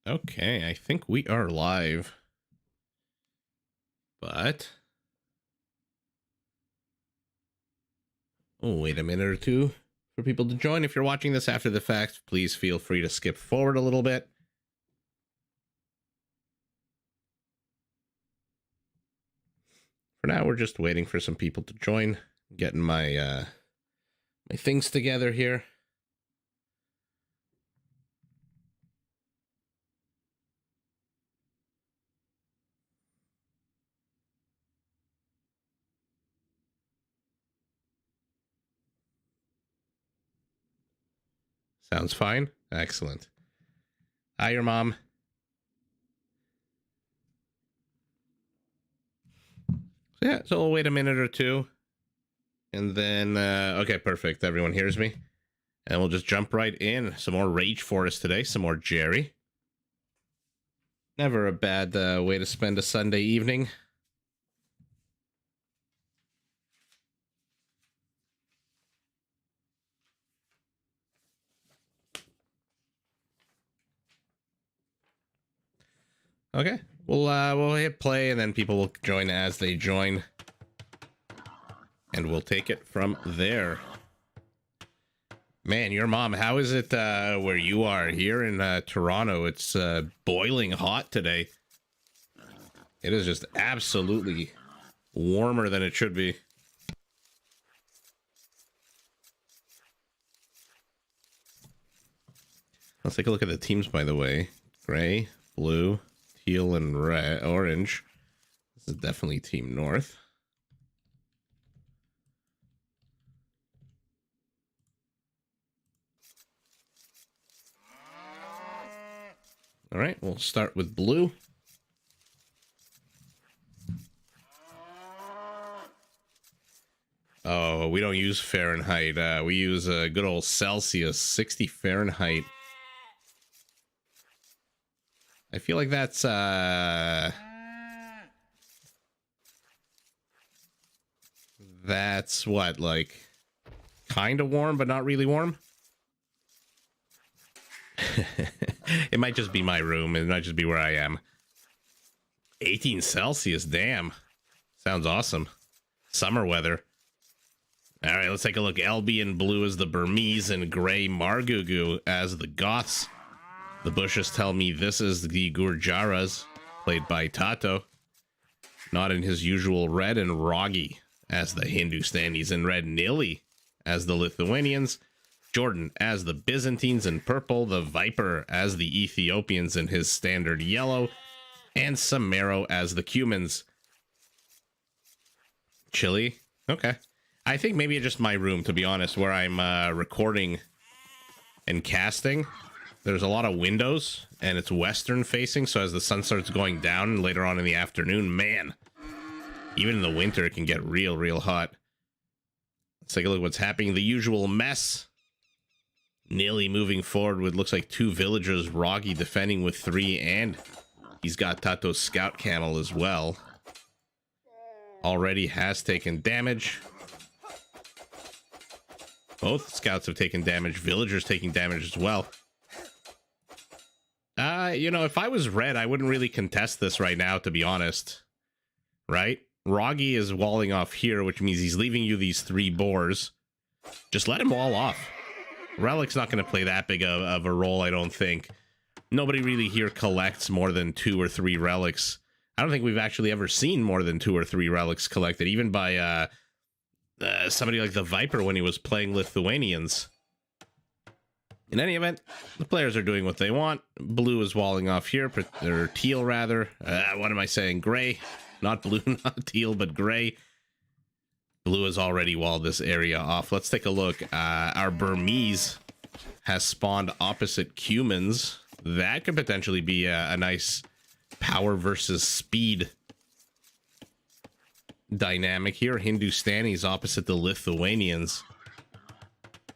Okay, I think we are live. But... oh, wait a minute or two for people to join. If you're watching this after the fact, please feel free to skip forward a little bit. For now, we're just waiting for some people to join. Getting my my things together here. Sounds fine. Excellent. Hi, your mom. Yeah, so we'll wait a minute or two. And then, okay, perfect. Everyone hears me. And we'll just jump right in. Some more Rage Forest today. Some more Jerry. Never a bad way to spend a Sunday evening. Okay, we'll hit play, and then people will join as they join, and we'll take it from there. Man, your mom, how is it where you are? Here in Toronto, it's boiling hot today. It is just absolutely warmer than it should be. Let's take a look at the teams, by the way. Gray, blue, teal, and red, orange. This is definitely Team North. All right, we'll start with blue. Oh, we don't use Fahrenheit. We use a good old Celsius, 60 Fahrenheit. I feel like that's what, like, kind of warm, but not really warm. It might just be my room. It might just be where I am. 18 Celsius, damn. Sounds awesome. Summer weather. All right, let's take a look. LB in blue as the Burmese and gray Margugu as the Goths. The bushes tell me this is the Gurjaras, played by Tato. Not in his usual red, and Roggy as the Hindustanis in red, Nili as the Lithuanians, Jordan as the Byzantines in purple, the Viper as the Ethiopians in his standard yellow, and Samaro as the Cumans. Chilly? Okay. I think maybe just my room, to be honest, where I'm recording and casting. There's a lot of windows, and it's western facing, so as the sun starts going down later on in the afternoon, man, even in the winter, it can get real hot. Let's take a look at what's happening. The usual mess. Nearly moving forward with, looks like 2 villagers. Roggy defending with 3, and he's got Tato's scout camel as well. Already has taken damage. Both scouts have taken damage. Villagers taking damage as well. You know, if I was red, I wouldn't really contest this right now, to be honest. Right? Roggy is walling off here, which means he's leaving you these 3 boars. Just let him wall off. Relic's not going to play that big of a role, I don't think. Nobody really here collects more than 2 or 3 relics. I don't think we've actually ever seen more than 2 or 3 relics collected, even by somebody like the Viper when he was playing Lithuanians. In any event, the players are doing what they want. Blue is walling off here, or teal rather. What am I saying? Gray. Not blue, not teal, but gray. Blue has already walled this area off. Let's take a look. Our Burmese has spawned opposite Cumans. That could potentially be a nice power versus speed dynamic here. Hindustanis opposite the Lithuanians.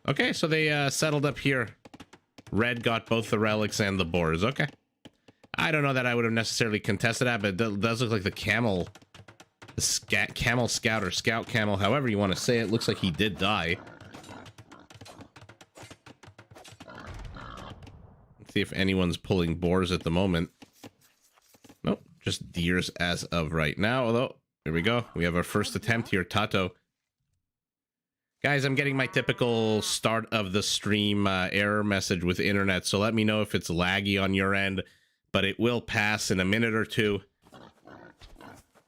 Okay, so they settled up here. Red got both the relics and the boars. Okay. I don't know that I would have necessarily contested that, but it does look like the camel, camel scout or scout camel, however you want to say it, looks like he did die. Let's see if anyone's pulling boars at the moment. Nope, just deers as of right now. Although, here we go. We have our first attempt here, Tato. Guys, I'm getting my typical start of the stream error message with internet, so let me know if it's laggy on your end, but it will pass in a minute or two.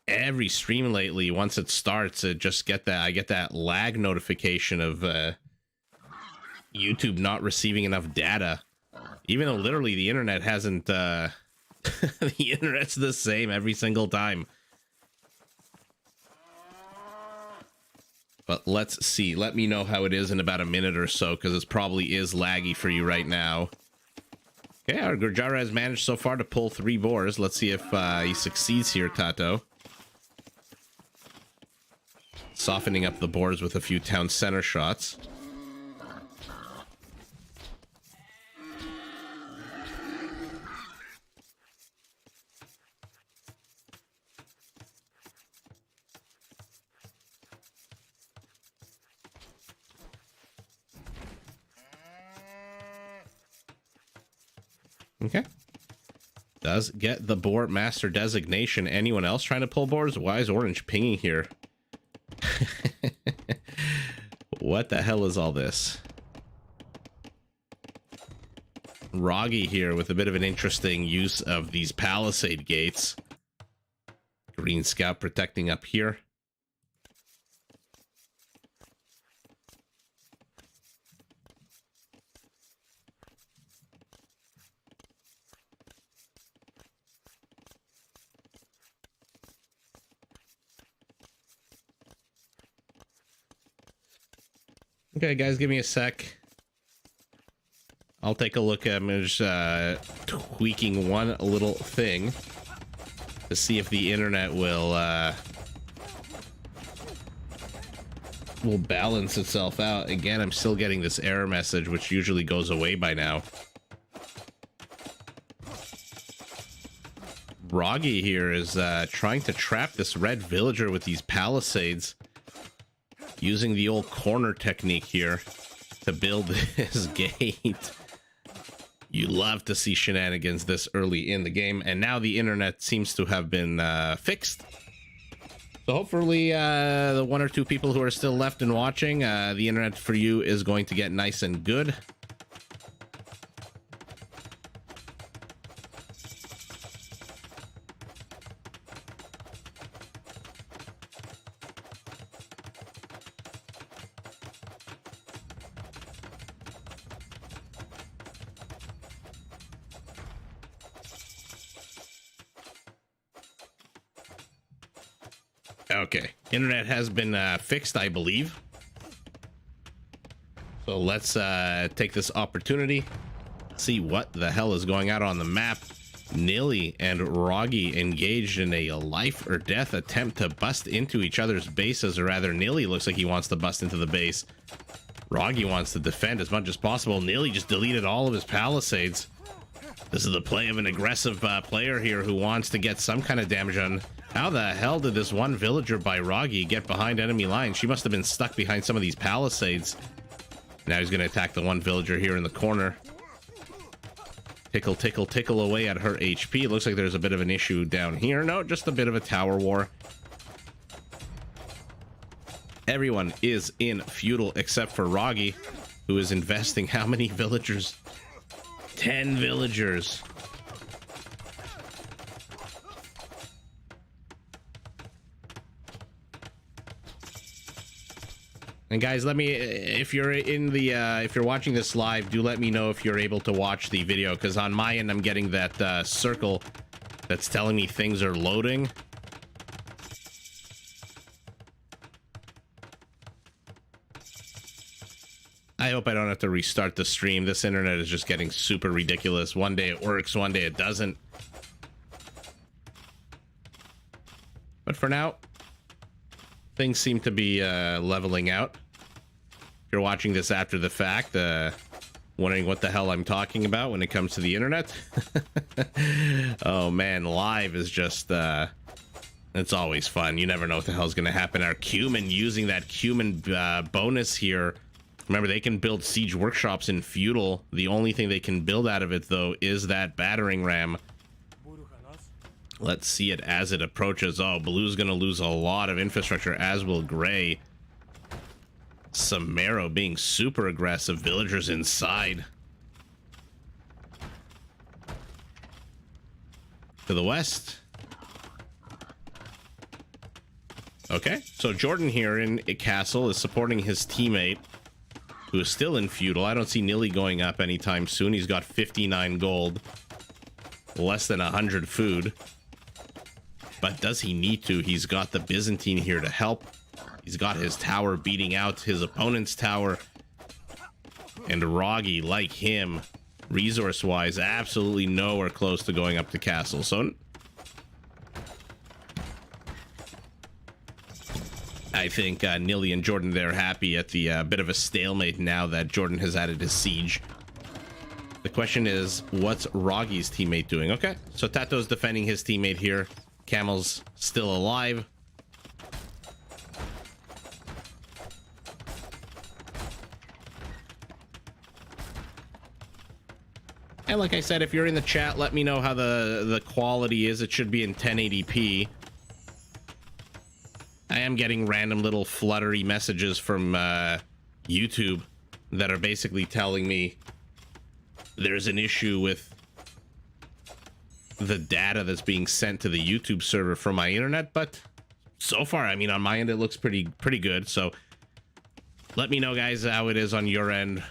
Every stream lately, once it starts, I get that lag notification of YouTube not receiving enough data, even though literally the internet hasn't the internet's the same every single time. But let's see. Let me know how it is in about a minute or so, because it probably is laggy for you right now. Okay, our Gurjara has managed so far to pull 3 boars. Let's see if he succeeds here, Tato. Softening up the boars with a few town center shots. Okay. Does get the boar master designation. Anyone else trying to pull boars? Why is orange pinging here? What the hell is all this? Roggy here with a bit of an interesting use of these palisade gates. Green Scout protecting up here. Okay, guys, give me a sec. I'll take a look at. I'm just tweaking one little thing to see if the internet will balance itself out. Again, I'm still getting this error message, which usually goes away by now. Roggy here is trying to trap this red villager with these palisades, using the old corner technique here to build his gate. You love to see shenanigans this early in the game, and now the internet seems to have been fixed. So hopefully the 1 or 2 people who are still left and watching, the internet for you is going to get nice and good. Okay, internet has been fixed, I believe. So let's take this opportunity, see what the hell is going out on the map. Nilly and Roggy engaged in a life or death attempt to bust into each other's bases, or rather Nilly looks like he wants to bust into the base. Roggy wants to defend as much as possible. Nilly just deleted all of his palisades. This is the play of an aggressive player here who wants to get some kind of damage on. How the hell did this one villager by Roggy get behind enemy lines? She must have been stuck behind some of these palisades. Now he's going to attack the one villager here in the corner. Tickle, tickle, tickle away at her HP. It looks like there's a bit of an issue down here. No, just a bit of a tower war. Everyone is in feudal except for Roggy, who is investing how many villagers? 10 villagers. And guys, let me, if you're in the if you're watching this live, do let me know if you're able to watch the video, because on my end I'm getting that circle that's telling me things are loading. I hope I don't have to restart the stream. This internet is just getting super ridiculous. One day it works, one day it doesn't. But for now, things seem to be leveling out. If you're watching this after the fact, wondering what the hell I'm talking about when it comes to the internet. Oh man, live is just it's always fun. You never know what the hell's gonna happen. Our cumin, using that cumin bonus here Remember, they can build siege workshops in feudal. The only thing they can build out of it, though, is that battering ram. Let's see it as it approaches. Oh, blue's going to lose a lot of infrastructure, as will gray. Samaro being super aggressive. Villagers inside. To the west. Okay, so Jordan here in a castle is supporting his teammate, who is still in feudal. I don't see Nilly going up anytime soon. He's got 59 gold. Less than 100 food. But does he need to? He's got the Byzantine here to help. He's got his tower beating out his opponent's tower. And Roggy, like him, resource-wise, absolutely nowhere close to going up to castle. So I think Nilly and Jordan, they're happy at the bit of a stalemate now that Jordan has added his siege. The question is, what's Roggy's teammate doing? Okay, so Tato's defending his teammate here. Camel's still alive. And like I said, if you're in the chat, let me know how the quality is. It should be in 1080p. I am getting random little fluttery messages from YouTube that are basically telling me there's an issue with the data that's being sent to the YouTube server from my internet, but so far, I mean, on my end, it looks pretty good. So let me know, guys, how it is on your end.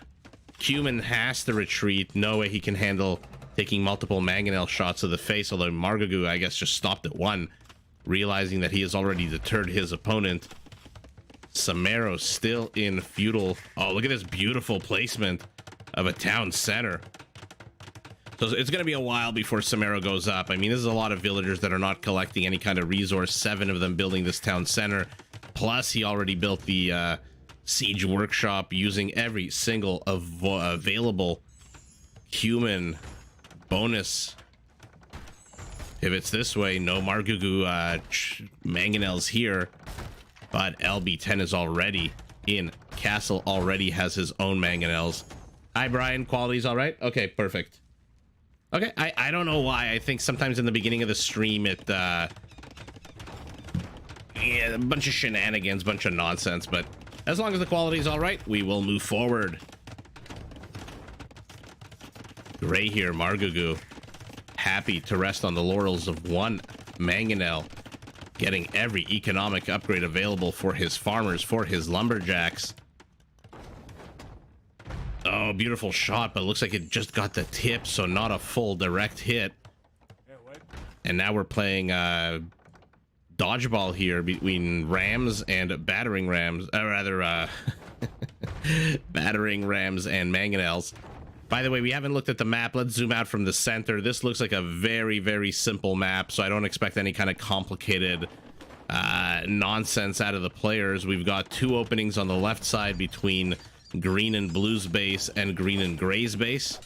Cumin has to retreat. No way he can handle taking multiple mangonel shots to the face, although Margagu, I guess, just stopped at one, realizing that he has already deterred his opponent. Samaro still in feudal. Oh, look at this beautiful placement of a town center. So it's going to be a while before Samaro goes up. I mean, this is a lot of villagers that are not collecting any kind of resource. 7 of them building this town center. Plus, he already built the siege workshop using every single available human bonus. If it's this way, no Margugu mangonels here. But LB10 is already in. Castle already has his own mangonels. Hi, Brian. Quality's all right? Okay, perfect. Okay, I don't know why. I think sometimes in the beginning of the stream, it, yeah, a bunch of shenanigans, bunch of nonsense, but as long as the quality's all right, we will move forward. Gray here, Margugu, happy to rest on the laurels of 1 mangonel, getting every economic upgrade available for his farmers, for his lumberjacks. Oh, beautiful shot, but it looks like it just got the tip, so not a full direct hit. And now we're playing dodgeball here between rams and battering rams, battering rams and mangonels. By the way, we haven't looked at the map. Let's zoom out from the center. This looks like a very, very simple map, so I don't expect any kind of complicated nonsense out of the players. We've got 2 openings on the left side between green and blue's base and green and gray's base.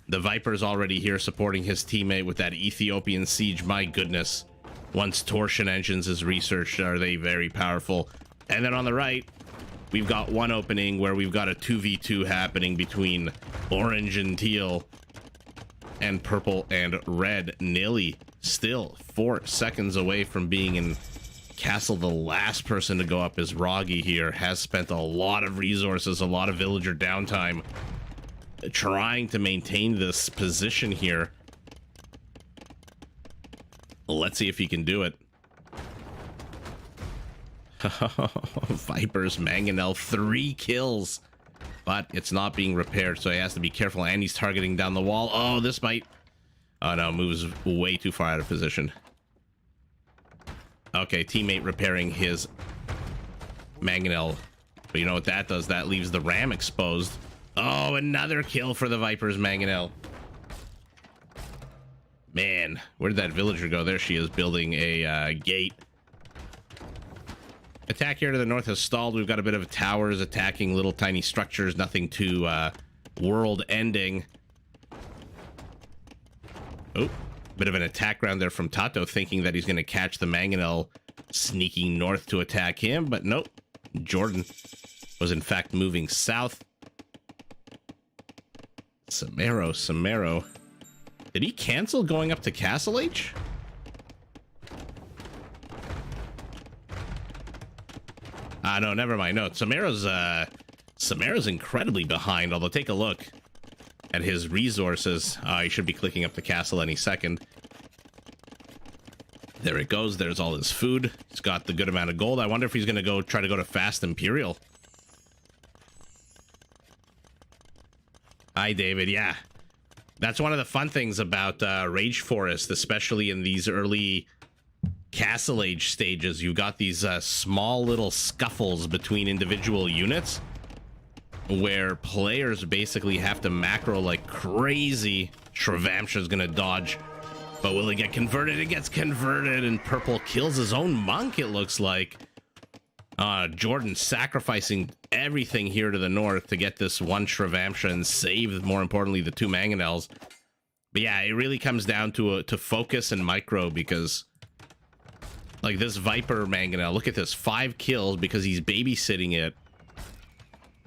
The Viper's already here supporting his teammate with that Ethiopian siege. My goodness. Once torsion engines is researched, are they very powerful. And then on the right, we've got 1 opening where we've got a 2v2 happening between orange and teal and purple and red. Nilly still 4 seconds away from being in castle. The last person to go up is Roggy here. Has spent a lot of resources, a lot of villager downtime, trying to maintain this position here. Let's see if he can do it. Viper's mangonel, 3 kills, but it's not being repaired, so he has to be careful. And he's targeting down the wall. Oh, this might... Oh no, moves way too far out of position. Okay, teammate repairing his mangonel. But you know what that does? That leaves the ram exposed. Oh, another kill for the Viper's mangonel. Man, where did that villager go? There she is, building a gate. Attack here to the north has stalled. We've got a bit of towers attacking little tiny structures. Nothing too world ending. Oh, bit of an attack round there from Tato, thinking that he's going to catch the mangonel sneaking north to attack him, but nope. Jordan was in fact moving south Samaro. Did he cancel going up to Castle H? No, never mind. No, Samaro's incredibly behind, although take a look at his resources. He should be clicking up the castle any second. There it goes. There's all his food. He's got the good amount of gold. I wonder if he's going to try to go to Fast Imperial. Hi, David. Yeah. That's one of the fun things about Rage Forest, especially in these early Castle Age stages. You've got these small little scuffles between individual units where players basically have to macro like crazy. Shrevamsha's gonna dodge, but will it get converted? It gets converted, and Purple kills his own monk, it looks like. Jordan sacrificing everything here to the north to get this one Shrevamsha and save, more importantly, the two mangonels. But yeah, it really comes down to focus and micro, because like this Viper mangonel, look at this, 5 kills because he's babysitting it.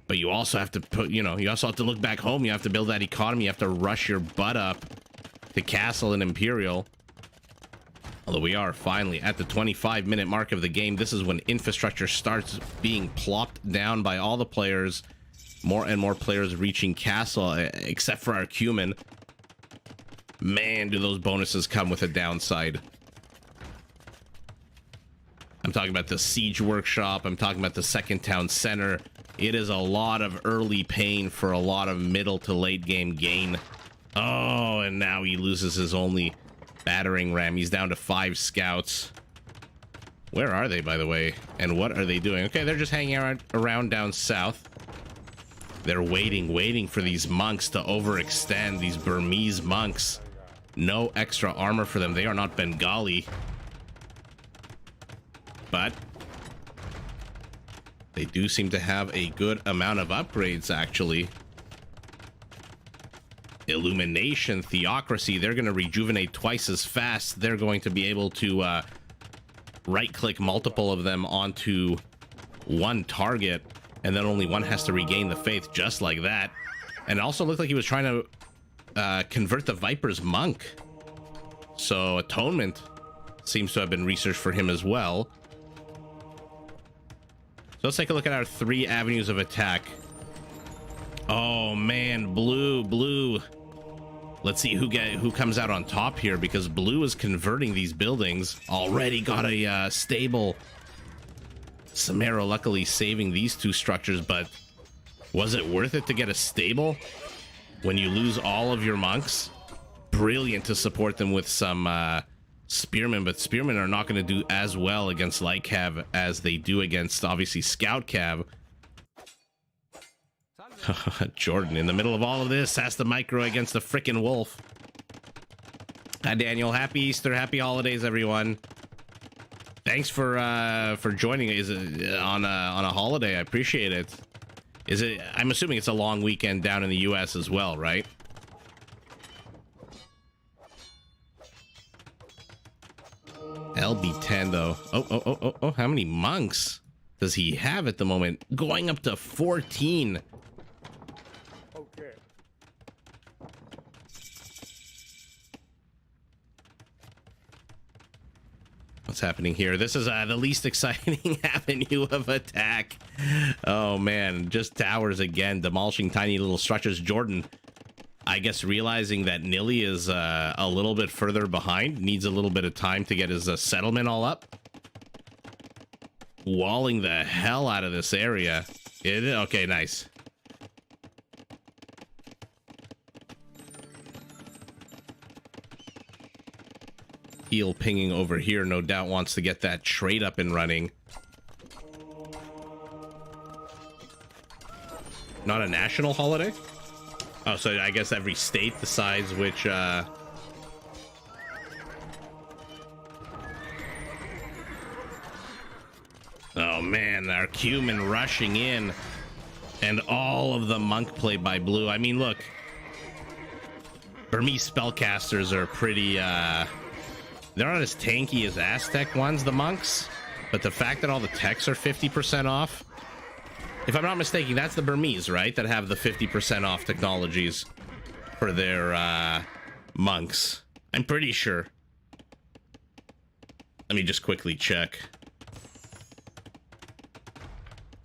But you also have to put, you also have to look back home. You have to build that economy. You have to rush your butt up to Castle and Imperial. Although we are finally at the 25-minute mark of the game. This is when infrastructure starts being plopped down by all the players. More and more players reaching Castle, except for our Cumin. Man, do those bonuses come with a downside. I'm talking about the Siege Workshop. I'm talking about the Second Town Center. It is a lot of early pain for a lot of middle to late game gain. Oh, and now he loses his only battering ram. He's down to 5 scouts. Where are they, by the way? And what are they doing? Okay, they're just hanging around down south. They're waiting for these monks to overextend, these Burmese monks. No extra armor for them. They are not Bengali. But they do seem to have a good amount of upgrades, actually. Illumination, Theocracy, they're going to rejuvenate twice as fast. They're going to be able to right-click multiple of them onto one target, and then only one has to regain the faith, just like that. And it also looked like he was trying to convert the Viper's monk. So Atonement seems to have been researched for him as well. So let's take a look at our 3 avenues of attack. Oh man, blue. Let's see who comes out on top here, because blue is converting these buildings. Already got a stable. Samaro luckily saving these 2 structures, but was it worth it to get a stable when you lose all of your monks? Brilliant to support them with some spearmen, but spearmen are not going to do as well against light cav as they do against obviously scout cav. Jordan in the middle of all of this has to micro against the frickin' wolf. Hi Daniel, happy Easter, happy holidays everyone. Thanks for joining. Is it on a holiday? I appreciate it. Is it? I'm assuming it's a long weekend down in the US as well, right? LB10 though. Oh, how many monks does he have at the moment? Going up to 14. What's happening here? This is the least exciting avenue of attack. Oh man, just towers again, demolishing tiny little structures. Jordan, I guess, realizing that Nilly is a little bit further behind, needs a little bit of time to get his settlement all up. Walling the hell out of this area. Okay, nice. Heel pinging over here, no doubt wants to get that trade up and running. Not a national holiday? Oh, so I guess every state decides which oh man, our Cumin rushing in, and all of the monk play by blue. I mean, look, Burmese spellcasters are pretty they're not as tanky as Aztec ones, the monks, but the fact that all the techs are 50% off, if I'm not mistaken, that's the Burmese, right, that have the 50% off technologies. for their monks. I'm pretty sure. Let me just quickly check.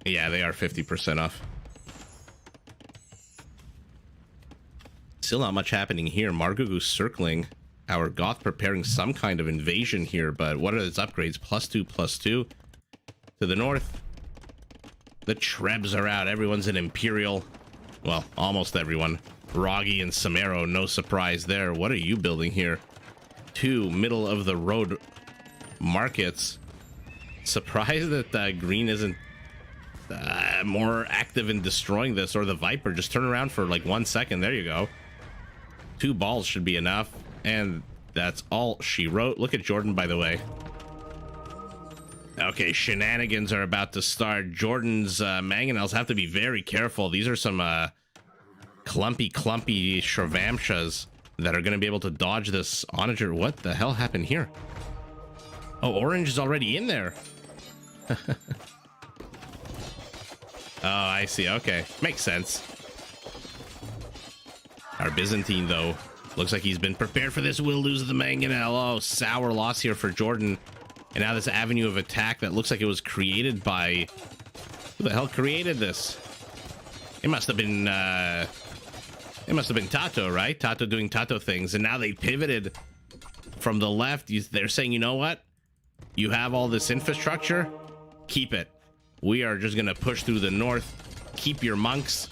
Yeah, they are 50% off. Still not much happening here. Margugu circling. Our Goth preparing some kind of invasion here, but what are its upgrades? +2/+2 to the north. The Trebs are out. Everyone's an Imperial. Well, almost everyone. Roggy and Samaro, no surprise there. What are you building here? 2 middle of the road markets. Surprised that green isn't more active in destroying this, or the Viper. Just turn around for like 1 second. There you go. 2 balls should be enough. And that's all she wrote. Look at Jordan, by the way. Okay, shenanigans are about to start. Jordan's mangonels have to be very careful. These are some clumpy Shravamshas that are going to be able to dodge this onager. What the hell happened here? Oh, orange is already in there. Oh, I see. Okay, makes sense. Our Byzantine, though, looks like he's been prepared for this. We'll lose the mangonel. Oh, sour loss here for Jordan. And now this avenue of attack that looks like it was created by... Who the hell created this? It must have been Tato, right? Tato doing Tato things. And now they pivoted from the left. They're saying, you know what? You have all this infrastructure. Keep it. We are just going to push through the north. Keep your monks.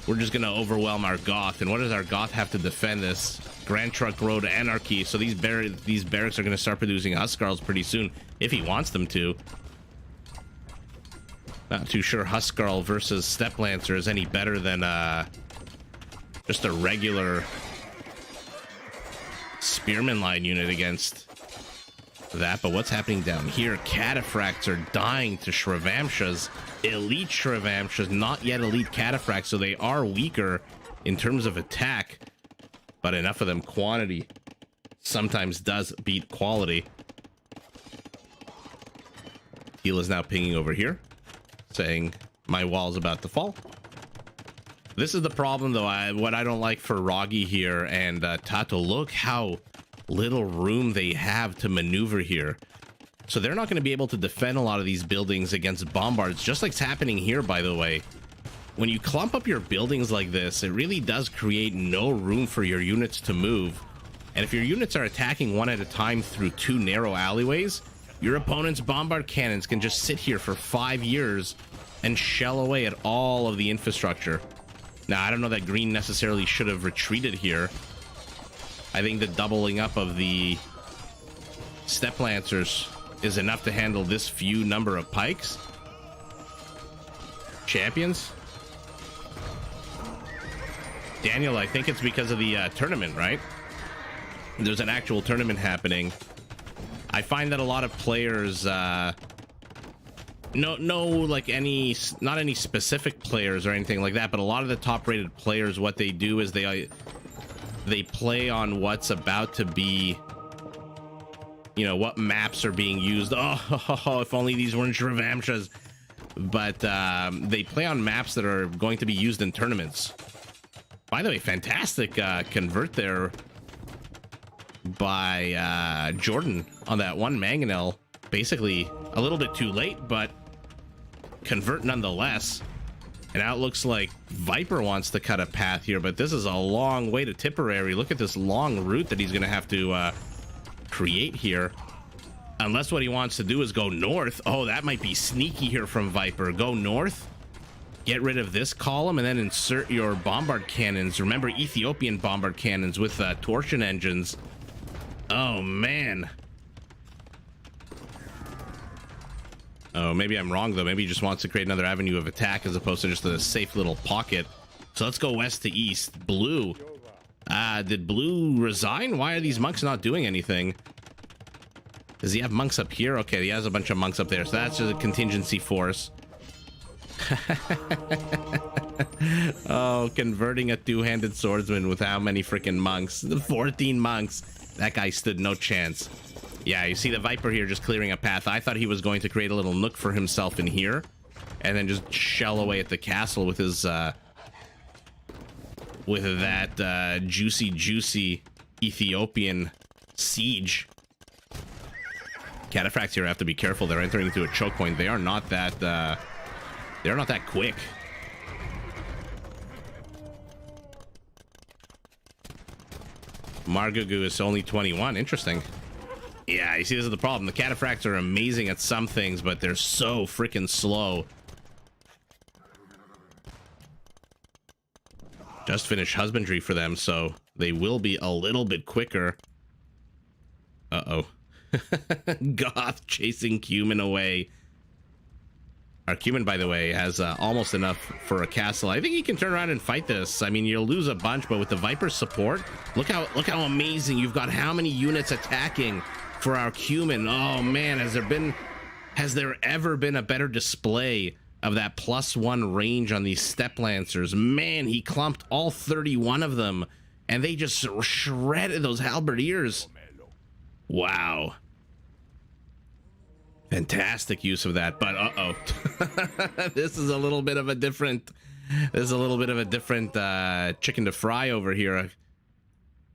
We're just going to overwhelm our Goth. And what does our Goth have to defend this? Grand Trunk Road Anarchy. So these barracks are going to start producing Huskarls pretty soon, if he wants them to. Not too sure Huskarl versus Step Lancer is any better than just a regular Spearman line unit against that. But what's happening down here? Cataphracts are dying to Shravamshas. Elite Shravamshas, not yet elite Cataphracts, so they are weaker in terms of attack. But enough of them. Quantity sometimes does beat quality. Heal is now pinging over here, saying my wall's about to fall. This is the problem, though. What I don't like for Roggy here and Tato, look how little room they have to maneuver here. So they're not going to be able to defend a lot of these buildings against bombards, just like's happening here, by the way. When you clump up your buildings like this, it really does create no room for your units to move. And if your units are attacking one at a time through 2 narrow alleyways, your opponent's bombard cannons can just sit here for 5 years and shell away at all of the infrastructure. Now, I don't know that green necessarily should have retreated here. I think the doubling up of the Step Lancers is enough to handle this few number of pikes. Champions? Daniel, I think it's because of the tournament, right? There's an actual tournament happening. I find that a lot of players, not any specific players or anything like that, but a lot of the top-rated players, what they do is they play on what's about to be, you know, what maps are being used. Oh, if only these weren't Shravamshas. But they play on maps that are going to be used in tournaments. By the way, fantastic convert there by Jordan on that one mangonel. Basically a little bit too late, but convert nonetheless. And now it looks like Viper wants to cut a path here, but this is a long way to Tipperary. Look at this long route that he's going to have to create here. Unless what he wants to do is go north. Oh, that might be sneaky here from Viper. Go north, get rid of this column, and then insert your bombard cannons. Remember, Ethiopian bombard cannons with torsion engines. Oh, man. Oh, maybe I'm wrong, though. Maybe he just wants to create another avenue of attack as opposed to just a safe little pocket. So let's go west to east. Blue. Did Blue resign? Why are these monks not doing anything? Does he have monks up here? Okay, he has a bunch of monks up there. So that's just a contingency force. Oh, converting a two-handed swordsman with how many freaking monks? 14 monks. That guy stood no chance. Yeah, you see the Viper here just clearing a path. I thought he was going to create a little nook for himself in here and then just shell away at the castle with his with that juicy Ethiopian siege. Cataphracts here have to be careful. They're entering into a choke point. They are not that quick. Margugu is only 21. Interesting. Yeah, you see, this is the problem. The Cataphracts are amazing at some things, but they're so freaking slow. Just finished husbandry for them, so they will be a little bit quicker. Uh-oh. Goth chasing Cumin away. Our Cumin, by the way, has almost enough for a castle. I think he can turn around and fight this. I mean, you'll lose a bunch, but with the Viper's support, look how amazing. You've got how many units attacking for our Cumin. Oh man, has there ever been a better display of that +1 range on these Steppe Lancers? Man, he clumped all 31 of them, and they just shredded those halberdiers. Wow. Fantastic use of that, but this is a little bit of a different chicken to fry over here.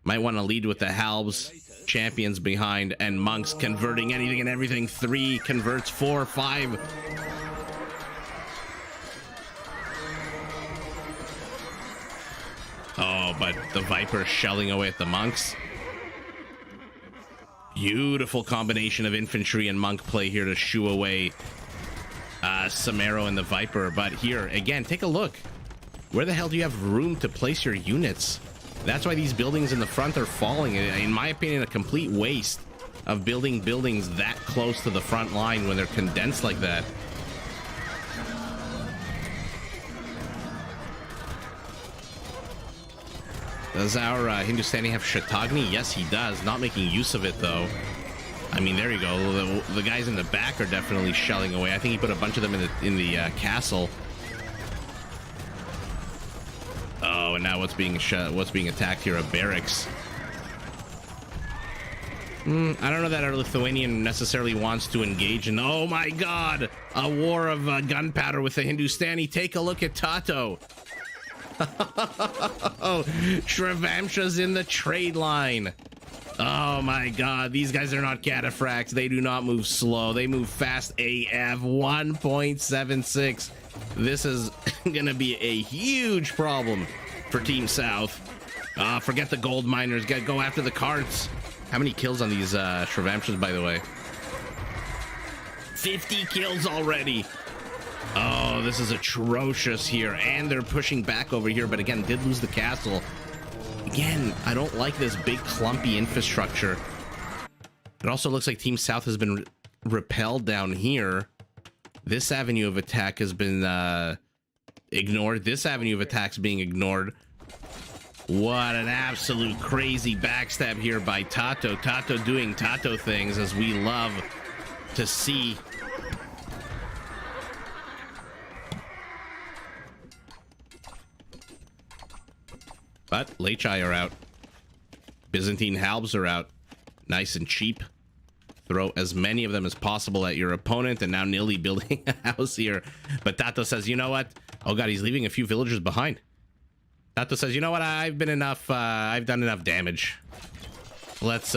Might want to lead with the halbs, champions behind, and monks converting anything and everything. 3 converts, 4, 5. Oh, but the Viper shelling away at the monks. Beautiful combination of infantry and monk play here to shoo away Samaro and the Viper. But here, again, take a look. Where the hell do you have room to place your units? That's why these buildings in the front are falling. In my opinion, a complete waste of building buildings that close to the front line when they're condensed like that. Does our Hindustani have Shatagni? Yes, he does. Not making use of it, though. I mean, there you go. The guys in the back are definitely shelling away. I think he put a bunch of them in the castle. Oh, and now what's being attacked here? A barracks. I don't know that our Lithuanian necessarily wants to engage in. Oh my God! A war of gunpowder with the Hindustani. Take a look at Tato. Shrivamsha's in the trade line. Oh my God, these guys are not cataphracts. They do not move slow. They move fast AF. 1.76. This is gonna be a huge problem for Team South. Forget the gold miners. Go after the carts. How many kills on these Shrivamshas, by the way? 50 kills already. Oh, this is atrocious here, and they're pushing back over here, but again, did lose the castle. Again, I don't like this big clumpy infrastructure. It also looks like Team South has been repelled down here. This avenue of attack has been ignored. This avenue of attack's being ignored. What an absolute crazy backstab here by Tato. Tato doing Tato things, as we love to see. But Lechai are out. Byzantine halbs are out. Nice and cheap. Throw as many of them as possible at your opponent, and now Nilly building a house here. But Tato says, you know what? Oh God, he's leaving a few villagers behind. Tato says, you know what? I've done enough damage. Let's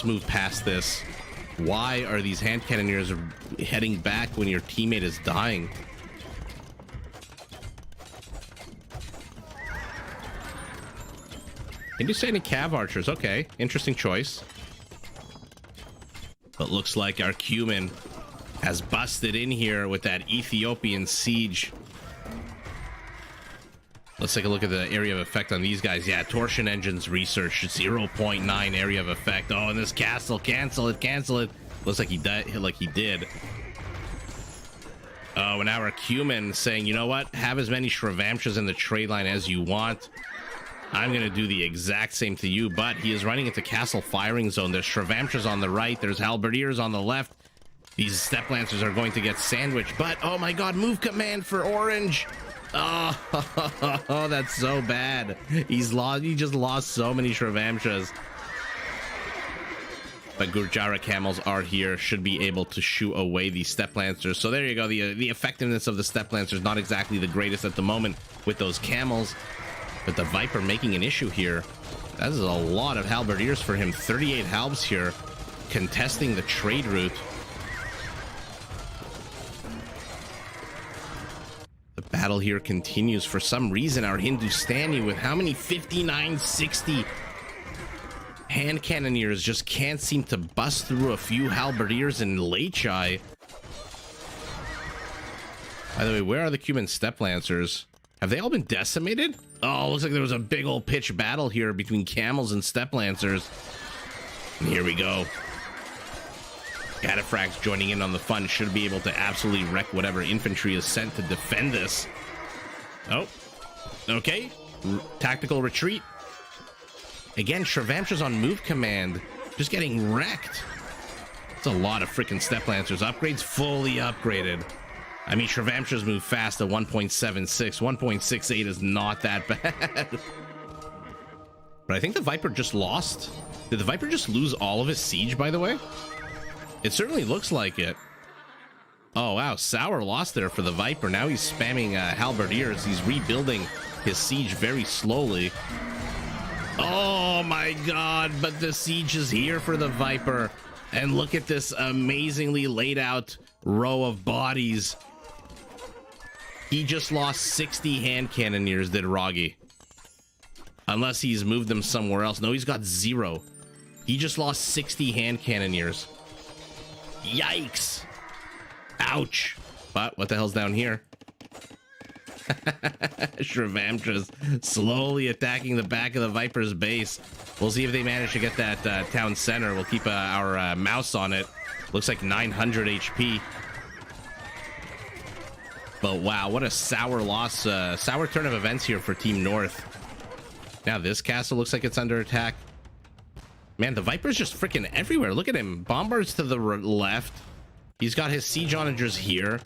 move past this. Why are these hand cannoneers heading back when your teammate is dying? Hindustani cav archers. Okay, interesting choice. But looks like our Cumin has busted in here with that Ethiopian siege. Let's take a look at the area of effect on these guys. Yeah, torsion engines research 0.9 area of effect. Oh, and this castle, cancel it. Looks like he did. Oh, and now our Cumin saying, you know what? Have as many Shrivamshas in the trade line as you want. I'm going to do the exact same to you, but he is running into castle firing zone. There's Shrivamshas on the right. There's halberdiers on the left. These Steppe Lancers are going to get sandwiched, but oh my God, move command for orange. Oh, that's so bad. He just lost so many Shrivamshas. But Gurjara camels are here, should be able to shoo away the Steppe Lancers. So there you go. The effectiveness of the Steppe Lancers not exactly the greatest at the moment with those camels. But the Viper making an issue here. That is a lot of halberdiers for him. 38 halbs here, contesting the trade route. The battle here continues. For some reason, our Hindustani with how many? 59, 60 hand cannoneers just can't seem to bust through a few halberdiers in Lechai. By the way, where are the Cuban step lancers? Have they all been decimated? Oh, looks like there was a big old pitched battle here between camels and step lancers. And here we go. Cataphracts joining in on the fun, should be able to absolutely wreck whatever infantry is sent to defend this. Oh, okay. Tactical retreat. Again, Shrevamtra's on move command, just getting wrecked. It's a lot of freaking step lancers. Upgrades fully upgraded. I mean, Shrevamtra's move fast at 1.76. 1.68 is not that bad. But I think the Viper just lost. Did the Viper just lose all of his siege, by the way? It certainly looks like it. Oh, wow. Sour lost there for the Viper. Now he's spamming halberdiers. He's rebuilding his siege very slowly. Oh, my God. But the siege is here for the Viper. And look at this amazingly laid out row of bodies. He just lost 60 hand cannoneers, did Roggy. Unless he's moved them somewhere else. No, he's got 0. He just lost 60 hand cannoneers. Yikes. Ouch. But what the hell's down here? Shrevamtra's slowly attacking the back of the Viper's base. We'll see if they manage to get that town center. We'll keep our mouse on it. Looks like 900 HP. But wow, what a sour loss. Sour turn of events here for Team North. Now this castle looks like it's under attack. Man, the Viper's just freaking everywhere. Look at him. Bombards to the left. He's got his siege onagers here,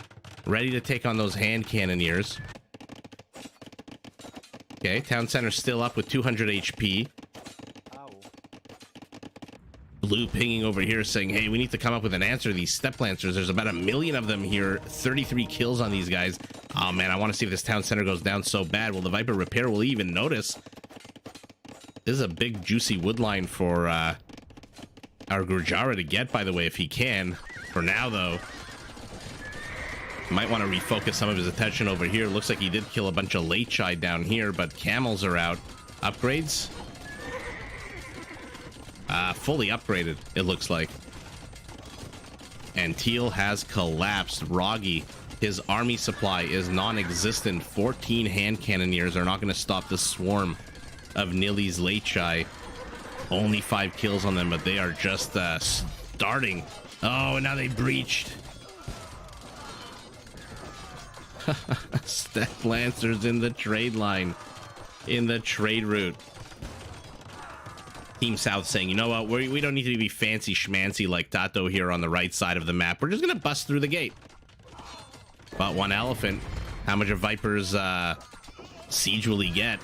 ready to take on those hand cannoneers. Okay, town center still up with 200 HP. Blue pinging over here saying, hey, we need to come up with an answer to these step lancers. There's about 1 million of them here. 33 kills on these guys. Oh, man, I want to see if this town center goes down so bad. Will the Viper repair? Will he even notice? This is a big, juicy wood line for our Gurjara to get, by the way, if he can. For now, though, might want to refocus some of his attention over here. Looks like he did kill a bunch of Lechai down here, but camels are out. Upgrades? Fully upgraded, it looks like. And Teal has collapsed. Roggy, his army supply is non-existent. 14 hand cannoneers are not going to stop the swarm of Nili's Lechai. Only 5 kills on them, but they are just starting. Oh, and now they breached. Step Lancers in the trade line, in the trade route. Team South saying, you know what, we don't need to be fancy schmancy like Tato here on the right side of the map. We're just gonna bust through the gate. But one elephant. How much of Viper's siege will he get?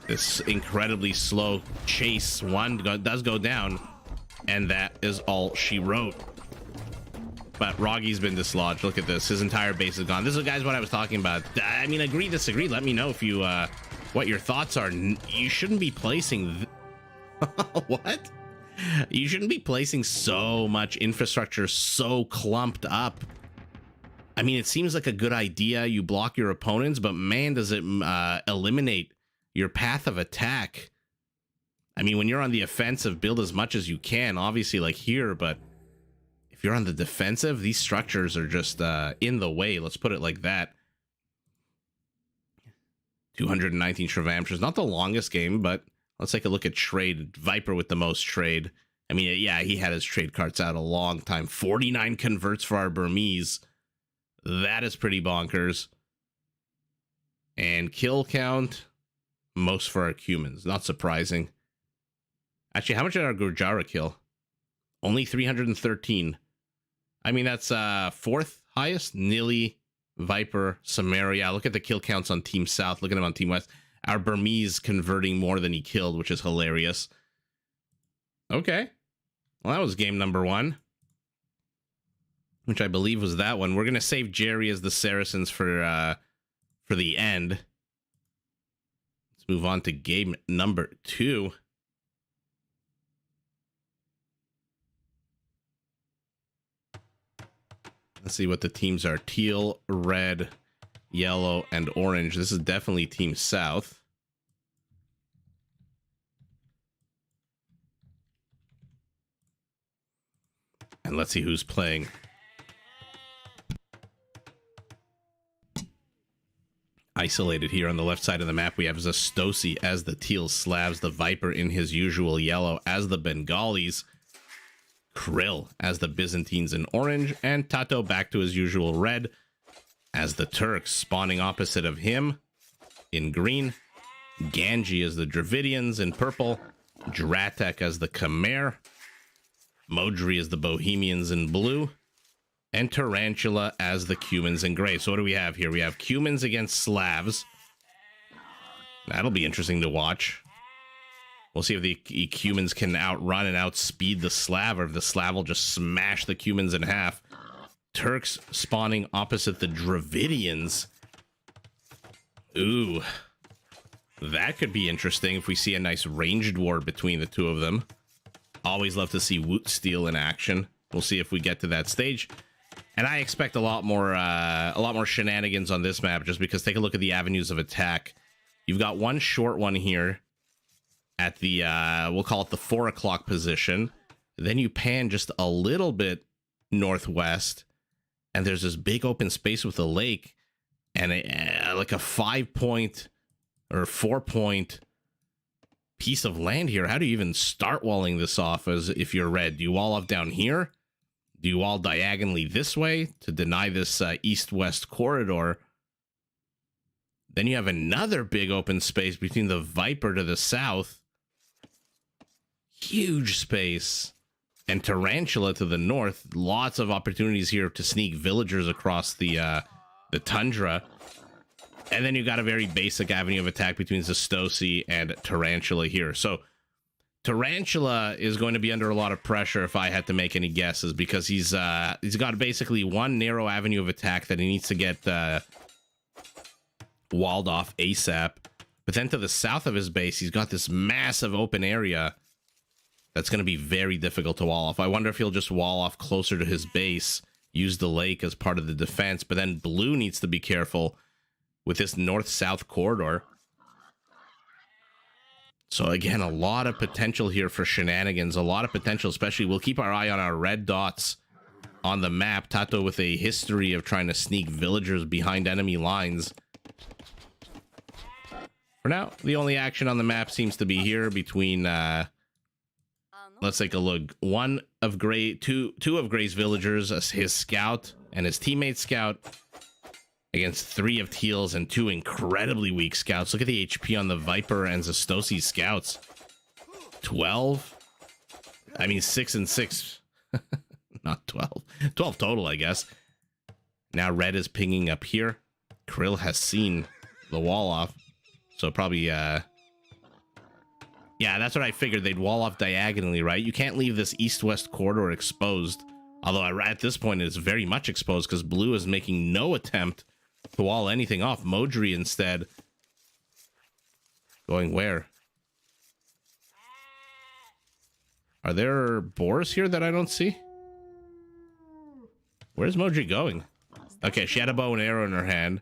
This incredibly slow chase. One does go down, and that is all she wrote. But Roggy's been dislodged. Look at this. His entire base is gone. This is, guys, what I was talking about. I mean, agree, disagree. Let me know if you, what your thoughts are. You shouldn't be placing... What? You shouldn't be placing so much infrastructure so clumped up. I mean, it seems like a good idea. You block your opponents, but man, does it eliminate your path of attack. I mean, when you're on the offensive, build as much as you can, obviously, like here, but if you're on the defensive, these structures are just in the way. Let's put it like that. 219 Shrevamtras, not the longest game, but let's take a look at trade. Viper with the most trade. I mean, yeah, he had his trade carts out a long time. 49 converts for our Burmese. That is pretty bonkers. And kill count, most for our Cumans. Not surprising. Actually, how much did our Gurjara kill? Only 313. I mean, that's fourth highest. Nili, Viper, Samaria. Look at the kill counts on Team South. Look at them on Team West. Our Burmese converting more than he killed, which is hilarious. Okay. Well, that was game number 1. Which I believe was that one. We're going to save Jerry as the Saracens for the end. Let's move on to game number 2. Let's see what the teams are. Teal, red, yellow, and orange. This is definitely Team South. And let's see who's playing. Isolated here on the left side of the map, we have Zastosi as the Teal Slavs, the Viper in his usual yellow as the Bengalis, Krill as the Byzantines in orange, and Tato back to his usual red as the Turks. Spawning opposite of him in green, Ganji as the Dravidians in purple, Dratek as the Khmer, Modri as the Bohemians in blue, and Tarantula as the Cumans in gray. So what do we have here? We have Cumans against Slavs. That'll be interesting to watch. We'll see if the Cumans can outrun and outspeed the Slav, or if the Slav will just smash the Cumans in half. Turks spawning opposite the Dravidians. Ooh. That could be interesting if we see a nice ranged war between the two of them. Always love to see Woot Steel in action. We'll see if we get to that stage. And I expect a lot more shenanigans on this map, just because take a look at the avenues of attack. You've got one short one here at the, we'll call it the 4 o'clock position. Then you pan just a little bit northwest, and there's this big open space with a lake and like a 5-point or 4-point piece of land here. How do you even start walling this off as if you're red? Do you wall off down here? Do you wall diagonally this way to deny this east-west corridor? Then you have another big open space between the Viper to the south. Huge space. And Tarantula to the north. Lots of opportunities here to sneak villagers across the tundra. And then you got a very basic avenue of attack between Zastosi and Tarantula here. So Tarantula is going to be under a lot of pressure if I had to make any guesses, because he's got basically one narrow avenue of attack that he needs to get walled off ASAP. But then to the south of his base, he's got this massive open area that's going to be very difficult to wall off. I wonder if he'll just wall off closer to his base, use the lake as part of the defense. But then blue needs to be careful with this north-south corridor. So again, a lot of potential here for shenanigans, a lot of potential, especially we'll keep our eye on our red dots on the map. Tato with a history of trying to sneak villagers behind enemy lines. For now, the only action on the map seems to be here between, let's take a look. Two of Gray's villagers, his scout and his teammate scout, against 3 of Teal's and 2 incredibly weak scouts. Look at the HP on the Viper and Zastosi scouts. 12. I mean, 6 and 6. Not 12. 12 total, I guess. Now red is pinging up here. Krill has seen the wall off. So probably, yeah, that's what I figured. They'd wall off diagonally, right? You can't leave this east-west corridor exposed. Although at this point, it's very much exposed because blue is making no attempt to wall anything off. Modri instead going where? Are there boars here that I don't see? Where's Modri going? Okay, she had a bow and arrow in her hand.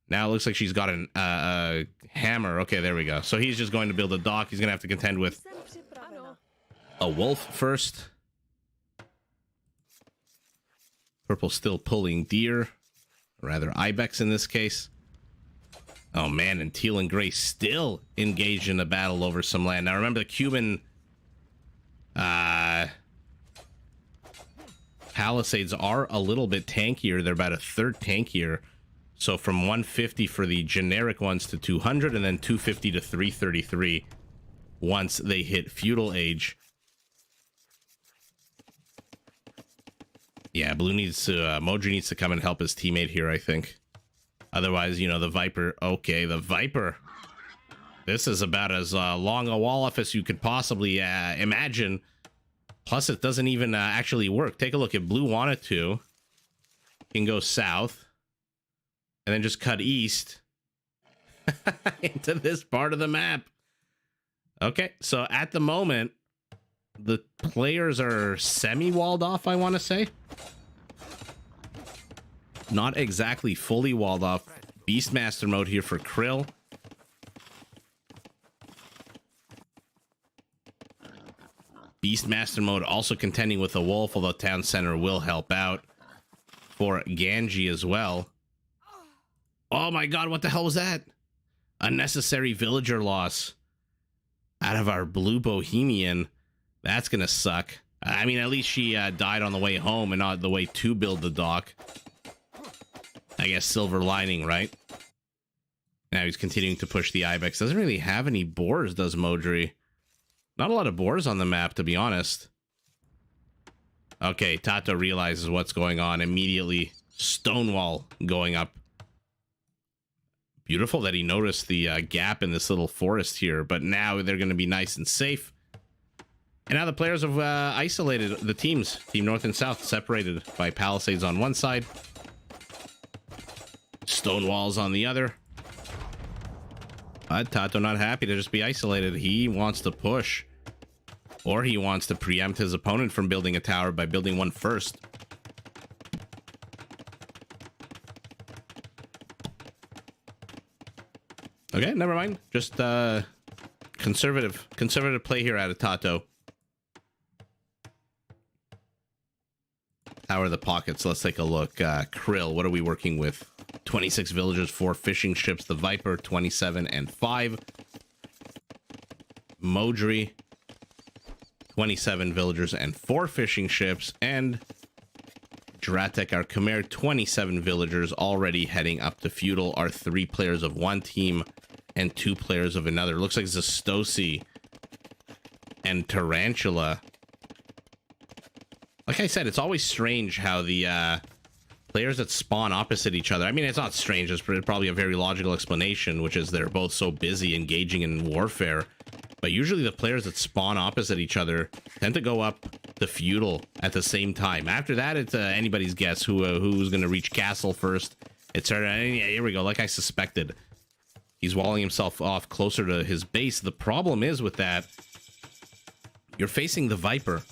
Now it looks like she's got a hammer. Okay, there we go. So he's just going to build a dock. He's going to have to contend with a wolf first. Purple still pulling deer. Or rather, ibex in this case. Oh, man, and teal and gray still engaged in a battle over some land. Now, remember, the Cuban palisades are a little bit tankier. They're about a third tankier. So from 150 for the generic ones to 200, and then 250 to 333 once they hit feudal age. Yeah, blue needs to, Modri needs to come and help his teammate here, I think. Otherwise, you know, the Viper, okay, the Viper. This is about as long a wall off as you could possibly imagine. Plus, it doesn't even actually work. Take a look. If blue wanted to, you can go south and then just cut east into this part of the map. Okay, so at the moment, the players are semi-walled off, I want to say. Not exactly fully walled off. Beastmaster mode here for Krill. Beastmaster mode also contending with a wolf, although Town Center will help out. For Ganji as well. Oh my god, what the hell was that? Unnecessary villager loss. Out of our blue bohemian. That's gonna suck. I mean, at least she died on the way home and not the way to build the dock. I guess silver lining, right? Now he's continuing to push the Ibex. Doesn't really have any boars, does Modri? Not a lot of boars on the map, to be honest. Okay, Tato realizes what's going on. Immediately, Stonewall going up. Beautiful that he noticed the gap in this little forest here, but now they're going to be nice and safe. And now the players have isolated the teams. Team North and South separated by palisades on one side. Stonewalls on the other. But Tato not happy to just be isolated. He wants to push. Or he wants to preempt his opponent from building a tower by building one first. Okay, never mind. Just conservative play here out of Tato. How are the pockets? Let's take a look. Krill, what are we working with? 26 villagers, 4 fishing ships. The Viper, 27 and 5. Modri, 27 villagers and 4 fishing ships. And Dratek, our Khmer, 27 villagers, already heading up to Feudal. Are 3 players of one team and 2 players of another. Looks like Zastosi and Tarantula. Like I said, it's always strange how the players that spawn opposite each other. I mean, it's not strange. It's probably a very logical explanation, which is they're both so busy engaging in warfare. But usually the players that spawn opposite each other tend to go up the Feudal at the same time. After that, it's anybody's guess who's going to reach Castle first. It's here we go, like I suspected. He's walling himself off closer to his base. The problem is with that, you're facing the Viper.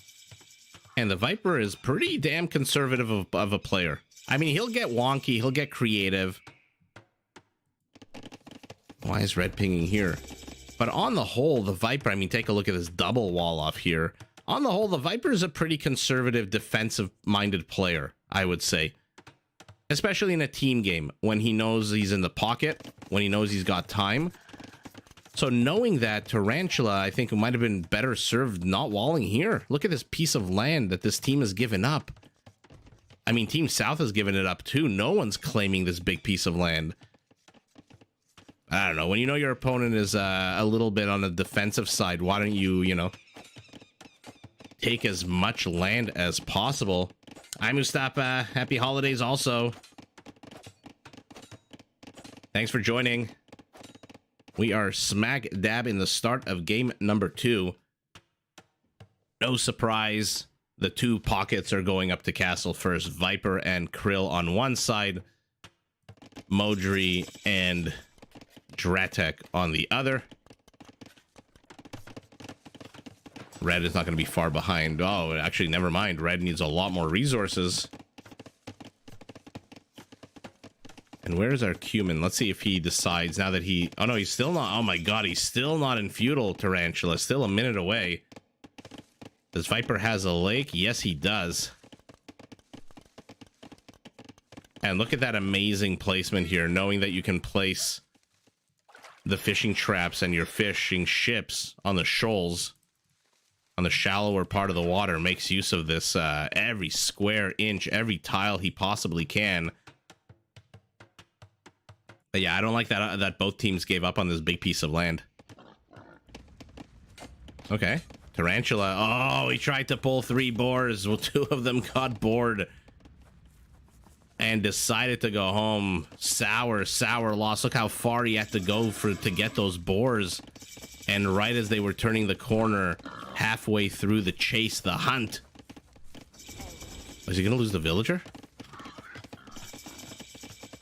And the Viper is pretty damn conservative of a player. I mean, he'll get wonky, he'll get creative. Why is red pinging here? But on the whole, the Viper, I mean, take a look at this double wall off here. On the whole, the Viper is a pretty conservative, defensive-minded player, I would say. Especially in a team game, when he knows he's in the pocket, when he knows he's got time. So knowing that, Tarantula, I think, might have been better served not walling here. Look at this piece of land that this team has given up. I mean, Team South has given it up too. No one's claiming this big piece of land. I don't know. When you know your opponent is a little bit on the defensive side, why don't you, you know, take as much land as possible? Hi, Mustafa. Happy holidays also. Thanks for joining. We are smack dab in the start of game number 2. No surprise, the 2 pockets are going up to Castle first. Viper and Krill on one side. Modri and Dratek on the other. Red is not going to be far behind. Oh, actually, never mind. Red needs a lot more resources. And where's our Cumin? Let's see if he decides now that he... Oh, no, he's still not... Oh, my God, he's still not in Feudal, Tarantula. Still a minute away. Does Viper has a lake? Yes, he does. And look at that amazing placement here, knowing that you can place the fishing traps and your fishing ships on the shoals, on the shallower part of the water. Makes use of this every square inch, every tile he possibly can. But yeah, I don't like that both teams gave up on this big piece of land. Okay. Tarantula. Oh, he tried to pull 3 boars. Well, 2 of them got bored and decided to go home. Sour loss. Look how far he had to go to get those boars. And right as they were turning the corner, halfway through the chase, the hunt. Is he going to lose the villager?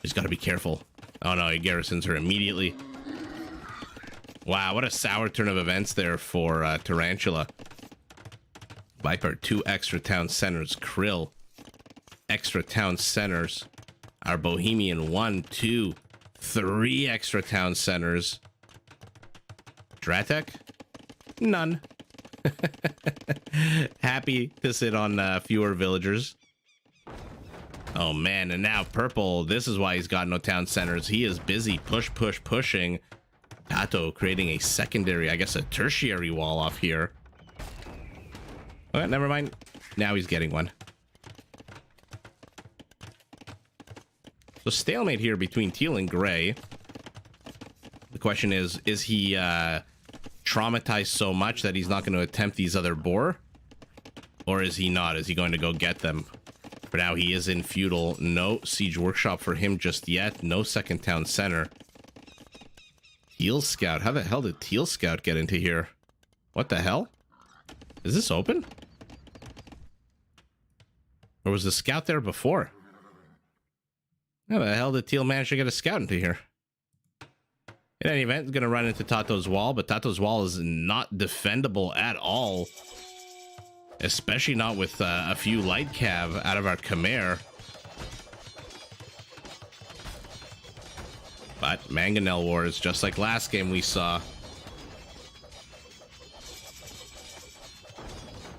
He's got to be careful. Oh no, he garrisons her immediately. Wow, what a sour turn of events there for Tarantula. Viper, 2 extra town centers. Krill, extra town centers. Our Bohemian, 1, 2, 3 extra town centers. Dratek, none. Happy to sit on fewer villagers. Oh man, and now purple, this is why he's got no town centers. He is busy pushing. Tato creating a secondary, I guess a tertiary wall off here. Okay, never mind. Now he's getting one. So stalemate here between teal and gray. The question is he traumatized so much that he's not going to attempt these other boar? Or is he not? Is he going to go get them? For now, he is in feudal. No siege workshop for him just yet. No second town center. Teal Scout. How the hell did Teal Scout get into here? What the hell? Is this open? Or was the scout there before? How the hell did Teal manage to get a scout into here? In any event, it's going to run into Tato's wall, but Tato's wall is not defendable at all. Especially not with a few light cav out of our Khmer. But Mangonel Wars, just like last game we saw.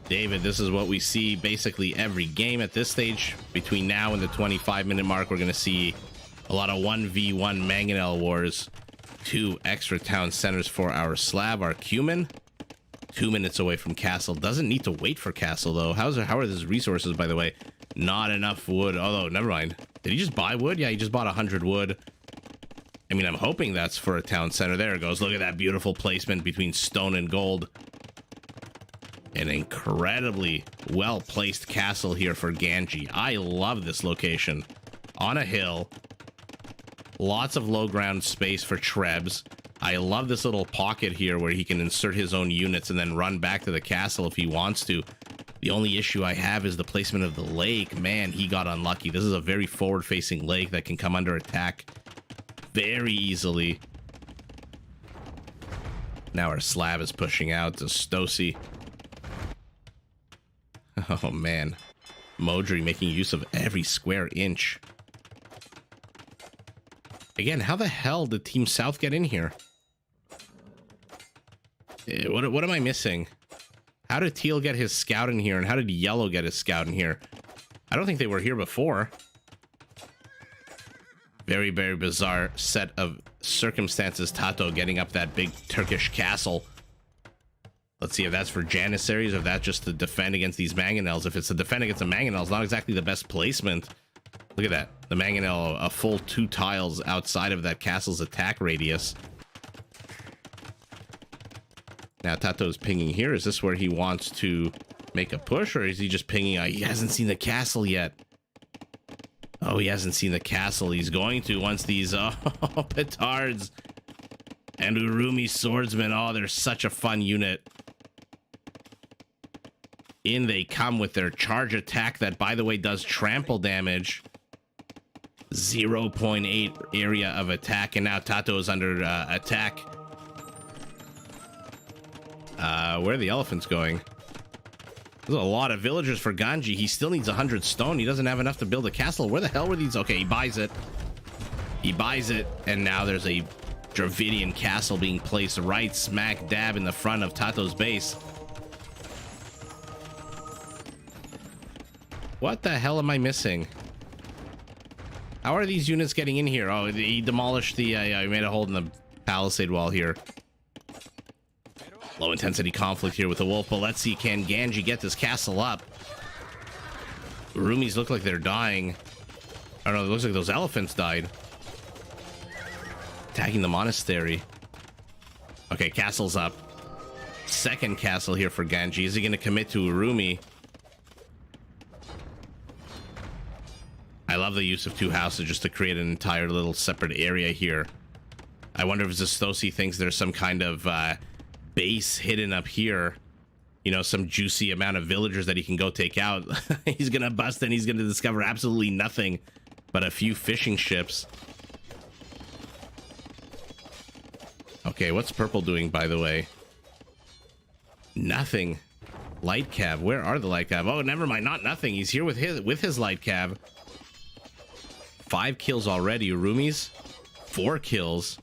David, this is what we see basically every game at this stage. Between now and the 25-minute mark, we're going to see a lot of 1v1 Mangonel Wars. 2 extra town centers for our Slav, our Cumin. 2 minutes away from castle. Doesn't need to wait for castle though. How are his resources, by the way? Not enough wood. Although, never mind. Did he just buy wood? Yeah, he just bought 100 wood. I mean, I'm hoping that's for a town center. There it goes. Look at that beautiful placement between stone and gold. An incredibly well-placed castle here for Ganji. I love this location. On a hill. Lots of low ground space for Trebs. I love this little pocket here where he can insert his own units and then run back to the castle if he wants to. The only issue I have is the placement of the lake. Man, he got unlucky. This is a very forward-facing lake that can come under attack very easily. Now our Slav is pushing out to Stosi. Oh, man. Modri making use of every square inch. Again, how the hell did Team South get in here? What am I missing? How did Teal get his scout in here, and how did Yellow get his scout in here? I don't think they were here before. Very, very bizarre set of circumstances. Tato getting up that big Turkish castle. Let's see if that's for Janissaries, or if that's just to defend against these Mangonels. If it's to defend against the Mangonels, not exactly the best placement. Look at that. The Mangonel, a full 2 tiles outside of that castle's attack radius. Now Tato's pinging here. Is this where he wants to make a push, or is he just pinging? He hasn't seen the castle yet. Oh, he hasn't seen the castle. He's going to once these petards and Urumi swordsmen. Oh, they're such a fun unit. In they come with their charge attack that, by the way, does trample damage. 0.8 area of attack, and now Tato is under attack. Where are the elephants going? There's a lot of villagers for Ganji. He still needs 100 stone. He doesn't have enough to build a castle. Where the hell were these? Okay, he buys it. He buys it, and now there's a Dravidian castle being placed right smack dab in the front of Tato's base. What the hell am I missing? How are these units getting in here? Oh, he demolished the... he made a hole in the palisade wall here. Low intensity conflict here with the wolf, but let's see, can Ganji get this castle up? Rumis look like they're dying. I don't know, it looks like those elephants died. Attacking the monastery. Okay, castle's up. Second castle here for Ganji. Is he going to commit to Urumi? I love the use of 2 houses just to create an entire little separate area here. I wonder if Zastosi thinks there's some kind of base hidden up here. You know, some juicy amount of villagers that he can go take out. He's gonna bust and he's gonna discover absolutely nothing but a few fishing ships. Okay, what's purple doing, by the way? Nothing. Light cav. Where are the light cav? Oh, never mind. Not nothing. He's here with his light cav. 5 kills already. Urumi's 4 kills.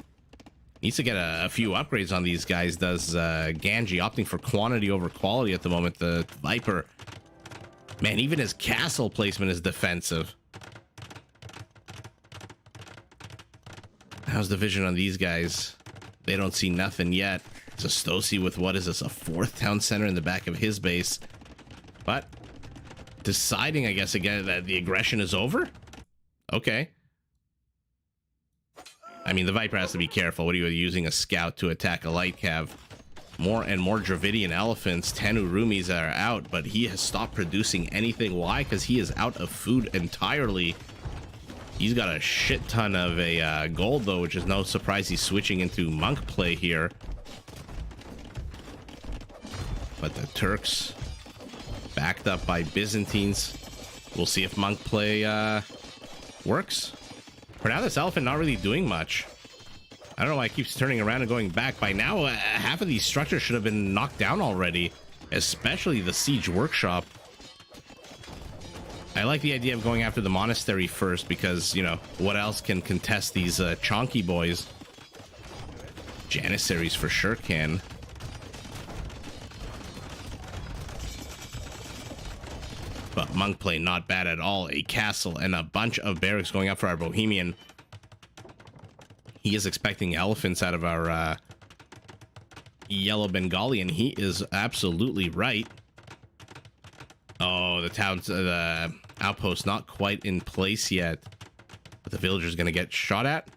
Needs to get a few upgrades on these guys. Does Ganji, opting for quantity over quality at the moment. The Viper. Man, even his castle placement is defensive. How's the vision on these guys? They don't see nothing yet. Zastosi with, what is this, a 4th town center in the back of his base. But deciding, I guess, again, that the aggression is over? Okay. I mean, the Viper has to be careful. What are you using a scout to attack a light cav? More and more Dravidian elephants. 10 Urumis are out, but he has stopped producing anything. Why? Because he is out of food entirely. He's got a shit ton of a gold, though, which is no surprise. He's switching into monk play here. But the Turks, backed up by Byzantines. We'll see if monk play works. For now, this elephant not really doing much. I don't know why it keeps turning around and going back. By now, half of these structures should have been knocked down already, especially the siege workshop. I like the idea of going after the monastery first because, you know, what else can contest these chonky boys? Janissaries for sure can. But monk play not bad at all. A castle and a bunch of barracks going up for our Bohemian. He is expecting elephants out of our yellow Bengali, and he is absolutely right. Oh, the outpost not quite in place yet. But the villager's gonna get shot at.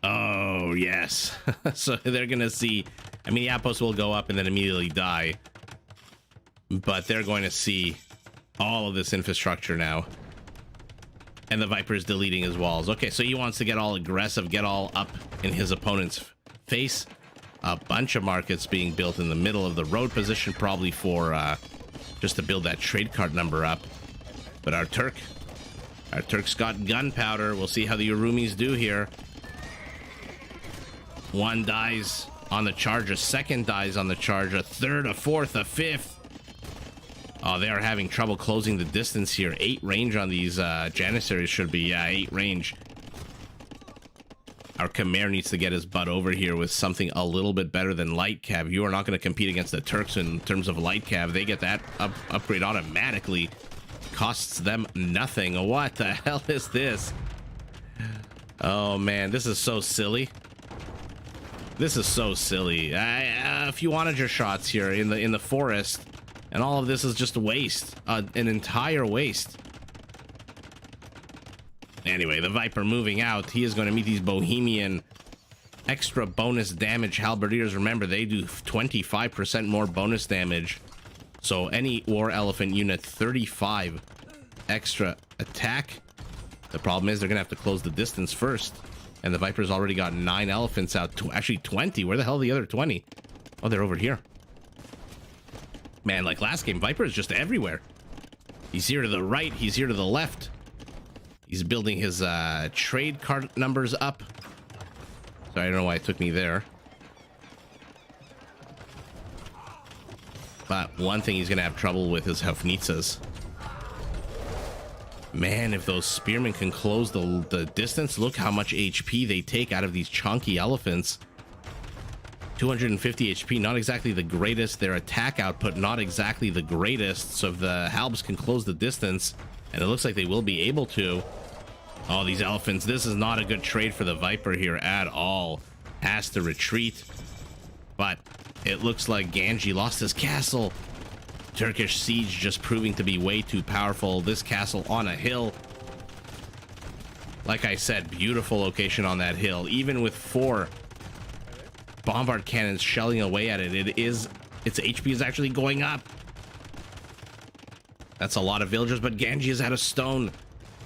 Oh, yes. So they're gonna see, I mean, the outpost will go up and then immediately die. But they're going to see all of this infrastructure now. And the Viper is deleting his walls. Okay, so he wants to get all aggressive, get all up in his opponent's face. A bunch of markets being built in the middle of the road position, probably for just to build that trade cart number up. But our Turk's got gunpowder. We'll see how the Urumis do here. One dies on the charge, a second dies on the charge, a third, a fourth, a fifth. Oh, they are having trouble closing the distance here. 8 range on these Janissaries should be. Yeah, 8 range. Our Khmer needs to get his butt over here with something a little bit better than light cav. You are not going to compete against the Turks in terms of light cav. They get that upgrade automatically. Costs them nothing. What the hell is this? Oh, man, this is so silly. This is so silly. A few onager shots here in the forest. And all of this is just a waste. An entire waste. Anyway, the Viper moving out. He is going to meet these Bohemian extra bonus damage halberdiers. Remember, they do 25% more bonus damage. So any war elephant unit, 35 extra attack. The problem is they're going to have to close the distance first. And the Viper's already got 9 elephants out. Actually, 20. Where the hell are the other 20? Oh, they're over here. Man, like last game, Viper is just everywhere. He's here to the right. He's here to the left. He's building his trade cart numbers up. Sorry, I don't know why it took me there. But one thing he's going to have trouble with is Hafnitsas. Man, if those spearmen can close the distance, look how much HP they take out of these chunky elephants. 250 HP, not exactly the greatest. Their attack output, not exactly the greatest. So if the Halbs can close the distance, and it looks like they will be able to. Oh, these elephants. This is not a good trade for the Viper here at all. Has to retreat. But it looks like Ganji lost his castle. Turkish siege just proving to be way too powerful. This castle on a hill. Like I said, beautiful location on that hill. Even with 4 bombard cannons shelling away at it, its HP is actually going up. That's a lot of villagers, but Ganji is out of stone.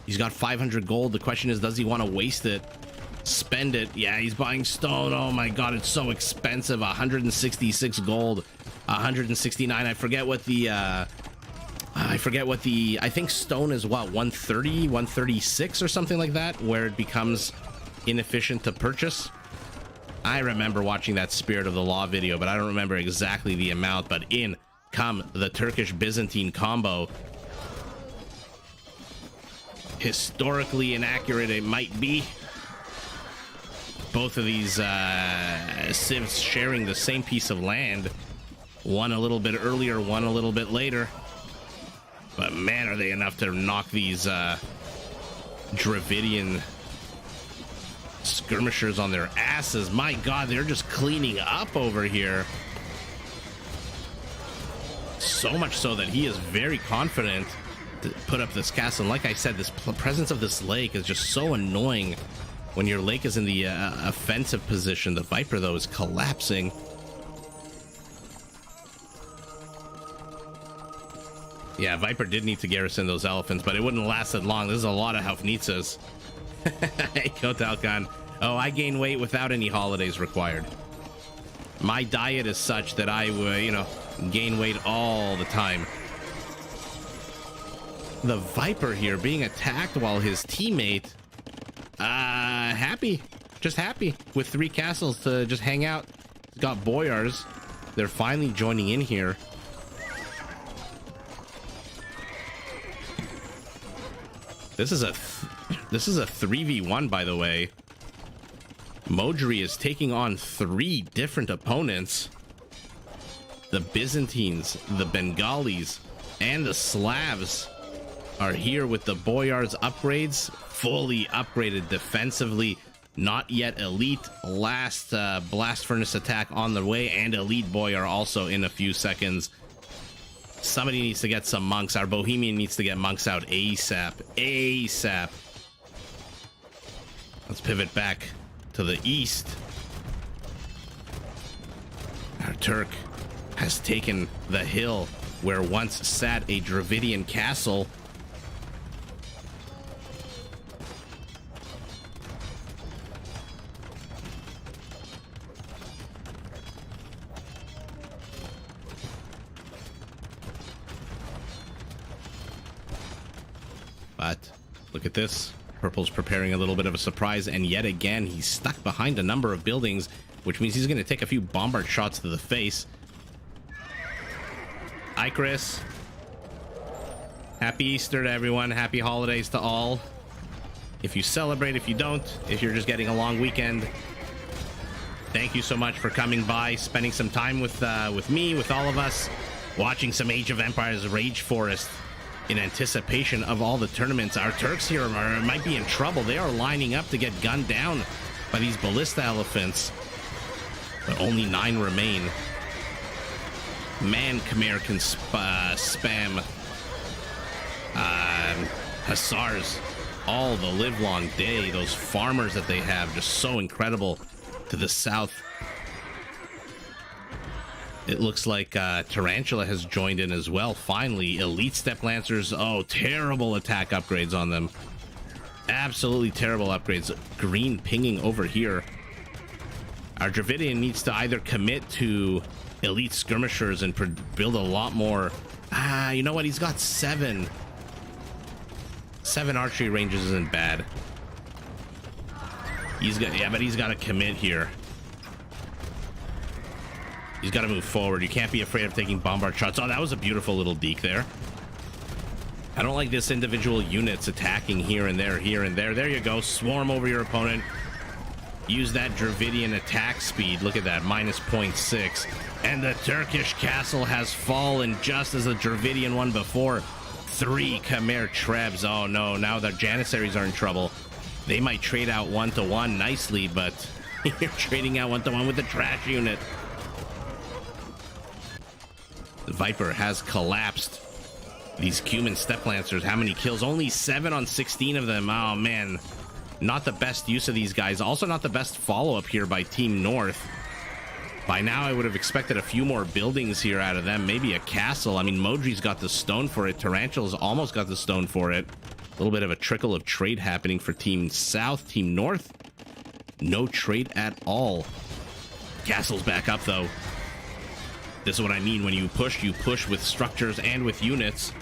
He's got 500 gold. The question is, does he want to waste it? Spend it? Yeah, he's buying stone. Oh my god, it's so expensive. 166 gold, 169. I forget what the I think stone is what, 130, 136 or something like that, where it becomes inefficient to purchase. I remember watching that Spirit of the Law video, but I don't remember exactly the amount. But in come the Turkish Byzantine combo. Historically inaccurate it might be. Both of these civs sharing the same piece of land. One a little bit earlier, one a little bit later. But man, are they enough to knock these Dravidian skirmishers on their asses. My god, they're just cleaning up over here. So much so that he is very confident to put up this castle. And like I said, this presence of this lake is just so annoying when your lake is in the offensive position. The Viper, though, is collapsing. Yeah, Viper did need to garrison those elephants, but it wouldn't have lasted long. This is a lot of Haufnitzas. Hey, Kotalkan. Oh, I gain weight without any holidays required. My diet is such that I, gain weight all the time. The Viper here being attacked while his teammate, happy. Just happy with 3 castles to just hang out. He's got boyars. They're finally joining in here. This is a 3v1, by the way. Modri is taking on 3 different opponents. The Byzantines, the Bengalis, and the Slavs are here with the Boyars upgrades, fully upgraded defensively, not yet elite. Last blast furnace attack on the way, and elite Boyar also in a few seconds. Somebody needs to get some monks. Our Bohemian needs to get monks out ASAP. ASAP. Let's pivot back to the east. Our Turk has taken the hill where once sat a Dravidian castle. But look at this. Purple's preparing a little bit of a surprise, and yet again he's stuck behind a number of buildings, which means he's going to take a few bombard shots to the face. Hi, Chris. Happy Easter to everyone. Happy holidays to all. If you celebrate, if you don't, if you're just getting a long weekend, thank you so much for coming by, spending some time with me, with all of us, watching some Age of Empires Rage Forest in anticipation of all the tournaments. Our Turks here might be in trouble. They are lining up to get gunned down by these ballista elephants, but only 9 remain. Man, Khmer can spam hussars all the live long day. Those farmers that they have, just so incredible. To the south, it looks like Tarantula has joined in as well. Finally, elite step lancers. Oh, terrible attack upgrades on them. Absolutely terrible upgrades. Green pinging over here. Our Dravidian needs to either commit to elite skirmishers and build a lot more. You know what? He's got 7 archery ranges. Isn't bad. But he's got to commit here. He's got to move forward. You can't be afraid of taking bombard shots. Oh, that was a beautiful little deke there. I don't like this individual units attacking here and there, here and there. There you go. Swarm over your opponent. Use that Dravidian attack speed. Look at that, minus 0.6. And the Turkish castle has fallen just as the Dravidian one before. 3 Khmer Trebs. Oh no, now the Janissaries are in trouble. They might trade out 1-to-1 nicely, but you're trading out 1-to-1 with the trash unit. The Viper has collapsed. These Cuman step lancers, how many kills? Only 7 on 16 of them. Oh man, not the best use of these guys. Also not the best follow-up here by Team North. By now I would have expected a few more buildings here out of them. Maybe a castle. I mean, Modri's got the stone for it. Tarantula's almost got the stone for it. A little bit of a trickle of trade happening for Team South. Team North, no trade at all. Castle's back up though. This is what I mean. When you push with structures and with units.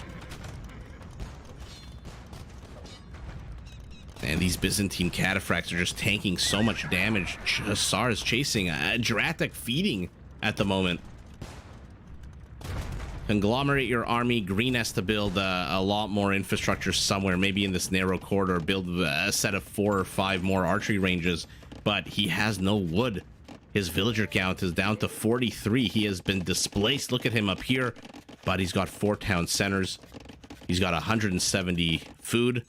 And these Byzantine cataphracts are just tanking so much damage. Hussar is chasing. Juratic feeding at the moment. Conglomerate your army. Green has to build a lot more infrastructure somewhere, maybe in this narrow corridor. Build a set of 4 or 5 more archery ranges. But he has no wood. His villager count is down to 43. He has been displaced. Look at him up here. But he's got 4 town centers. He's got 170 food.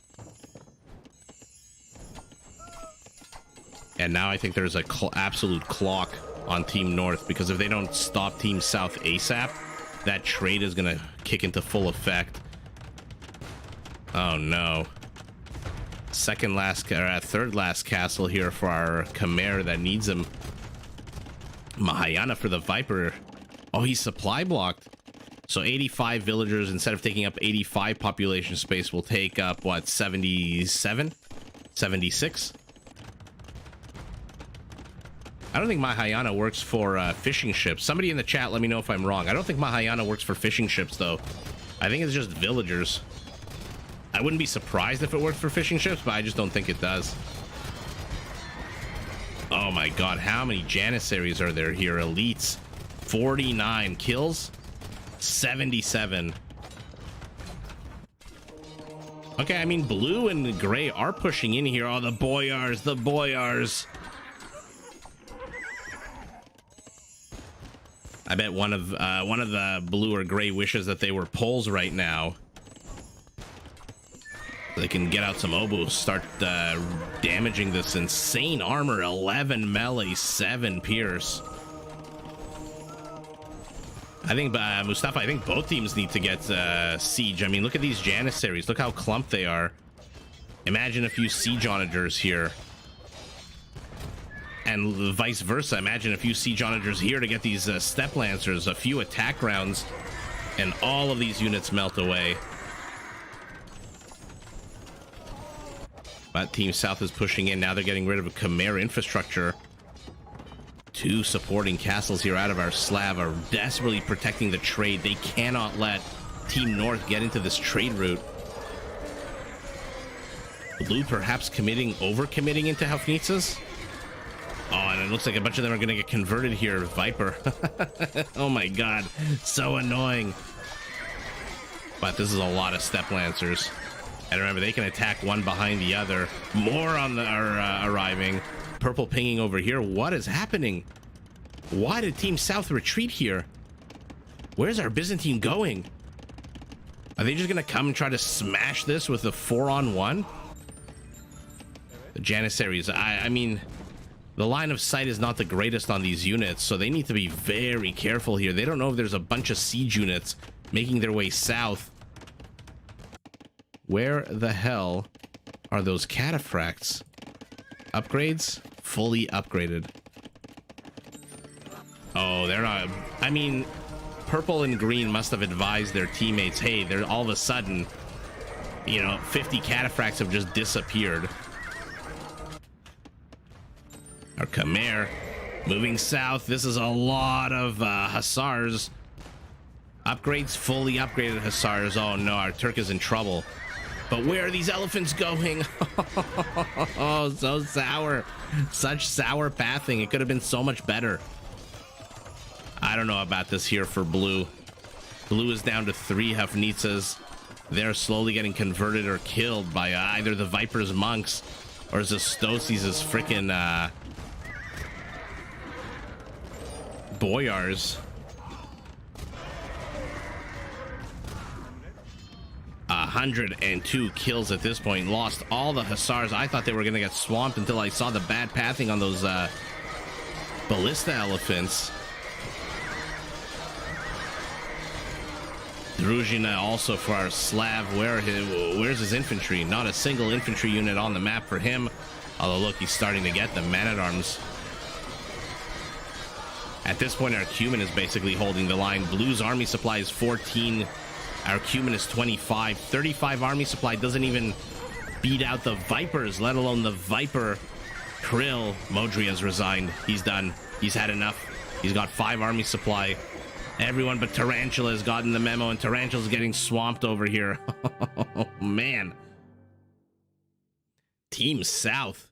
And now I think there's a absolute clock on Team North, because if they don't stop Team South ASAP, that trade is going to kick into full effect. Oh no. Third last castle here for our Khmer that needs him. Mahayana for the Viper. Oh, he's supply blocked. So 85 villagers, instead of taking up 85 population space, will take up, what, 77? 76? I don't think Mahayana works for fishing ships. Somebody in the chat, let me know if I'm wrong. I don't think Mahayana works for fishing ships, though. I think it's just villagers. I wouldn't be surprised if it worked for fishing ships, but I just don't think it does. Oh my god, how many Janissaries are there here? Elites. 49 kills. 77. Okay, I mean, blue and gray are pushing in here. Oh, the boyars, the boyars. I bet one of the blue or gray wishes that they were Poles right now. They can get out some oboes, start damaging this insane armor. 11 melee, 7 pierce. I think, Mustafa, I think both teams need to get siege. I mean, look at these Janissaries. Look how clumped they are. Imagine a few siege onagers here. And vice versa. Imagine a few siege onagers here to get these steppe lancers, a few attack rounds, and all of these units melt away. But Team South is pushing in. Now they're getting rid of a Khmer infrastructure. 2 supporting castles here out of our Slav are desperately protecting the trade. They cannot let Team North get into this trade route. Blue perhaps overcommitting into Hafnitsas. Oh, and it looks like a bunch of them are going to get converted here. Viper. Oh my god. So annoying. But this is a lot of steppe lancers. And remember, they can attack one behind the other. More are arriving. Purple pinging over here. What is happening? Why did Team South retreat here? Where's our Byzantine going? Are they just going to come and try to smash this with a 4-on-1? The Janissaries. I mean... The line of sight is not the greatest on these units, so they need to be very careful here. They don't know if there's a bunch of siege units making their way south. Where the hell are those cataphracts? Upgrades? Fully upgraded. Oh, they're not... I mean, purple and green must have advised their teammates, hey, they're all of a sudden, you know, 50 cataphracts have just disappeared. Our Khmer moving south. This is a lot of Hussars. Upgrades, fully upgraded Hussars. Oh no, our Turk is in trouble. But where are these elephants going? Oh, so sour. Such sour pathing. It could have been so much better. I don't know about this here for blue. Blue is down to 3 Hafnitsas. They're slowly getting converted or killed by either the Viper's monks or Zastosi's freaking boyars. 102 kills at this point. Lost all the Hussars. I thought they were gonna get swamped until I saw the bad pathing on those ballista elephants. Druzhina also for our Slav. Where's his infantry? Not a single infantry unit on the map for him. Although look, he's starting to get the man-at-arms. At this point, our Cuman is basically holding the line. Blue's army supply is 14. Our Cuman is 25. 35 army supply doesn't even beat out the Vipers, let alone the Viper. Krill, Modri has resigned. He's done. He's had enough. He's got 5 army supply. Everyone but Tarantula has gotten the memo, and Tarantula's getting swamped over here. Oh, man. Team South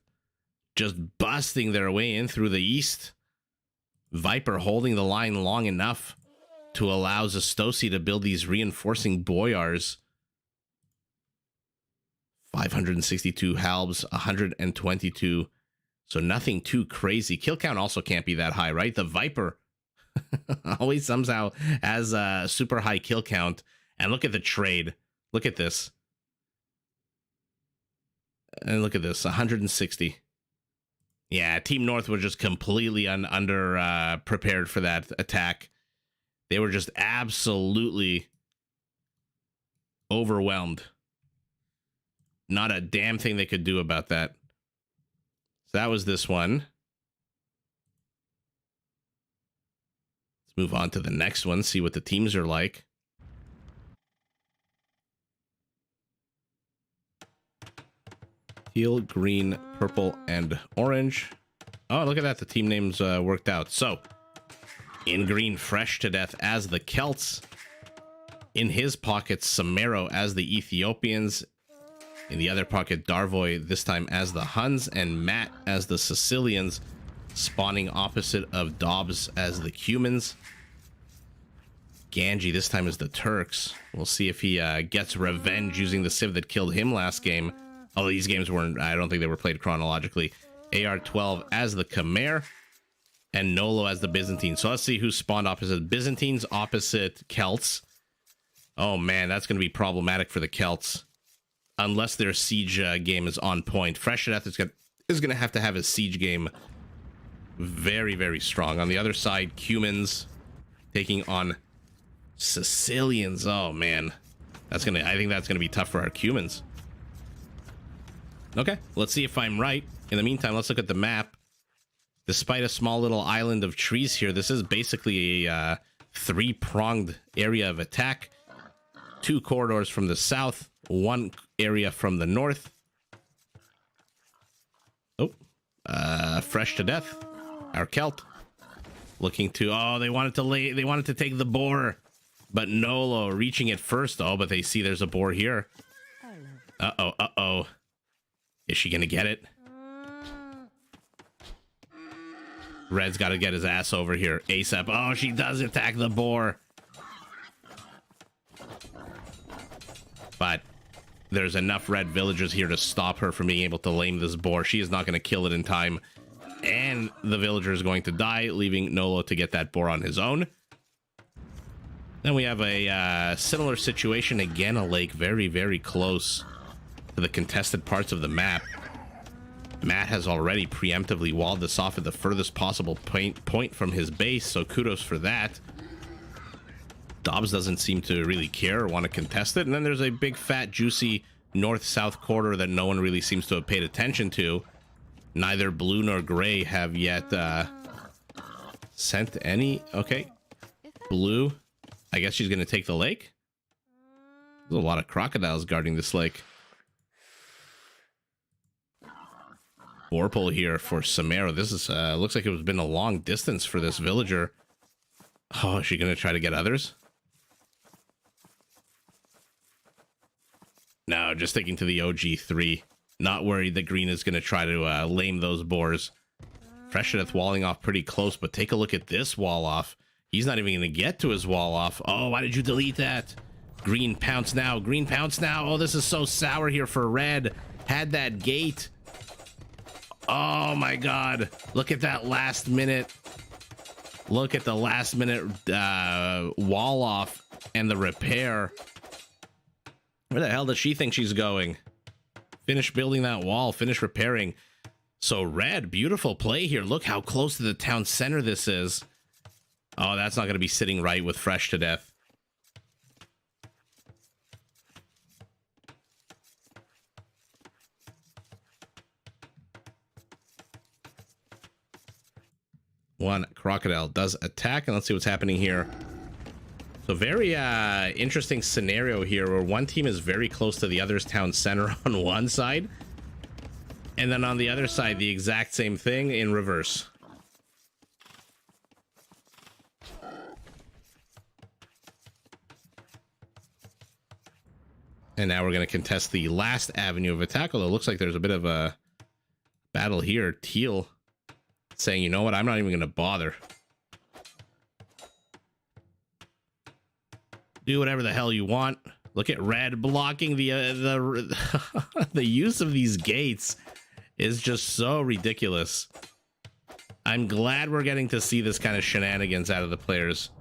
just busting their way in through the east. Viper holding the line long enough to allow Zastosi to build these reinforcing boyars. 562 halbs, 122. So nothing too crazy. Kill count also can't be that high, right? The Viper always somehow has a super high kill count. And look at the trade. Look at this. And look at this, 160. Yeah, Team North was just completely under prepared for that attack. They were just absolutely overwhelmed. Not a damn thing they could do about that. So that was this one. Let's move on to the next one, see what the teams are like. Teal, green, purple, and orange. Oh, look at that. The team names worked out. So, in green, Fresh to Death as the Celts. In his pocket, Samero as the Ethiopians. In the other pocket, Darvoy, this time as the Huns. And Matt as the Sicilians. Spawning opposite of Dobbs as the Cumans. Ganji this time as the Turks. We'll see if he gets revenge using the Civ that killed him last game. Oh, these games weren't, I don't think they were played chronologically. AR-12 as the Khmer, and Nolo as the Byzantines. So let's see who spawned opposite. Byzantines opposite Celts. Oh man, that's going to be problematic for the Celts. Unless their siege game is on point. Fresh Death is going to have his siege game very, very strong. On the other side, Cumans taking on Sicilians. Oh man, I think that's going to be tough for our Cumans. Okay, let's see if I'm right. In the meantime, let's look at the map. Despite a small little island of trees here, this is basically a three-pronged area of attack. 2 corridors from the south, 1 area from the north. Oh, Fresh to Death, our Celt. Looking to, oh, they wanted to take the boar. But Nolo reaching it first, oh, but they see there's a boar here. Uh-oh. Is she gonna get it? Red's got to get his ass over here ASAP. Oh, she does attack the boar. But there's enough red villagers here to stop her from being able to lame this boar. She is not going to kill it in time. And the villager is going to die, leaving Nolo to get that boar on his own. Then we have a similar situation. Again, a lake very, very close to the contested parts of the map. Matt has already preemptively walled this off at the furthest possible point from his base, so kudos for that. Dobbs doesn't seem to really care or want to contest it. And then there's a big, fat, juicy north-south corridor that no one really seems to have paid attention to. Neither blue nor gray have yet sent any. Okay. Blue. I guess she's going to take the lake. There's a lot of crocodiles guarding this lake. Vorpal here for Samero. This is looks like it's been a long distance for this villager. Oh, is she going to try to get others? No, just sticking to the OG3. Not worried that green is going to try to lame those boars. Fresh Death walling off pretty close, but take a look at this wall off. He's not even going to get to his wall off. Oh, why did you delete that? Green pounce now. Green pounce now. Oh, this is so sour here for red. Had that gate. Oh my god. Look at that last minute. Look at the last minute wall off and the repair. Where the hell does she think she's going? Finish building that wall. Finish repairing. So red, beautiful play here. Look how close to the town center this is. Oh, that's not going to be sitting right with Fresh to Death. One crocodile does attack, and let's see what's happening here. So very interesting scenario here where one team is very close to the other's town center on one side, and then on the other side the exact same thing in reverse. And now we're going to contest the last avenue of attack, although it looks like there's a bit of a battle here. Teal saying, you know what, I'm not even going to bother. Do whatever the hell you want. Look at red blocking the the use of these gates is just so ridiculous. I'm glad we're getting to see this kind of shenanigans out of the players.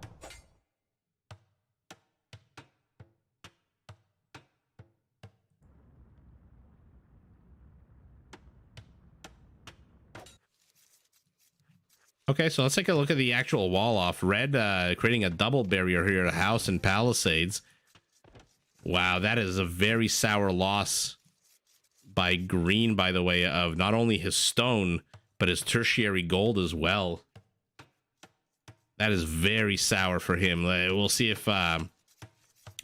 Okay, so let's take a look at the actual wall off. Red creating a double barrier here at House and Palisades. Wow, that is a very sour loss by green, by the way, of not only his stone, but his tertiary gold as well. That is very sour for him. We'll see if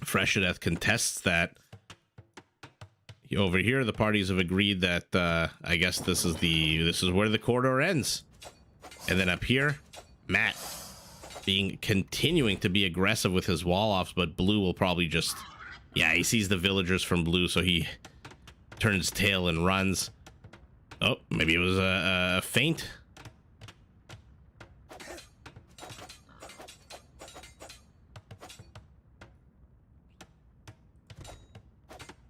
Fresh to Death contests that. Over here, the parties have agreed that I guess this is where the corridor ends. And then up here, Matt continuing to be aggressive with his wall offs, but Blue will probably just, yeah, he sees the villagers from Blue, so he turns tail and runs. Oh, maybe it was a feint.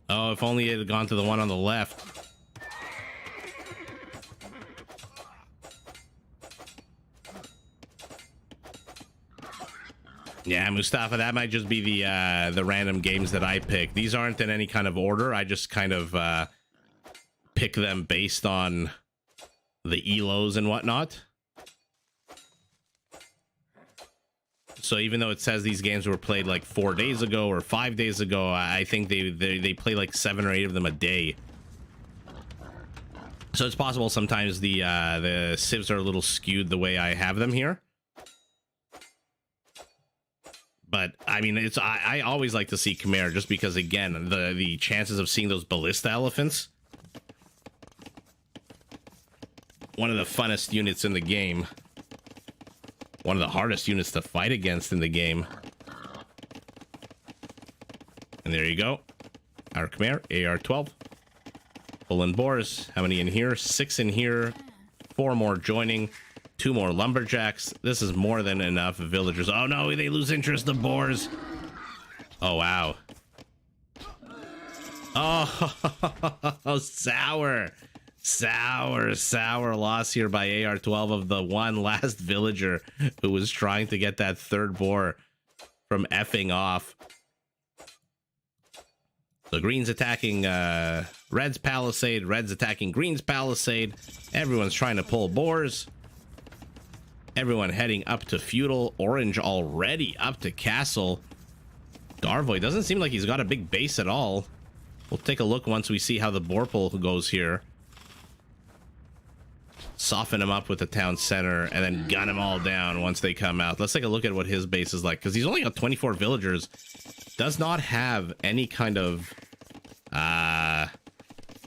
Oh, if only it had gone to the one on the left. Yeah, Mustafa, that might just be the random games that I pick. These aren't in any kind of order. I just kind of pick them based on the Elos and whatnot. So even though it says these games were played like 4 days ago or 5 days ago, I think they play like 7 or 8 of them a day. So it's possible sometimes the civs are a little skewed the way I have them here. But I mean, I always like to see Khmer just because, again, the chances of seeing those ballista elephants, one of the funnest units in the game, one of the hardest units to fight against in the game. And there you go, our Khmer AR-12 full in boars. How many in here? 6 in here, 4 more joining. 2 more lumberjacks. This is more than enough villagers. Oh no, they lose interest, the boars. Oh wow. Oh, sour loss here by AR-12 of the one last villager who was trying to get that third boar from effing off. So green's attacking red's palisade, red's attacking green's palisade. Everyone's trying to pull boars. Everyone heading up to feudal. Orange already up to castle. Darvoy doesn't seem like he's got a big base at all. We'll take a look once we see how the boar pull goes here. Soften him up with the town center and then gun them all down once they come out. Let's take a look at what his base is like, because he's only got 24 villagers. Does not have any kind of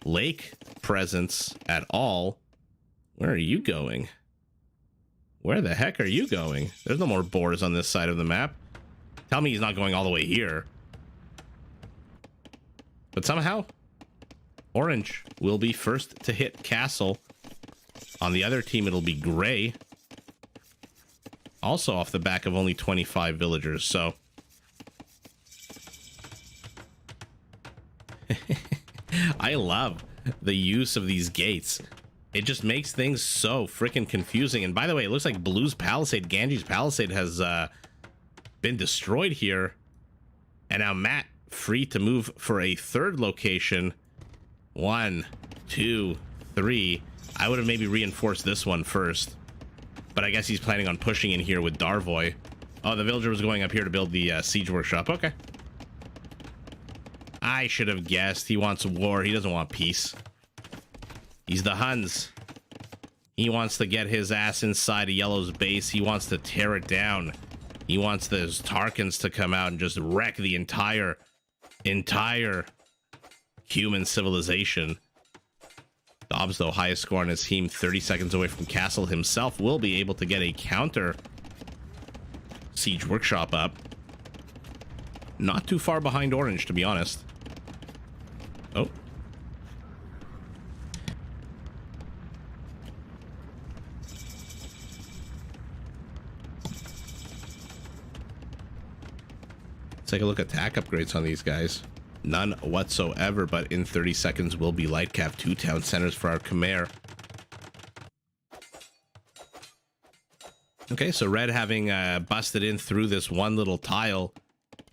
lake presence at all. Where are you going? Where the heck are you going? There's no more boars on this side of the map. Tell me he's not going all the way here. But somehow, Orange will be first to hit castle. On the other team, it'll be Gray. Also off the back of only 25 villagers, so... I love the use of these gates. It just makes things so freaking confusing. And by the way, it looks like Blue's Palisade, Ganji's Palisade, has been destroyed here. And now Matt free to move for a third location. 1, 2, 3. I would have maybe reinforced this one first. But I guess he's planning on pushing in here with Darvoy. Oh, the villager was going up here to build the siege workshop. Okay. I should have guessed. He wants war. He doesn't want peace. He's the Huns. He wants to get his ass inside of Yellow's base. He wants to tear it down. He wants those Tarkans to come out and just wreck the entire human civilization. Dobbs, though, highest score on his team, 30 seconds away from Castle himself, will be able to get a counter siege workshop up. Not too far behind Orange, to be honest. take a look at attack upgrades on these guys. None whatsoever, but in 30 seconds will be light cav. 2 town centers for our Khmer. Okay, so Red, having busted in through this one little tile,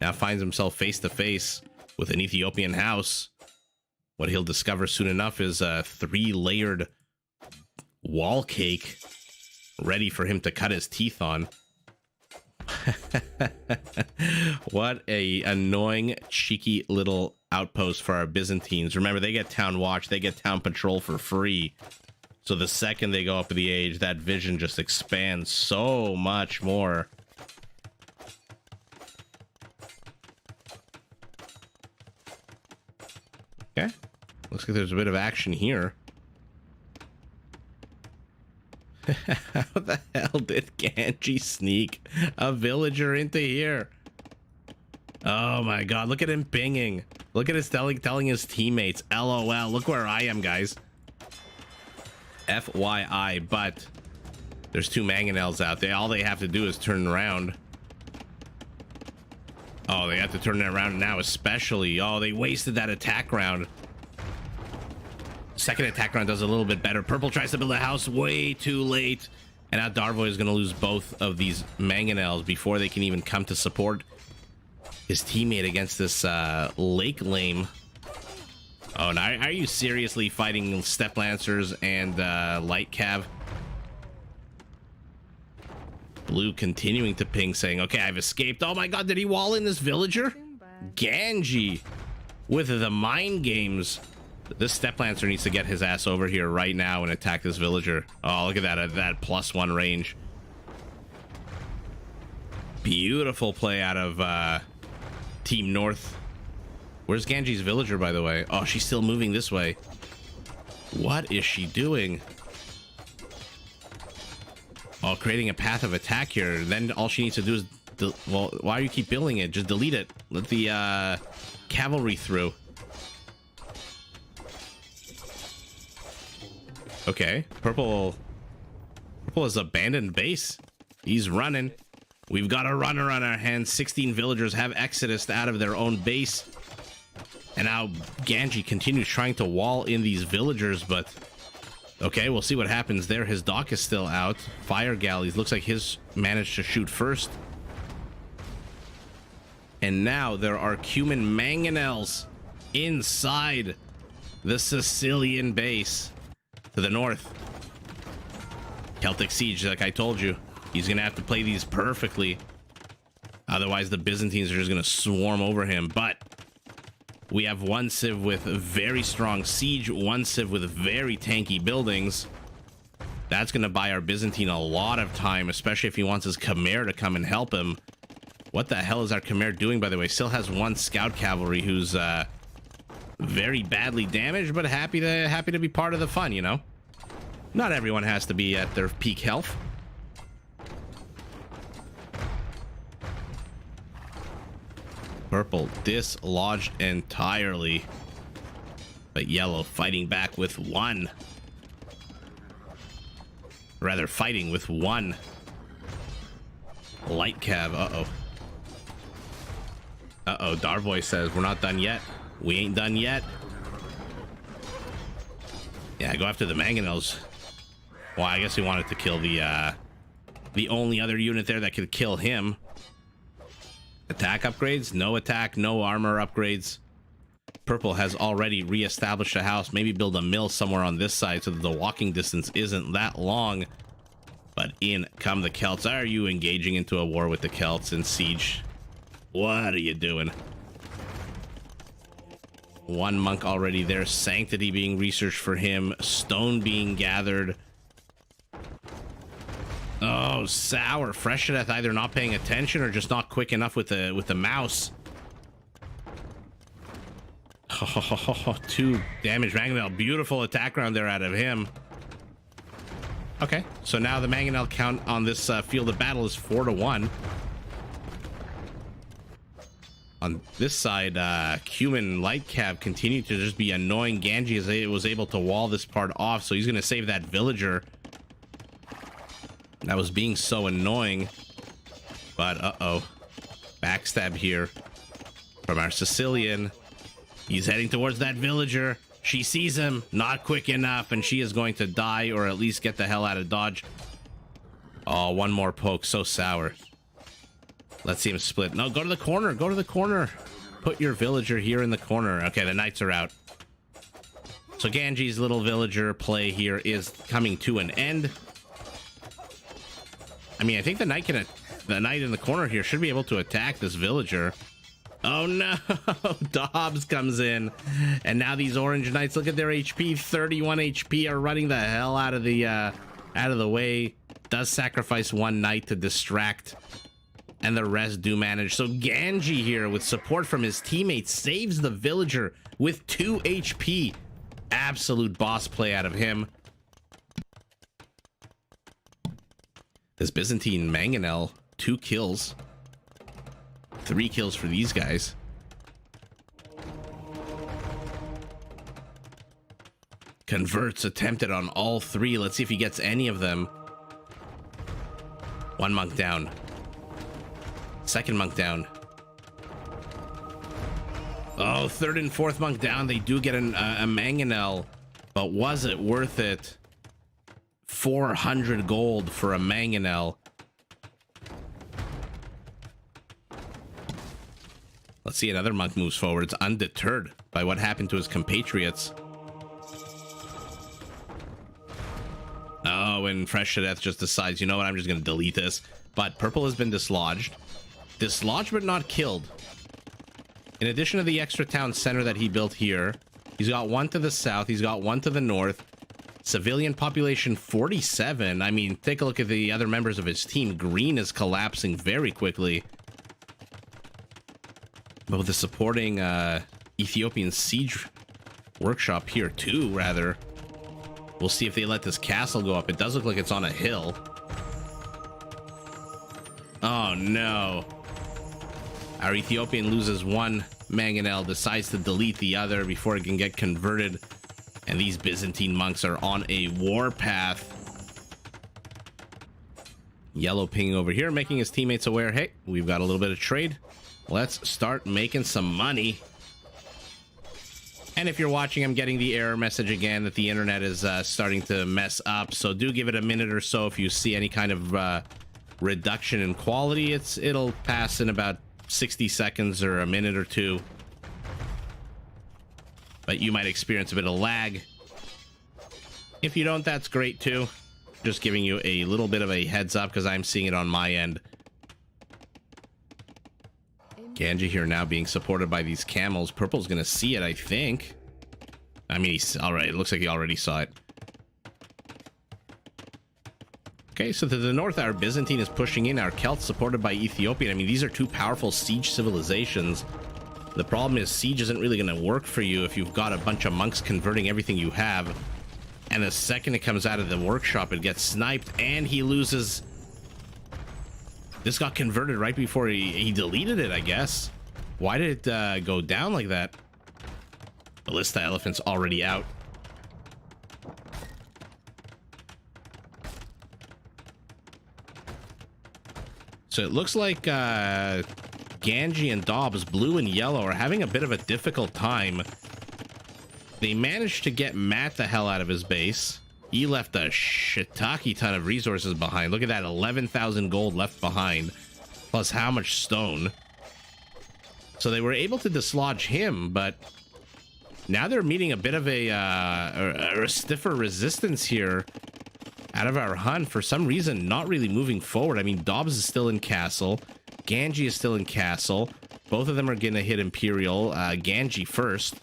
now finds himself face to face with an Ethiopian house. What he'll discover soon enough is a 3-layered wall cake ready for him to cut his teeth on. What a annoying, cheeky little outpost for our Byzantines. Remember, they get town watch, they get town patrol for free. So the second they go up the age, that vision just expands so much more. Okay. Looks like there's a bit of action here. How the hell did Ganji sneak a villager into here? Oh my god, look at him pinging. Look at his telling his teammates, LOL, look where I am, guys. FYI, but there's 2 mangonels out there. All they have to do is turn around. Oh, they have to turn it around now, especially. Oh, they wasted that attack round. Second attack round does a little bit better. Purple tries to build a house way too late. And now Darvoy is going to lose both of these mangonels before they can even come to support his teammate against this lake lame. Oh, now are you seriously fighting Step Lancers and Light Cav? Blue continuing to ping, saying, okay, I've escaped. Oh my god, did he wall in this villager? Ganji with the mind games. This Step Lancer needs to get his ass over here right now and attack this villager. Oh, look at that, that +1 range. Beautiful play out of Team North. Where's Ganji's villager, by the way? Oh, she's still moving this way. What is she doing? Oh, creating a path of attack here. Then all she needs to do is... well, why do you keep building it? Just delete it. Let the cavalry through. Okay, Purple has abandoned base. He's running. We've got a runner on our hands. 16 villagers have exodus out of their own base. And now Ganji continues trying to wall in these villagers, but okay, we'll see what happens there. His dock is still out. Fire galleys. Looks like his managed to shoot first. And now there are Cuman mangonels inside the Sicilian base. To the north. Celtic Siege, like I told you. He's going to have to play these perfectly. Otherwise, the Byzantines are just going to swarm over him. But we have one civ with very strong siege, one civ with very tanky buildings. That's going to buy our Byzantine a lot of time, especially if he wants his Khmer to come and help him. What the hell is our Khmer doing, by the way? Still has 1 scout cavalry who's very badly damaged, but happy to be part of the fun, you know? Not everyone has to be at their peak health. Purple dislodged entirely, but Yellow fighting back with 1. Rather, fighting with 1. Light Cav, uh-oh, Darvoy says we're not done yet. We ain't done yet. Yeah, go after the mangonels. Well, I guess he wanted to kill the only other unit there that could kill him. Attack upgrades? No attack, no armor upgrades. Purple has already re-established a house. Maybe build a mill somewhere on this side so that the walking distance isn't that long. But in come the Celts. Are you engaging into a war with the Celts in siege? What are you doing? 1 monk already there. Sanctity being researched for him. Stone being gathered. Oh, sour. Fresh to death, either not paying attention or just not quick enough with the mouse. Oh, 2 damage mangonel. Beautiful attack round there out of him. Okay, so now the mangonel count on this field of battle is 4-1. On this side, Cuman Light Cav continued to just be annoying. Ganji was able to wall this part off, so he's going to save that villager. That was being so annoying. But, uh-oh. Backstab here. from our Sicilian. He's heading towards that villager. She sees him, not quick enough, and she is going to die, or at least get the hell out of dodge. Oh, one more poke, so sour. Let's see him split. No, go to the corner, go to the corner. Put your villager here in the corner. Okay, the knights are out. So Ganji's little villager play here is coming to an end. I mean, I think the knight in the corner here should be able to attack this villager. Oh no, Dobbs comes in, and now these orange knights, look at their HP, 31 HP, are running the hell out of the way. Does sacrifice one knight to distract, and the rest do manage. So Ganji here, with support from his teammates, saves the villager with 2 HP. Absolute boss play out of him. This Byzantine Mangonel, 2 kills. 3 kills for these guys. Converts attempted on all 3. Let's see if he gets any of them. 1 monk down. 2nd monk down. Oh, 3rd and 4th monk down. They do get a mangonel, but was it worth it? 400 gold for a mangonel. Let's see, another monk moves forwards, undeterred by what happened to his compatriots. Oh, and Fresh to Death just decides, you know what, I'm just going to delete this. But purple has been dislodged. Dislodged but not killed. In addition to the extra town center that he built here, he's got 1 to the south, he's got 1 to the north. Civilian population 47. I mean, take a look at the other members of his team. Green is collapsing very quickly. But with the supporting Ethiopian siege workshop here too, rather. We'll see if they let this castle go up. It does look like it's on a hill. Oh no. Our Ethiopian loses 1 mangonel, decides to delete the other before it can get converted. And these Byzantine monks are on a war path. Yellow pinging over here, making his teammates aware, hey, we've got a little bit of trade. Let's start making some money. And if you're watching, I'm getting the error message again that the internet is starting to mess up. So do give it a minute or so. If you see any kind of reduction in quality, it'll pass in about 60 seconds or a minute or 2. But you might experience a bit of lag. If you don't, that's great too. Just giving you a little bit of a heads up because I'm seeing it on my end. Ganji here now being supported by these camels. Purple's gonna see it, I think. I mean, he's all right. It looks like he already saw it. Okay, so to the north, our Byzantine is pushing in. Our Celts supported by Ethiopian. I mean, these are 2 powerful siege civilizations. The problem is siege isn't really going to work for you if you've got a bunch of monks converting everything you have. And the second it comes out of the workshop, it gets sniped, and he loses. This got converted right before he deleted it, I guess. Why did it go down like that? Ballista elephant's already out. So it looks like Ganji and Dobbs, blue and yellow, are having a bit of a difficult time. They managed to get Matt the hell out of his base. He left a shiitake ton of resources behind. Look at that, 11,000 gold left behind, plus how much stone. So they were able to dislodge him, but now they're meeting a bit of a stiffer resistance here out of our hunt. For some reason, not really moving forward. I mean, Dobbs is still in castle. Ganji is still in castle. Both of them are gonna hit Imperial. Ganji first.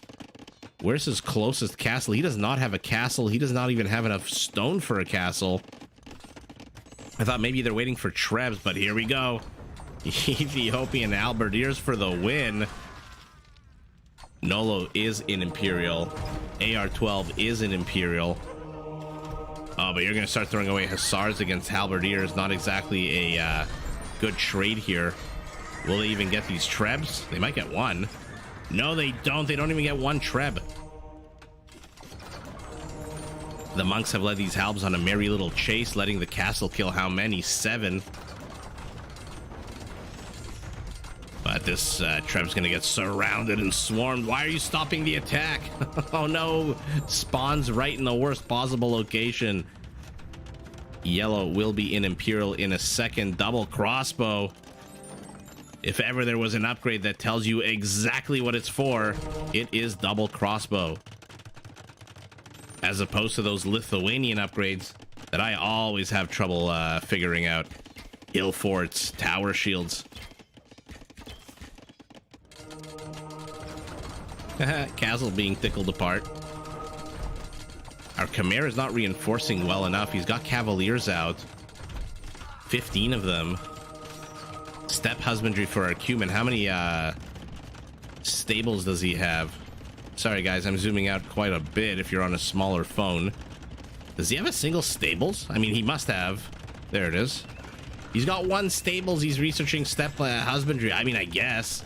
Where's his closest castle? He does not have a castle. He does not even have enough stone for a castle. I thought maybe they're waiting for Trebs, but here we go. Ethiopian Halberdiers for the win. Nolo is in Imperial. AR-12 is in Imperial. Oh, but you're going to start throwing away Hussars against Halberdiers. Not exactly a good trade here. Will they even get these Trebs? They might get one. No, they don't. They don't even get one Treb. The monks have led these Halbs on a merry little chase, letting the castle kill how many? 7. But this Treb's gonna get surrounded and swarmed. Why are you stopping the attack? Oh no, spawns right in the worst possible location. Yellow will be in Imperial in a second. Double crossbow. If ever there was an upgrade that tells you exactly what it's for, it is double crossbow. As opposed to those Lithuanian upgrades that I always have trouble figuring out. Hill forts, tower shields. Castle being tickled apart. Our Khmer is not reinforcing well enough. He's got Cavaliers out. 15 of them. Steppe husbandry for our Cuman. How many stables does he have? Sorry guys, I'm zooming out quite a bit if you're on a smaller phone. Does he have a single stables? I mean, he must have. There it is. He's got 1 stables. He's researching steppe husbandry. I mean, I guess.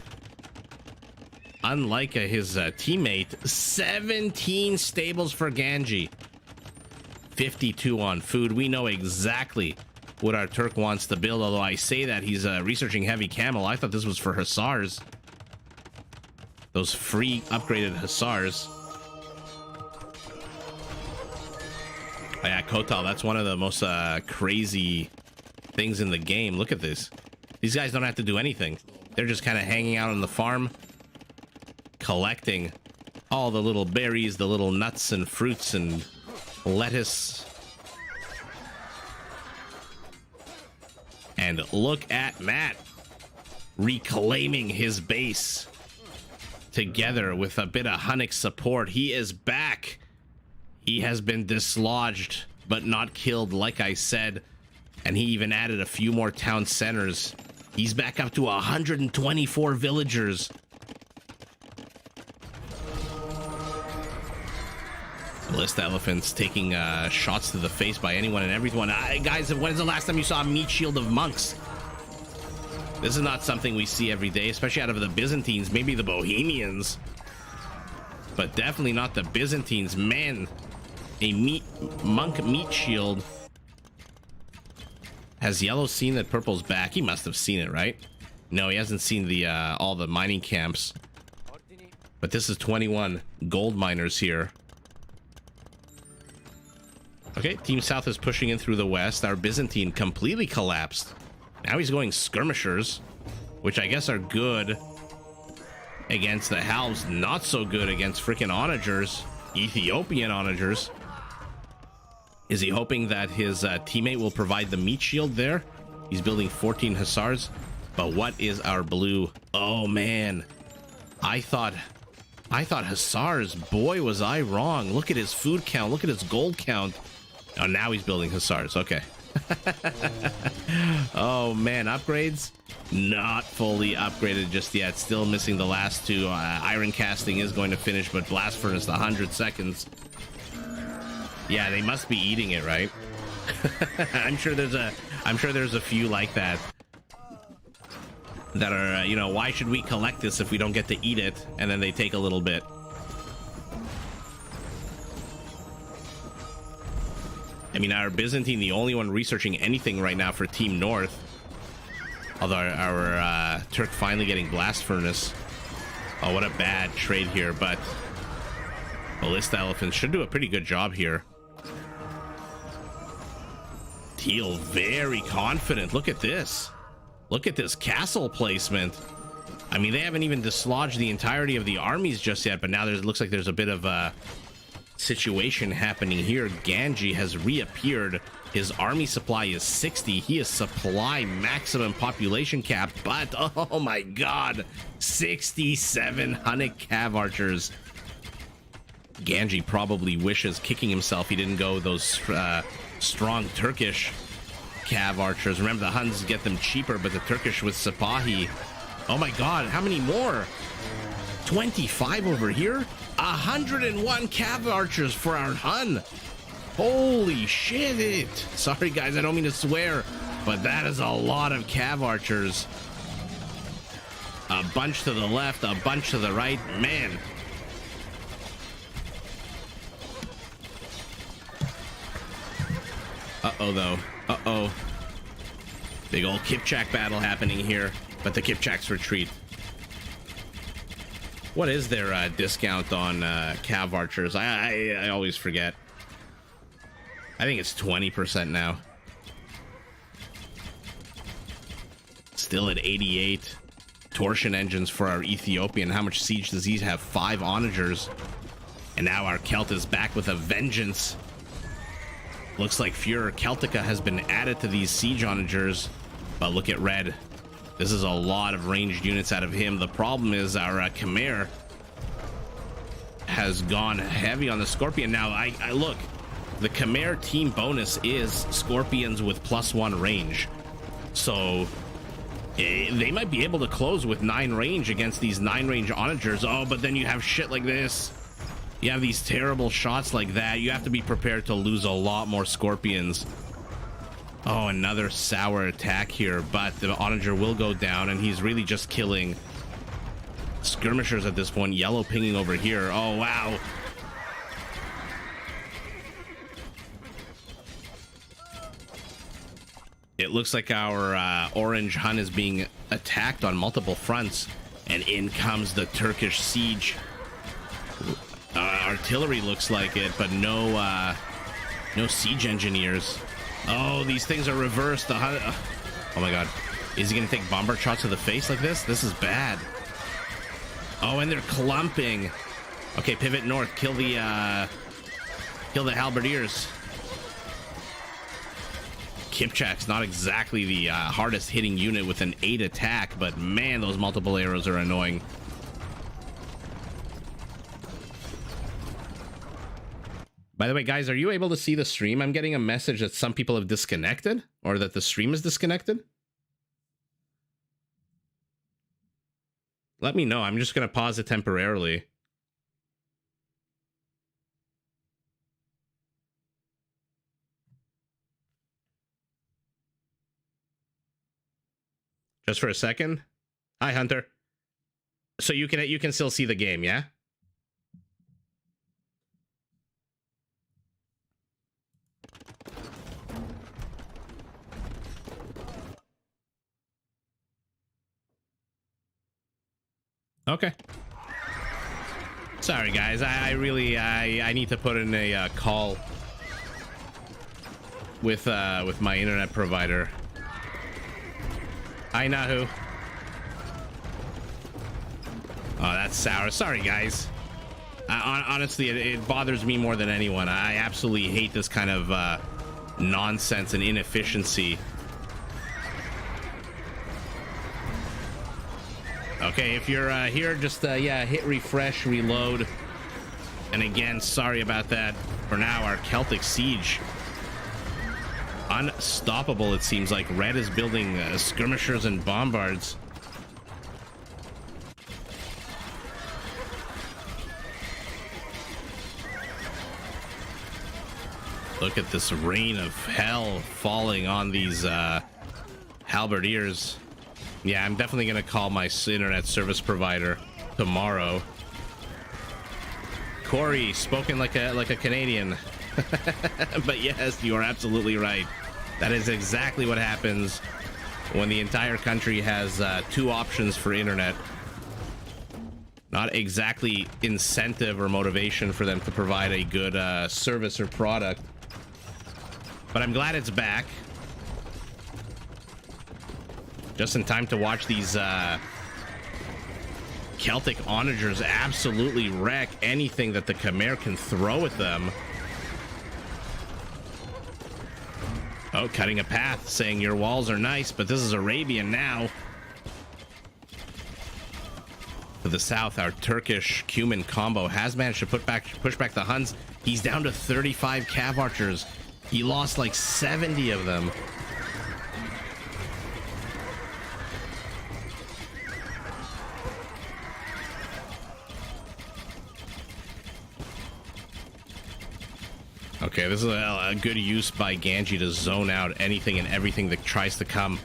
Unlike his teammate, 17 stables for Ganji. 52 on food. We know exactly what our Turk wants to build, although I say that he's researching heavy camel. I thought this was for Hussars. Those free upgraded Hussars. Oh, yeah, Kotal, that's one of the most crazy things in the game. Look at this. These guys don't have to do anything. They're just kind of hanging out on the farm, collecting all the little berries, the little nuts and fruits and lettuce. And look at Matt reclaiming his base together with a bit of Hunnic support. He is back. He has been dislodged but not killed, like I said, and he even added a few more town centers. He's back up to 124 villagers. Ballista elephants taking shots to the face by anyone and everyone. Guys, when's the last time you saw a meat shield of monks? This is not something we see every day, especially out of the Byzantines, maybe the Bohemians, but definitely not the Byzantines. Man, a monk meat shield. Has Yellow seen that Purple's back? He must have seen it, right? No, he hasn't seen the all the mining camps. But this is 21 gold miners here. Okay, Team South is pushing in through the west. Our Byzantine completely collapsed. Now he's going skirmishers, which I guess are good against the Halves, not so good against freaking onagers, Ethiopian onagers. Is he hoping that his teammate will provide the meat shield there? He's building 14 Hussars. But what is our blue? Oh man, I thought Hussars. Boy, was I wrong. Look at his food count. Look at his gold count. Oh, now he's building Hussars. Okay. Oh man, upgrades not fully upgraded just yet. Still missing the last 2. Iron casting is going to finish, but blast furnace, the 100 seconds. Yeah, they must be eating it, right? I'm sure there's a few like that are you know, why should we collect this if we don't get to eat it? And then they take a little bit. I mean, our Byzantine, the only one researching anything right now for Team North. Although our Turk finally getting blast furnace. Oh, what a bad trade here, but Ballista elephants should do a pretty good job here. Teal very confident. Look at this. Look at this castle placement. I mean, they haven't even dislodged the entirety of the armies just yet, but now it looks like there's a bit of a situation happening here. Ganji has reappeared. His army supply is 60. He is supply maximum population cap, but oh my god, 67 Hunnic cav archers. Ganji probably wishes kicking himself he didn't go those strong Turkish cav archers. Remember, the Huns get them cheaper, but the Turkish with Sipahi. Oh my god, how many more? 25 over here? 101 cav archers for our Hun. Holy shit. Sorry guys, I don't mean to swear, but that is a lot of cav archers. A bunch to the left, a bunch to the right. Man. Uh-oh though. Uh-oh. Big old Kipchak battle happening here. but the Kipchaks retreat. What is their discount on Cav Archers? I always forget. I think it's 20% now. Still at 88. Torsion engines for our Ethiopian. How much siege does he have? 5 onagers. And now our Celt is back with a vengeance. Looks like Führer Celtica has been added to these siege onagers. But look at Red. This is a lot of ranged units out of him. The problem is our Khmer has gone heavy on the Scorpion. Now, I look. The Khmer team bonus is Scorpions with +1 range. So they might be able to close with 9 range against these 9 range onagers. Oh, but then you have shit like this. You have these terrible shots like that. You have to be prepared to lose a lot more Scorpions. Oh, another sour attack here, but the onager will go down, and he's really just killing skirmishers at this point. Yellow pinging over here. Oh, wow. It looks like our orange Hun is being attacked on multiple fronts, and in comes the Turkish siege. Artillery looks like it, but no siege engineers. Oh, these things are reversed. The Hun, oh my god, is he gonna take bombard shots to the face like this? This is bad. Oh, and they're clumping. Okay, pivot north. Kill the halberdiers. Kipchak's not exactly the hardest hitting unit with an 8 attack, but man, those multiple arrows are annoying. By the way, guys, are you able to see the stream? I'm getting a message that some people have disconnected, or that the stream is disconnected. Let me know. I'm just going to pause it temporarily. Just for a second. Hi, Hunter. So you can still see the game, yeah? Okay. Sorry, guys. I really need to put in a call with my internet provider. Hi, Nahu. Oh, that's sour. Sorry, guys. Honestly, it bothers me more than anyone. I absolutely hate this kind of nonsense and inefficiency. Okay, if you're here, just yeah, hit refresh, reload. And again, sorry about that. For now, our Celtic siege, unstoppable. It seems like Red is building skirmishers and bombards. Look at this rain of hell falling on these halberdiers. Yeah, I'm definitely gonna call my internet service provider tomorrow. Corey, spoken like a Canadian. But yes, you are absolutely right. That is exactly what happens when the entire country has 2 options for internet. Not exactly incentive or motivation for them to provide a good service or product. But I'm glad it's back. Just in time to watch these Celtic onagers absolutely wreck anything that the Khmer can throw at them. Oh, cutting a path, saying your walls are nice, but this is Arabian now. To the south, our Turkish Cuman combo has managed to push back the Huns. He's down to 35 Cav archers. He lost like 70 of them. Okay, this is a good use by Ganji to zone out anything and everything that tries to come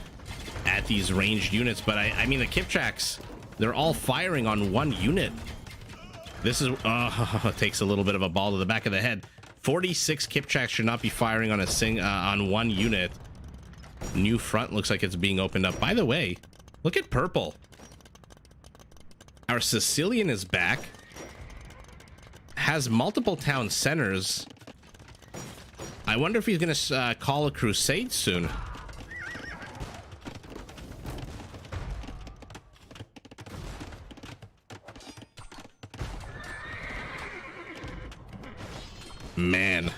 at these ranged units. But I mean, the Kipchaks, they're all firing on 1 unit. This is takes a little bit of a ball to the back of the head. 46 Kipchaks should not be firing on 1 unit. New front looks like it's being opened up. By the way, Look at purple. Our Sicilian is back. Has multiple town centers. I wonder if he's gonna call a crusade soon. Man,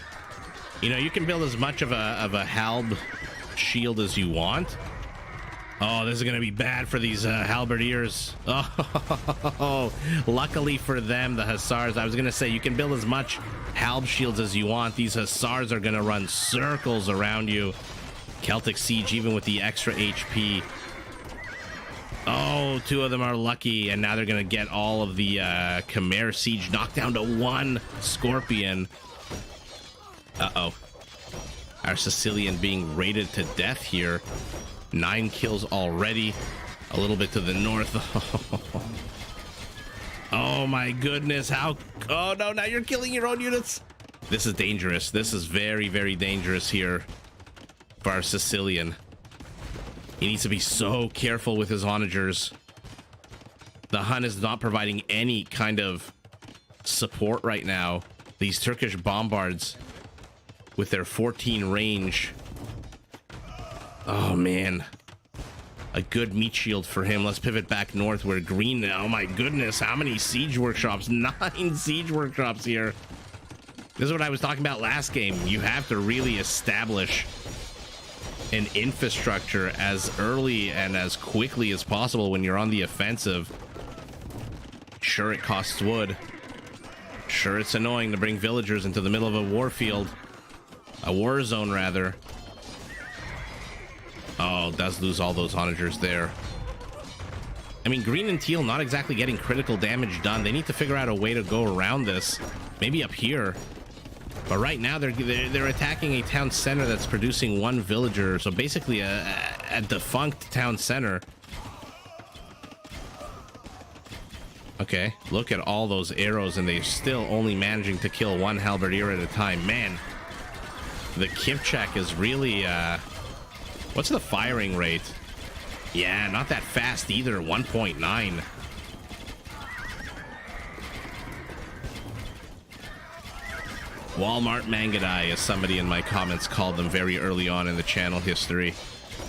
you know, you can build as much of a halb shield as you want. Oh, this is gonna be bad for these halberdiers. Oh, luckily for them, the hussars. I was gonna say you can build as much halb shields as you want. These hussars are gonna run circles around you. Celtic siege, even with the extra HP. Oh, two of them are lucky, and now they're gonna get all of the Khmer siege knocked down to one scorpion. Uh-oh. Our Sicilian being raided to death here. 9 kills already. A little bit to the north. Oh my goodness. How? Oh no, now you're killing your own units. This is dangerous. This is very, very dangerous here for our Sicilian. He needs to be so careful with his onagers. The Hun is not providing any kind of support right now. These Turkish bombards with their 14 range. Oh man, a good meat shield for him. Let's pivot back north where green. Oh my goodness, how many siege workshops? 9 siege workshops here. This is what I was talking about last game. You have to really establish an infrastructure as early and as quickly as possible when you're on the offensive. Sure, it costs wood. Sure, it's annoying to bring villagers into the middle of a war field. A war zone, rather. Oh, does lose all those onagers there. I mean, green and teal not exactly getting critical damage done. They need to figure out a way to go around this. Maybe up here. But right now, they're attacking a town center that's producing 1 villager. So basically a defunct town center. Okay, look at all those arrows, and they're still only managing to kill 1 halberdier at a time. Man, the Kipchak is really... what's the firing rate? Yeah, not that fast either. 1.9. Walmart Mangadai, as somebody in my comments called them very early on in the channel history.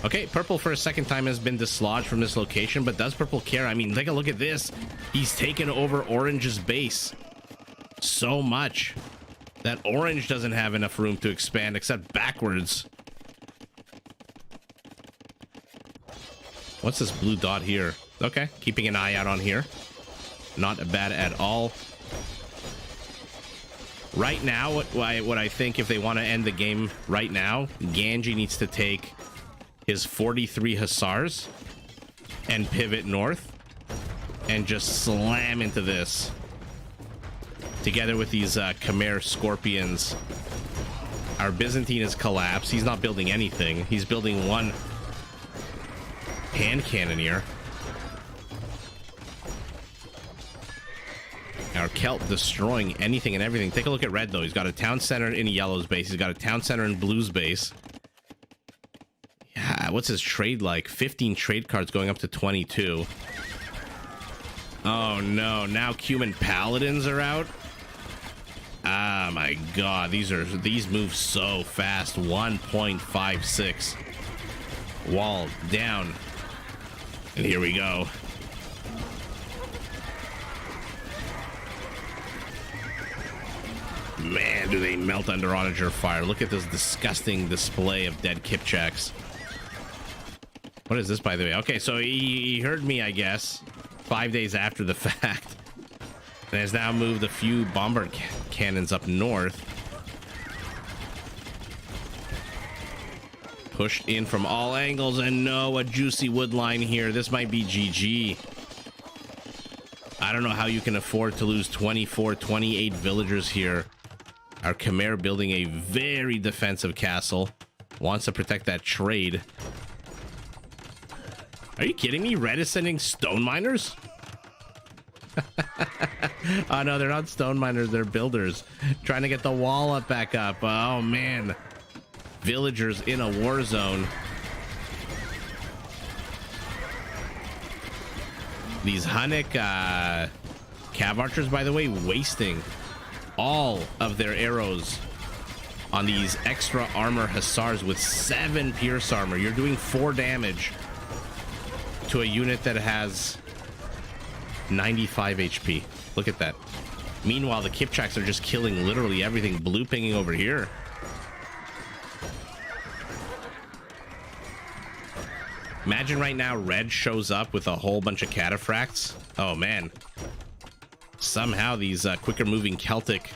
Okay, purple for a second time has been dislodged from this location, but does purple care? I mean, take a look at this. He's taken over orange's base so much that orange doesn't have enough room to expand except backwards. What's this blue dot here? Okay, keeping an eye out on here. Not bad at all. Right now, what I think, if they want to end the game right now, Ganji needs to take his 43 hussars and pivot north and just slam into this. Together with these Khmer scorpions. Our Byzantine has collapsed. He's not building anything. He's building 1 hand cannoneer. Our Celt destroying anything and everything. Take a look at red, though. He's got a town center in yellow's base. He's got a town center in blue's base. Yeah, what's his trade like? 15 trade cards going up to 22. Oh no, now Cuman paladins are out. Ah my god, these move so fast. 1.56. Wall down. And here we go. Man, do they melt under onager fire. Look at this disgusting display of dead Kipchaks. What is this, by the way? Okay, so he heard me, I guess, 5 days after the fact. And has now moved a few bombard cannons up north. Pushed in from all angles, and no, a juicy wood line here. This might be GG. I don't know how you can afford to lose 24, 28 villagers here. Our Khmer building a very defensive castle. Wants to protect that trade. Are you kidding me? Red is sending stone miners? Oh no, they're not stone miners, they're builders. Trying to get the wall up back up. Oh man. Villagers in a war zone. These Hunnic Cav Archers, by the way, wasting all of their arrows on these extra armor Hussars with 7 pierce armor. You're doing 4 damage to a unit that has 95 HP. Look at that. Meanwhile, the Kipchaks are just killing literally everything. Blue pinging over here. Imagine right now red shows up with a whole bunch of cataphracts. Oh man. Somehow these quicker moving Celtic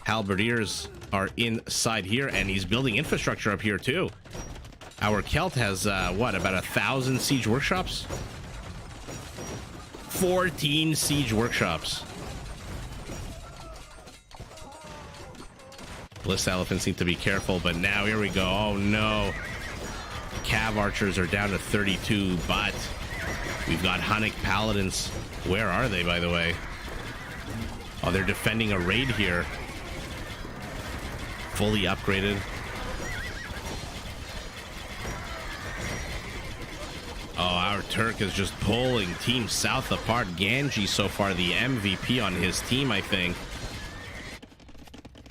halberdiers are inside here, and he's building infrastructure up here too. Our Celt has what, about 1,000 siege workshops? 14 siege workshops. Ballista elephants need to be careful, but now here we go. Oh no. Cav archers are down to 32, but we've got Hunnic paladins. Where are they, by the way? Oh, they're defending a raid here. Fully upgraded. Oh, our Turk is just pulling Team South apart. Ganji so far the MVP on his team, I think.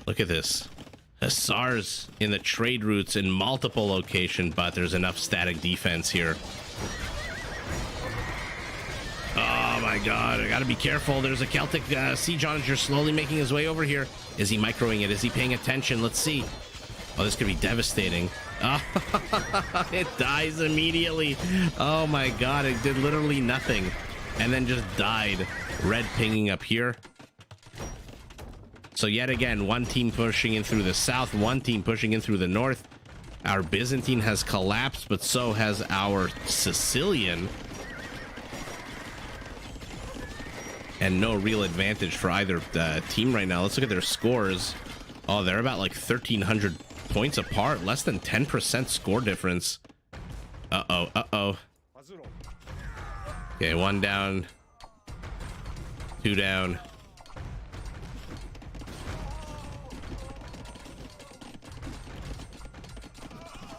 Look at this. Hussars in the trade routes in multiple locations, but there's enough static defense here. Oh my god, I gotta be careful. There's a Celtic siege onager slowly making his way over here. Is he microing it? Is he paying attention? Let's see. Oh, this could be devastating. Oh, it dies immediately. Oh my god, it did literally nothing and then just died. Red pinging up here. So yet again, one team pushing in through the south, one team pushing in through the north. Our Byzantine has collapsed, but so has our Sicilian. And no real advantage for either team right now. Let's look at their scores. Oh, they're about like 1,300 points apart. Less than 10% score difference. Uh-oh, uh-oh. Okay, 1 down. 2 down.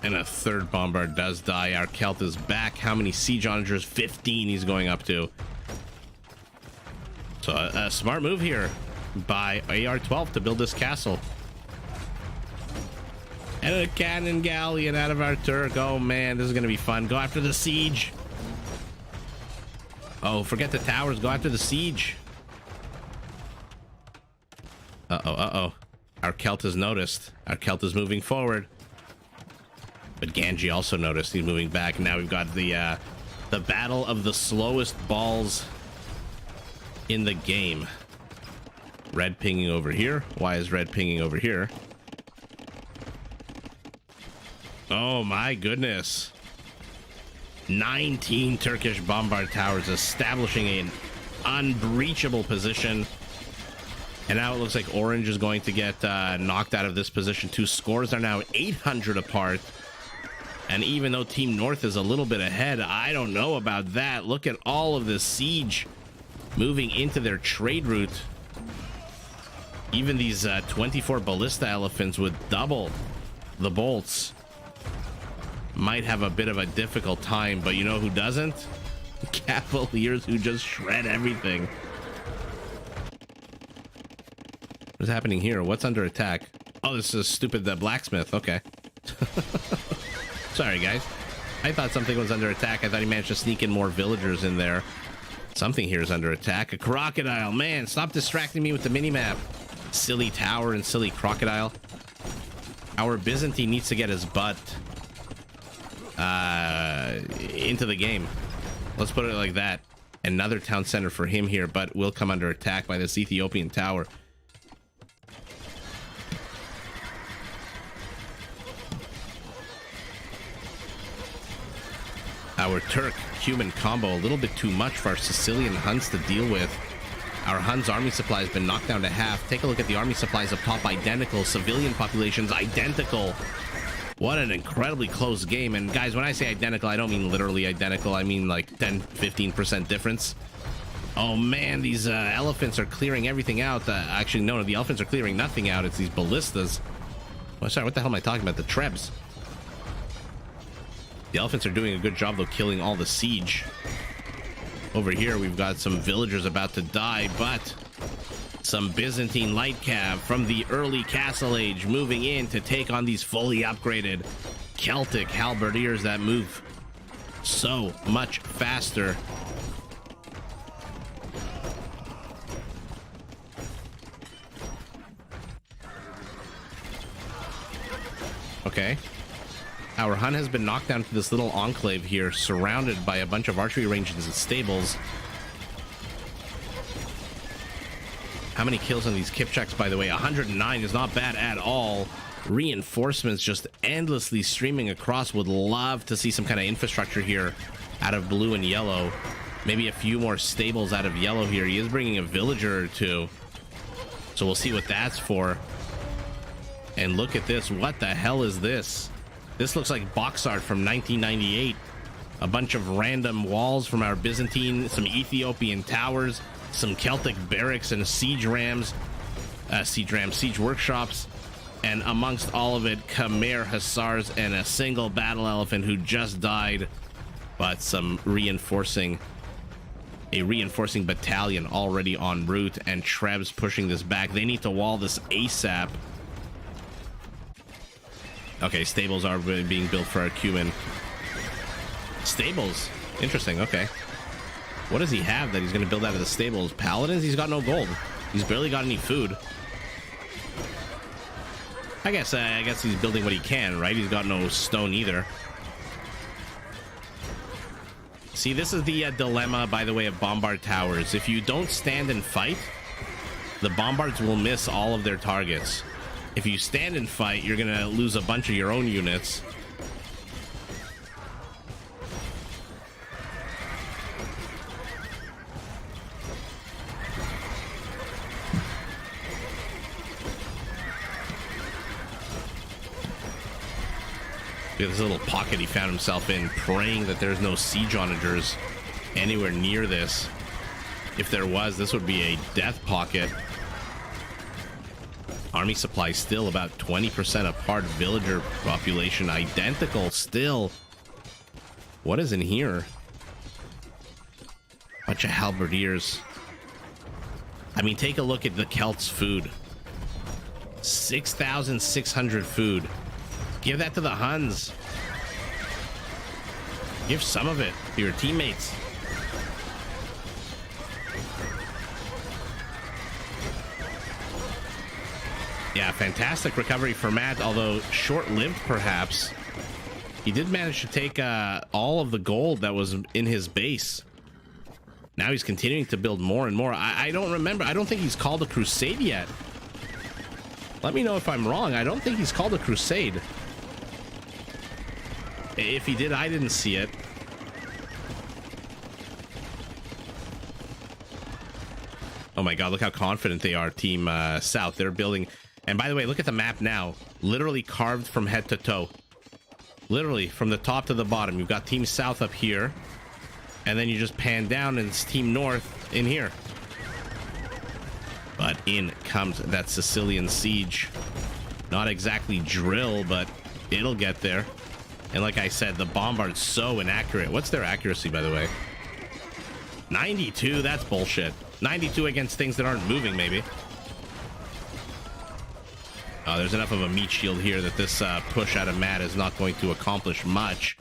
And a 3rd bombard does die. Our Celt is back. How many siege onagers? 15 he's going up to. So a smart move here by AR-12 to build this castle. And a cannon galleon out of our Turk. Oh man, this is going to be fun. Go after the siege. Oh, forget the towers. Go after the siege. Uh-oh, uh-oh. Our Celt has noticed. Our Celt is moving forward. But Ganji also noticed. He's moving back. Now we've got the battle of the slowest balls in the game. Red pinging over here. Why is red pinging over here? Oh my goodness. 19 Turkish bombard towers establishing an unbreachable position. And now it looks like orange is going to get knocked out of this position too. Scores are now 800 apart. And even though Team North is a little bit ahead, I don't know about that. Look at all of this siege moving into their trade route. Even these 24 ballista elephants with double the bolts might have a bit of a difficult time, but you know who doesn't? Cavaliers, who just shred everything. What's happening here? What's under attack? Oh, this is stupid blacksmith. Okay. Sorry, guys. I thought something was under attack. I thought he managed to sneak in more villagers in there. Something here is under attack. A crocodile. Man, stop distracting me with the minimap. Silly tower and silly crocodile. Our Byzantine needs to get his butt into the game. Let's put it like that. Another town center for him here, but will come under attack by this Ethiopian tower. Our Turk human combo, a little bit too much for our Sicilian Huns to deal with. Our Huns army supply has been knocked down to half. Take a look at the army supplies up top, identical. Civilian populations, identical. What an incredibly close game. And guys, when I say identical, I don't mean literally identical. I mean like 10-15% difference. Oh man, these elephants are clearing everything out. Actually, no, the elephants are clearing nothing out. It's these ballistas. Oh, sorry, what the hell am I talking about? The Trebs. The elephants are doing a good job, though, killing all the siege. Over here, we've got some villagers about to die, but some Byzantine light cav from the early Castle Age moving in to take on these fully upgraded Celtic halberdiers that move so much faster. Okay. Our Hun has been knocked down to this little enclave here, surrounded by a bunch of archery ranges and stables. How many kills on these Kipchaks, by the way? 109 is not bad at all. Reinforcements just endlessly streaming across. Would love to see some kind of infrastructure here out of blue and yellow. Maybe a few more stables out of yellow here. He is bringing a villager or two, so we'll see what that's for. And look at this. What the hell is this? This looks like box art from 1998. A bunch of random walls from our Byzantine, some Ethiopian towers, some Celtic barracks and siege workshops, and amongst all of it, Khmer Hussars and a single battle elephant who just died. But some reinforcing battalion already en route, and Trebs pushing this back. They need to wall this ASAP. Okay, stables are being built for our Cuman. Stables? Interesting, okay. What does he have that he's going to build out of the stables? Paladins? He's got no gold. He's barely got any food. I guess he's building what he can, right? He's got no stone either. See, this is the dilemma, by the way, of Bombard Towers. If you don't stand and fight, the Bombards will miss all of their targets. If you stand and fight, you're going to lose a bunch of your own units. Look at this little pocket he found himself in, praying that there's no siege onagers anywhere near this. If there was, this would be a death pocket. Army supply still about 20% apart. Villager population identical still. What is in here? Bunch of halberdiers. I mean, take a look at the Celts' food. 6,600 food. Give that to the Huns. Give some of it to your teammates. Yeah, fantastic recovery for Matt, although short-lived perhaps. He did manage to take all of the gold that was in his base. Now he's continuing to build more and more. I don't remember. I don't think he's called a crusade yet. Let me know if I'm wrong. I don't think he's called a crusade. If he did, I didn't see it. Oh my god, look how confident they are, Team South. They're building... And by the way, look at the map now. Literally carved from head to toe. Literally from the top to the bottom. You've got Team South up here. And then you just pan down and it's Team North in here. But in comes that Sicilian siege. Not exactly drill, but it'll get there. And like I said, the bombard's so inaccurate. What's their accuracy, by the way? 92? That's bullshit. 92 against things that aren't moving, maybe. There's enough of a meat shield here that this push out of Matt is not going to accomplish much.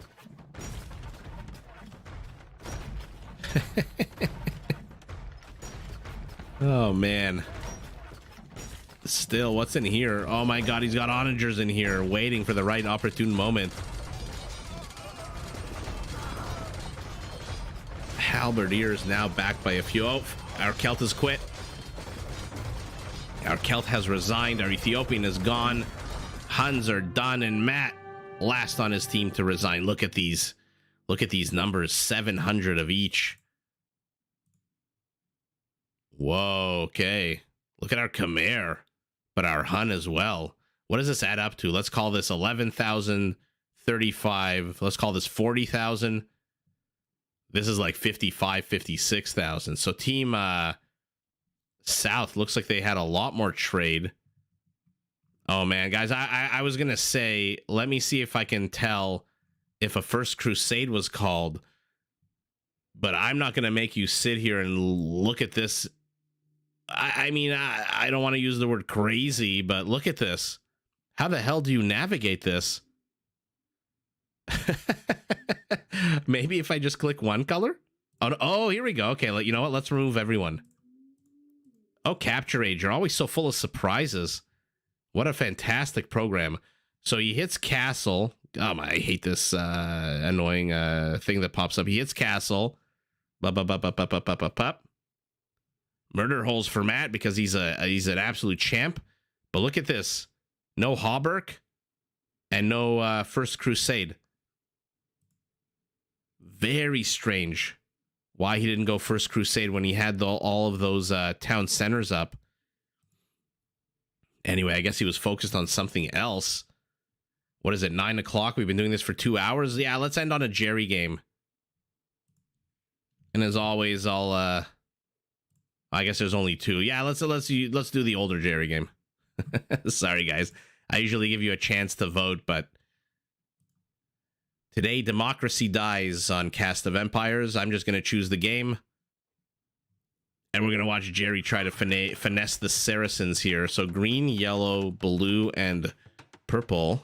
Oh, man. Still, what's in here? Oh, my God, he's got onagers in here waiting for the right opportune moment. Halberdiers now backed by a few. Oh, our Celt has quit. Our Celt has resigned. Our Ethiopian is gone. Huns are done. And Matt, last on his team to resign. Look at these. Look at these numbers. 700 of each. Whoa, okay. Look at our Khmer. But our Hun as well. What does this add up to? Let's call this 11,035. Let's call this 40,000. This is like 55, 56,000. So Team South looks like they had a lot more trade. Oh, man, guys, I was going to say, let me see if I can tell if a first crusade was called, But I'm not going to make you sit here and look at this. I mean, I don't want to use the word crazy, but look at this. How the hell do you navigate this? Maybe if I just click one color? Oh, here we go. Okay, you know what? Let's remove everyone. Oh, Capture Age. You're always so full of surprises. What a fantastic program. So he hits Castle. Oh, my, I hate this annoying thing that pops up. He hits Castle. Murder holes for Matt because he's an absolute champ. But look at this. No Hauberk and no First Crusade. Very strange why he didn't go First Crusade when he had all of those town centers up. Anyway, I guess he was focused on something else. What is it, 9 o'clock? We've been doing this for 2 hours. Yeah, let's end on a Jerry game. And as always, I guess there's only 2. Yeah, let's do the older Jerry game. Sorry, guys. I usually give you a chance to vote, but today democracy dies on Cast of Empires. I'm just going to choose the game. And we're going to watch Jerry try to finesse the Saracens here. So green, yellow, blue, and purple.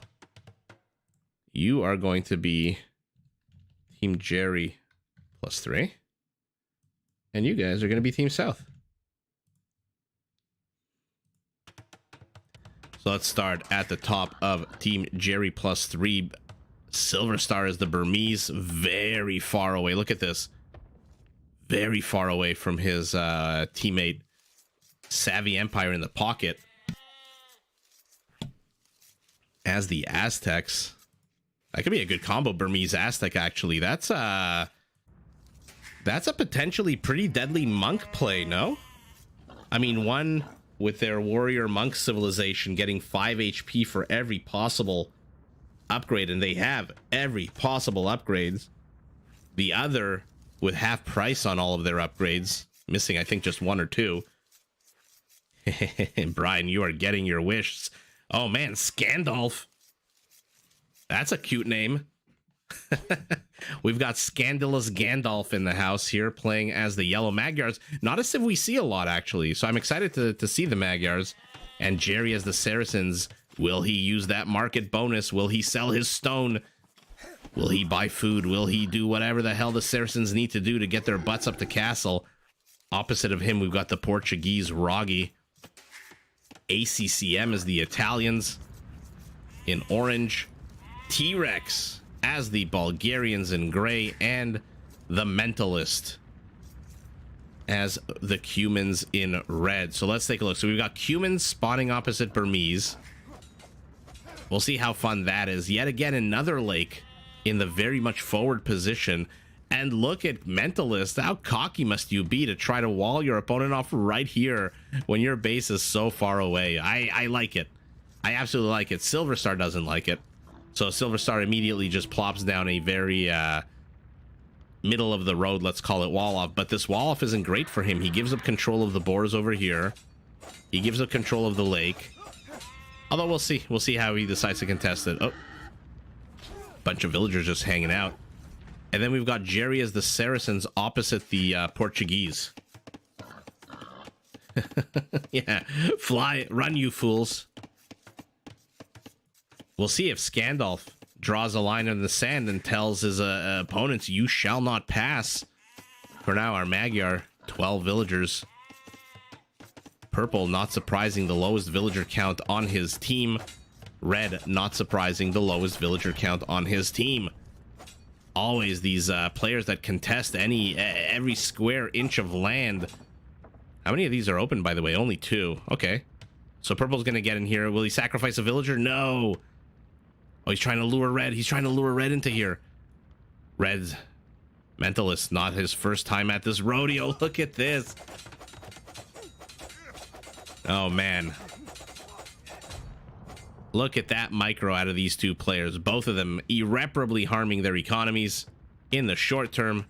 You are going to be Team Jerry +3. And you guys are going to be Team South. So let's start at the top of Team Jerry +3. Silver Star is the Burmese, very far away. Look at this. Very far away from his teammate. Savvy Empire in the pocket. As the Aztecs. That could be a good combo, Burmese Aztec, actually. That's a potentially pretty deadly monk play, no? I mean, one with their warrior monk civilization getting 5 HP for every possible upgrade, and they have every possible upgrades. The other with half price on all of their upgrades, missing I think just 1 or 2. Brian, you are getting your wish. Oh man, Scandalf. That's a cute name. We've got Scandalous Gandalf in the house here playing as the Yellow Magyars. Not a civ we see a lot, actually. So I'm excited to see the Magyars. And Jerry as the Saracens. Will he use that market bonus? Will he sell his stone? Will he buy food? Will he do whatever the hell the Saracens need to do to get their butts up to castle? Opposite of him, we've got the Portuguese Roggy. ACCM is the Italians in orange. T-Rex as the Bulgarians in gray, and the Mentalist as the Cumans in red. So let's take a look. So we've got Cumans spawning opposite Burmese. We'll see how fun that is. Yet again, another lake in the very much forward position. And look at Mentalist. How cocky must you be to try to wall your opponent off right here when your base is so far away? I like it. I absolutely like it. Silver Star doesn't like it. So Silver Star immediately just plops down a very middle of the road, let's call it, wall off. But this wall off isn't great for him. He gives up control of the boars over here. He gives up control of the lake. Although we'll see. We'll see how he decides to contest it. Oh, bunch of villagers just hanging out. And then we've got Jerry as the Saracens opposite the Portuguese. Yeah, fly, run, you fools. We'll see if Scandalf draws a line in the sand and tells his opponents, you shall not pass. For now, our Magyar, 12 villagers. Purple, not surprising, the lowest villager count on his team. Red, not surprising, the lowest villager count on his team. Always these players that contest every square inch of land. How many of these are open, by the way? Only 2. Okay. So Purple's going to get in here. Will he sacrifice a villager? No. Oh, he's trying to lure Red. He's trying to lure Red into here. Red's Mentalist, not his first time at this rodeo. Look at this. Oh, man. Look at that micro out of these 2 players. Both of them irreparably harming their economies in the short term.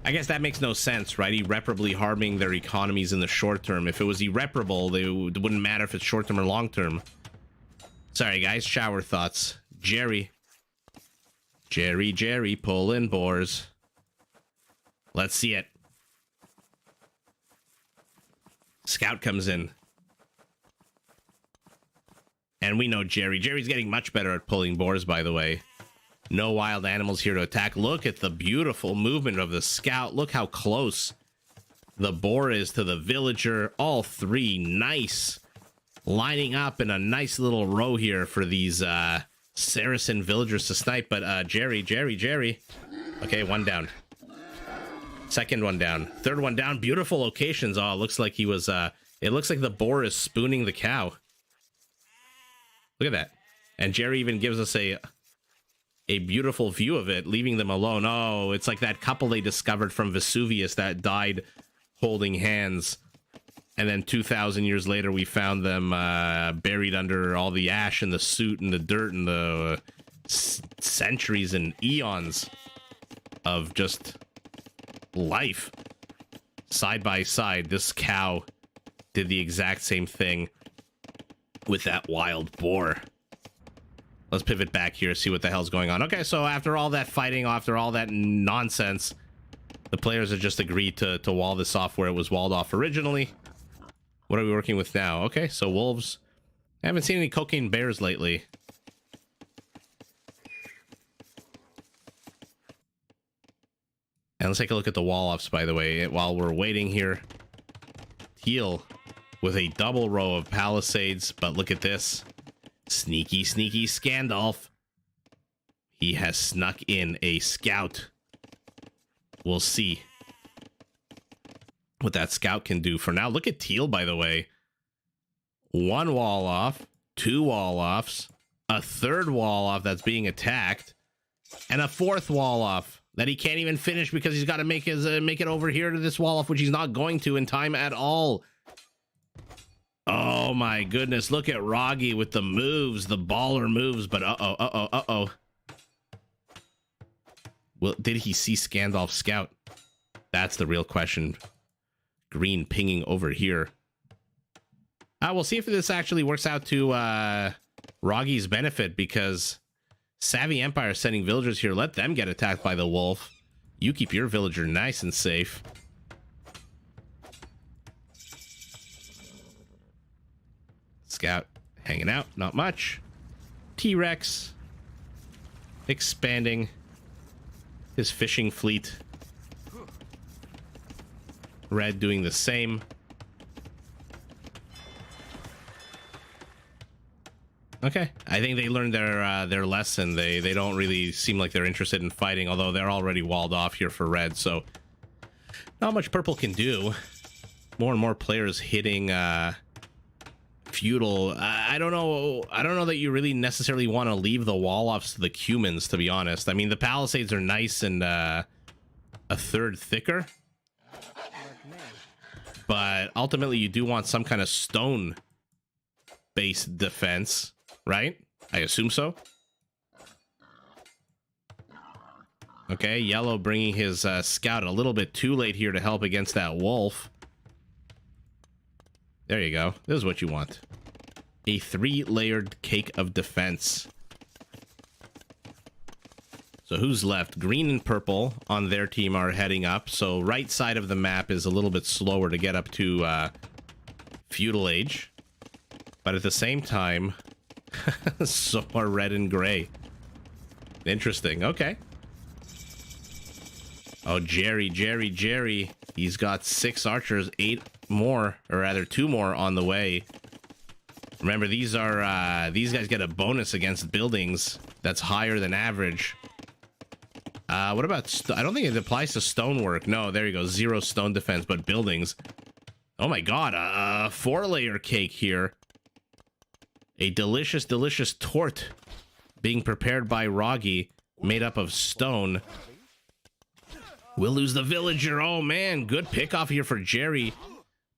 I guess that makes no sense, right? Irreparably harming their economies in the short term. If it was irreparable, it wouldn't matter if it's short term or long term. Sorry, guys. Shower thoughts. Jerry, pulling boars. Let's see it. Scout comes in. And we know Jerry. Jerry's getting much better at pulling boars, by the way. No wild animals here to attack. Look at the beautiful movement of the scout. Look how close the boar is to the villager. All three nice. Lining up in a nice little row here for these Saracen villagers to snipe. But Jerry. Okay, one down. Second one down. Third one down. Beautiful locations. Oh, it looks like he was... it looks like the boar is spooning the cow. Look at that. And Jerry even gives us a beautiful view of it, leaving them alone. Oh, it's like that couple they discovered from Vesuvius that died holding hands. And then 2,000 years later, we found them buried under all the ash and the soot and the dirt and the centuries and eons of just life. Side by side, this cow did the exact same thing with that wild boar. Let's pivot back here, see what the hell's going on. Okay, so after all that fighting, after all that nonsense, the players have just agreed to wall this off where it was walled off originally. What are we working with now? Okay, so wolves. I haven't seen any cocaine bears lately. And let's take a look at the wall-offs, by the way, while we're waiting here. Teal with a double row of palisades, but look at this. Sneaky Scandalf. He has snuck in a scout. We'll see what that scout can do for now. Look at Teal, by the way. One wall off, two wall offs, a third wall off that's being attacked, and a fourth wall off that he can't even finish because he's got to make it over here to this wall off, which he's not going to in time at all. Oh my goodness, look at Roggy with the moves, the baller moves, but uh-oh. Well, did he see Scandalf's scout? That's the real question. Green pinging over here. We'll see if this actually works out to Roggy's benefit, because Savvy Empire is sending villagers here. Let them get attacked by the wolf. You keep your villager nice and safe. Scout hanging out, not much. T-Rex expanding his fishing fleet. Red doing the same. Okay, I think they learned their lesson. They don't really seem like they're interested in fighting, although they're already walled off here for red, so not much purple can do. More and more players hitting feudal. I don't know that you really necessarily want to leave the wall offs to the Cumans, to be honest. I mean, the palisades are nice and a third thicker, but ultimately you do want some kind of stone based defense, right? I assume so. Okay, yellow bringing his scout a little bit too late here to help against that wolf. There you go. This is what you want. A 3-layered cake of defense. So who's left? Green and purple on their team are heading up. So right side of the map is a little bit slower to get up to feudal age. But at the same time, so are red and gray. Interesting. Okay. Oh, Jerry. He's got 6 archers, 8 more, or rather 2 more on the way. Remember, these guys get a bonus against buildings that's higher than average. What about I don't think it applies to stonework. No, there you go. 0 stone defense, but buildings. Oh my god, a 4-layer cake here. A delicious tort being prepared by Roggy, made up of stone. We'll lose the villager. Oh man, good pick off here for Jerry.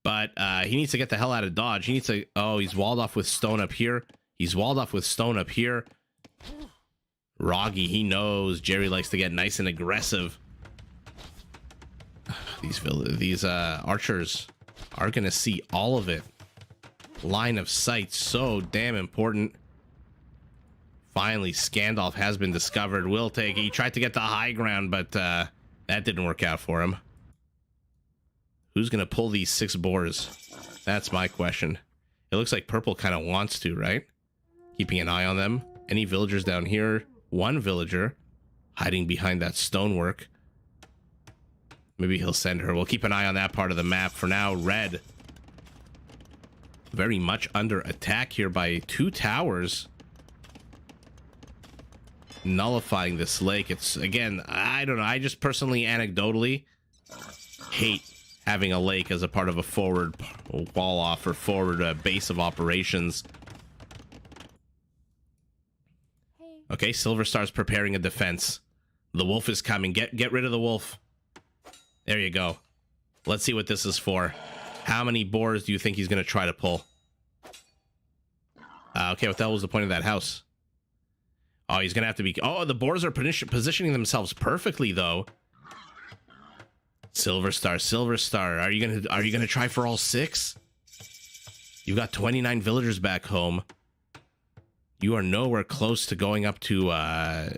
But he needs to get the hell out of Dodge. He needs to... Oh, he's walled off with stone up here. He's walled off with stone up here. Roggy, he knows Jerry likes to get nice and aggressive. These archers are going to see all of it. Line of sight, so damn important. Finally, Scandalf has been discovered. Will take... He tried to get the high ground, but that didn't work out for him. Who's going to pull these 6 boars? That's my question. It looks like purple kind of wants to, right? Keeping an eye on them. Any villagers down here? 1 villager hiding behind that stonework. Maybe he'll send her. We'll keep an eye on that part of the map. For now, red. Very much under attack here by 2 towers. Nullifying this lake. It's, again, I don't know. I just personally, anecdotally, hate having a lake as a part of a forward wall off or forward base of operations. Okay, Silver Star's preparing a defense. The wolf is coming. Get rid of the wolf. There you go. Let's see what this is for. How many boars do you think he's going to try to pull? Okay, what the hell was the point of that house? Oh, he's going to have to be... Oh, the boars are positioning themselves perfectly, though. Silver Star. Are you gonna try for all 6? You've got 29 villagers back home. You are nowhere close to going up to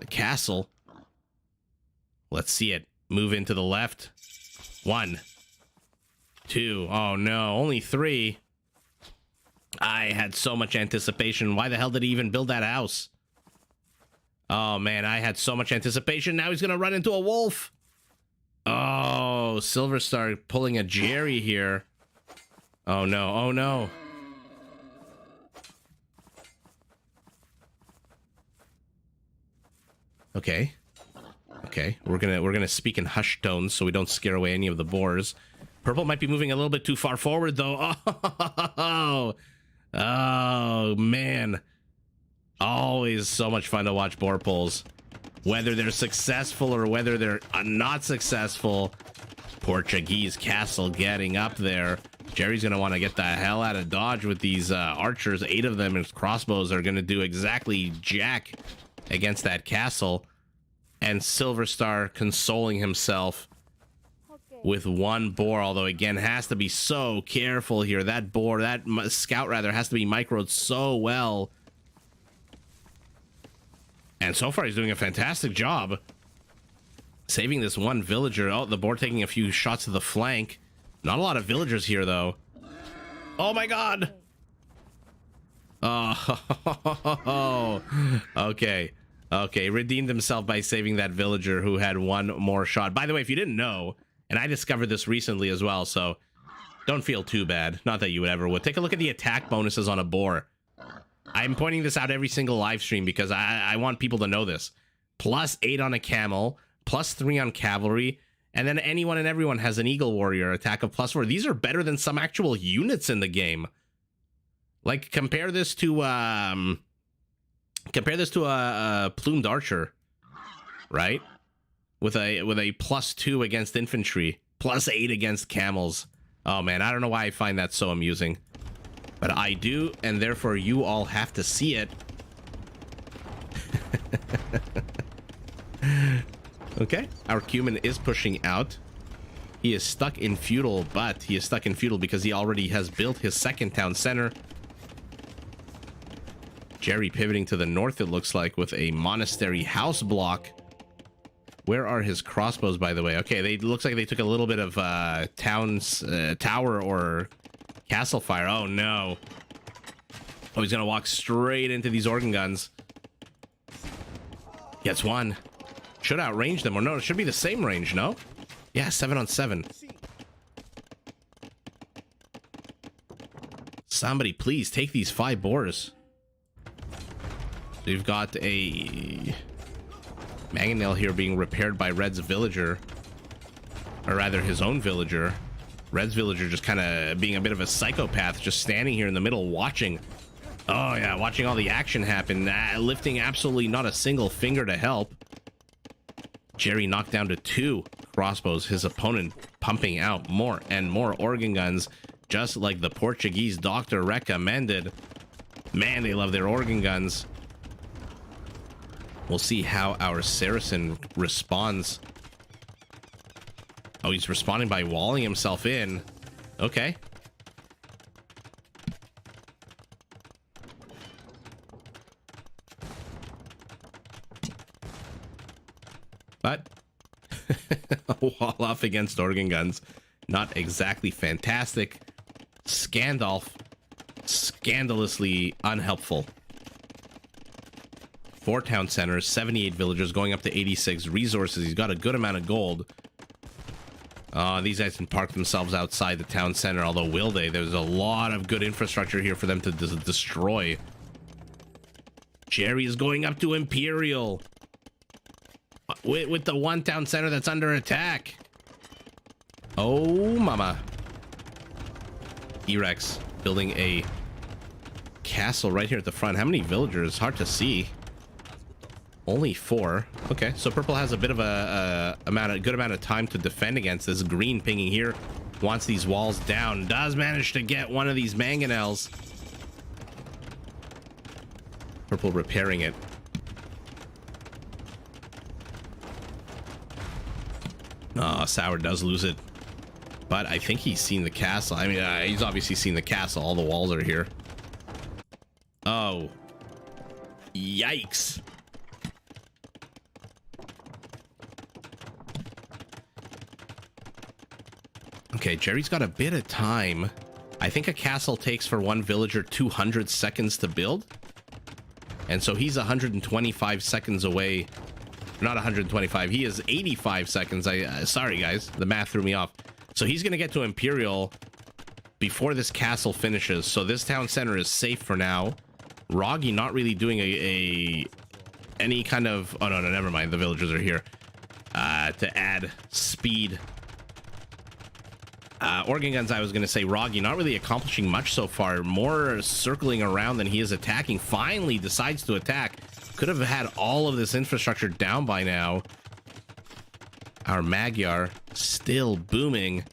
castle. Let's see it. Move into the left. 1, 2. Oh no, only 3. I had so much anticipation. Why the hell did he even build that house? Oh man, I had so much anticipation. Now he's gonna run into a wolf. Oh, Silver Star pulling a Jerry here. Oh no, oh no. Okay. Okay, we're gonna speak in hushed tones so we don't scare away any of the boars. Purple might be moving a little bit too far forward though. Oh man. Always so much fun to watch boar pulls. Whether they're successful or whether they're not successful. Portuguese castle getting up there. Jerry's gonna want to get the hell out of Dodge with these archers. 8 of them, and crossbows are gonna do exactly jack against that castle. And Silver Star consoling himself with 1 boar, although again has to be so careful here. That boar, that scout rather, has to be microed so well. And so far he's doing a fantastic job saving this 1 villager. Oh, the boar taking a few shots to the flank. Not a lot of villagers here though. Oh my god. Oh, okay. Okay, redeemed himself by saving that villager who had 1 more shot. By the way, if you didn't know, and I discovered this recently as well, so don't feel too bad. Not that you would ever would. Take a look at the attack bonuses on a boar. I'm pointing this out every single live stream because I want people to know this. +8 on a camel, +3 on cavalry, and then anyone and everyone has an eagle warrior attack of +4. These are better than some actual units in the game. Like, compare this to a plumed archer, right? With a +2 against infantry, +8 against camels. Oh man, I don't know why I find that so amusing, but I do, and therefore you all have to see it. Okay, our Cumin is pushing out. He is stuck in feudal, but he is stuck in feudal because he already has built his 2nd town center. Jerry pivoting to the north, it looks like, with a monastery house block. Where are his crossbows, by the way? Okay, looks like they took a little bit of tower or castle fire. Oh no. Oh, he's gonna walk straight into these organ guns. Gets 1. Should outrange them, or no, it should be the same range, no? Yeah, 7 on 7. Somebody please take these 5 boars. We've got a mangonel here being repaired by Red's villager, or rather his own villager. Red's villager just kind of being a bit of a psychopath, just standing here in the middle watching. Oh yeah, watching all the action happen, lifting absolutely not a single finger to help. Jerry knocked down to 2 crossbows, his opponent pumping out more and more organ guns, just like the Portuguese doctor recommended. Man, they love their organ guns. We'll see how our Saracen responds. Oh, he's responding by walling himself in. Okay. But wall off against organ guns. Not exactly fantastic. Scandalously unhelpful. 4 town centers, 78 villagers, going up to 86 resources. He's got a good amount of gold. These guys can park themselves outside the town center, although will they? There's a lot of good infrastructure here for them to destroy. Jerry is going up to Imperial. With the 1 town center that's under attack. Oh, mama. E-Rex building a castle right here at the front. How many villagers? Hard to see. Only 4. Okay, so purple has a bit of a good amount of time to defend against this. Green pinging here wants these walls down. Does manage to get one of these mangonels. Purple repairing it. Sour does lose it, but I think he's seen the castle. I mean, he's obviously seen the castle. All the walls are here. Oh, yikes. Okay, Jerry's got a bit of time. I think a castle takes for 1 villager 200 seconds to build. And so he's 125 seconds away. Not 125. He is 85 seconds. Sorry, guys. The math threw me off. So he's going to get to Imperial before this castle finishes. So this town center is safe for now. Roggy not really doing any kind of... Oh, no, never mind. The villagers are here to add speed. Organ guns, I was going to say. Roggy not really accomplishing much so far. More circling around than he is attacking. Finally decides to attack. Could have had all of this infrastructure down by now. Our Magyar still booming.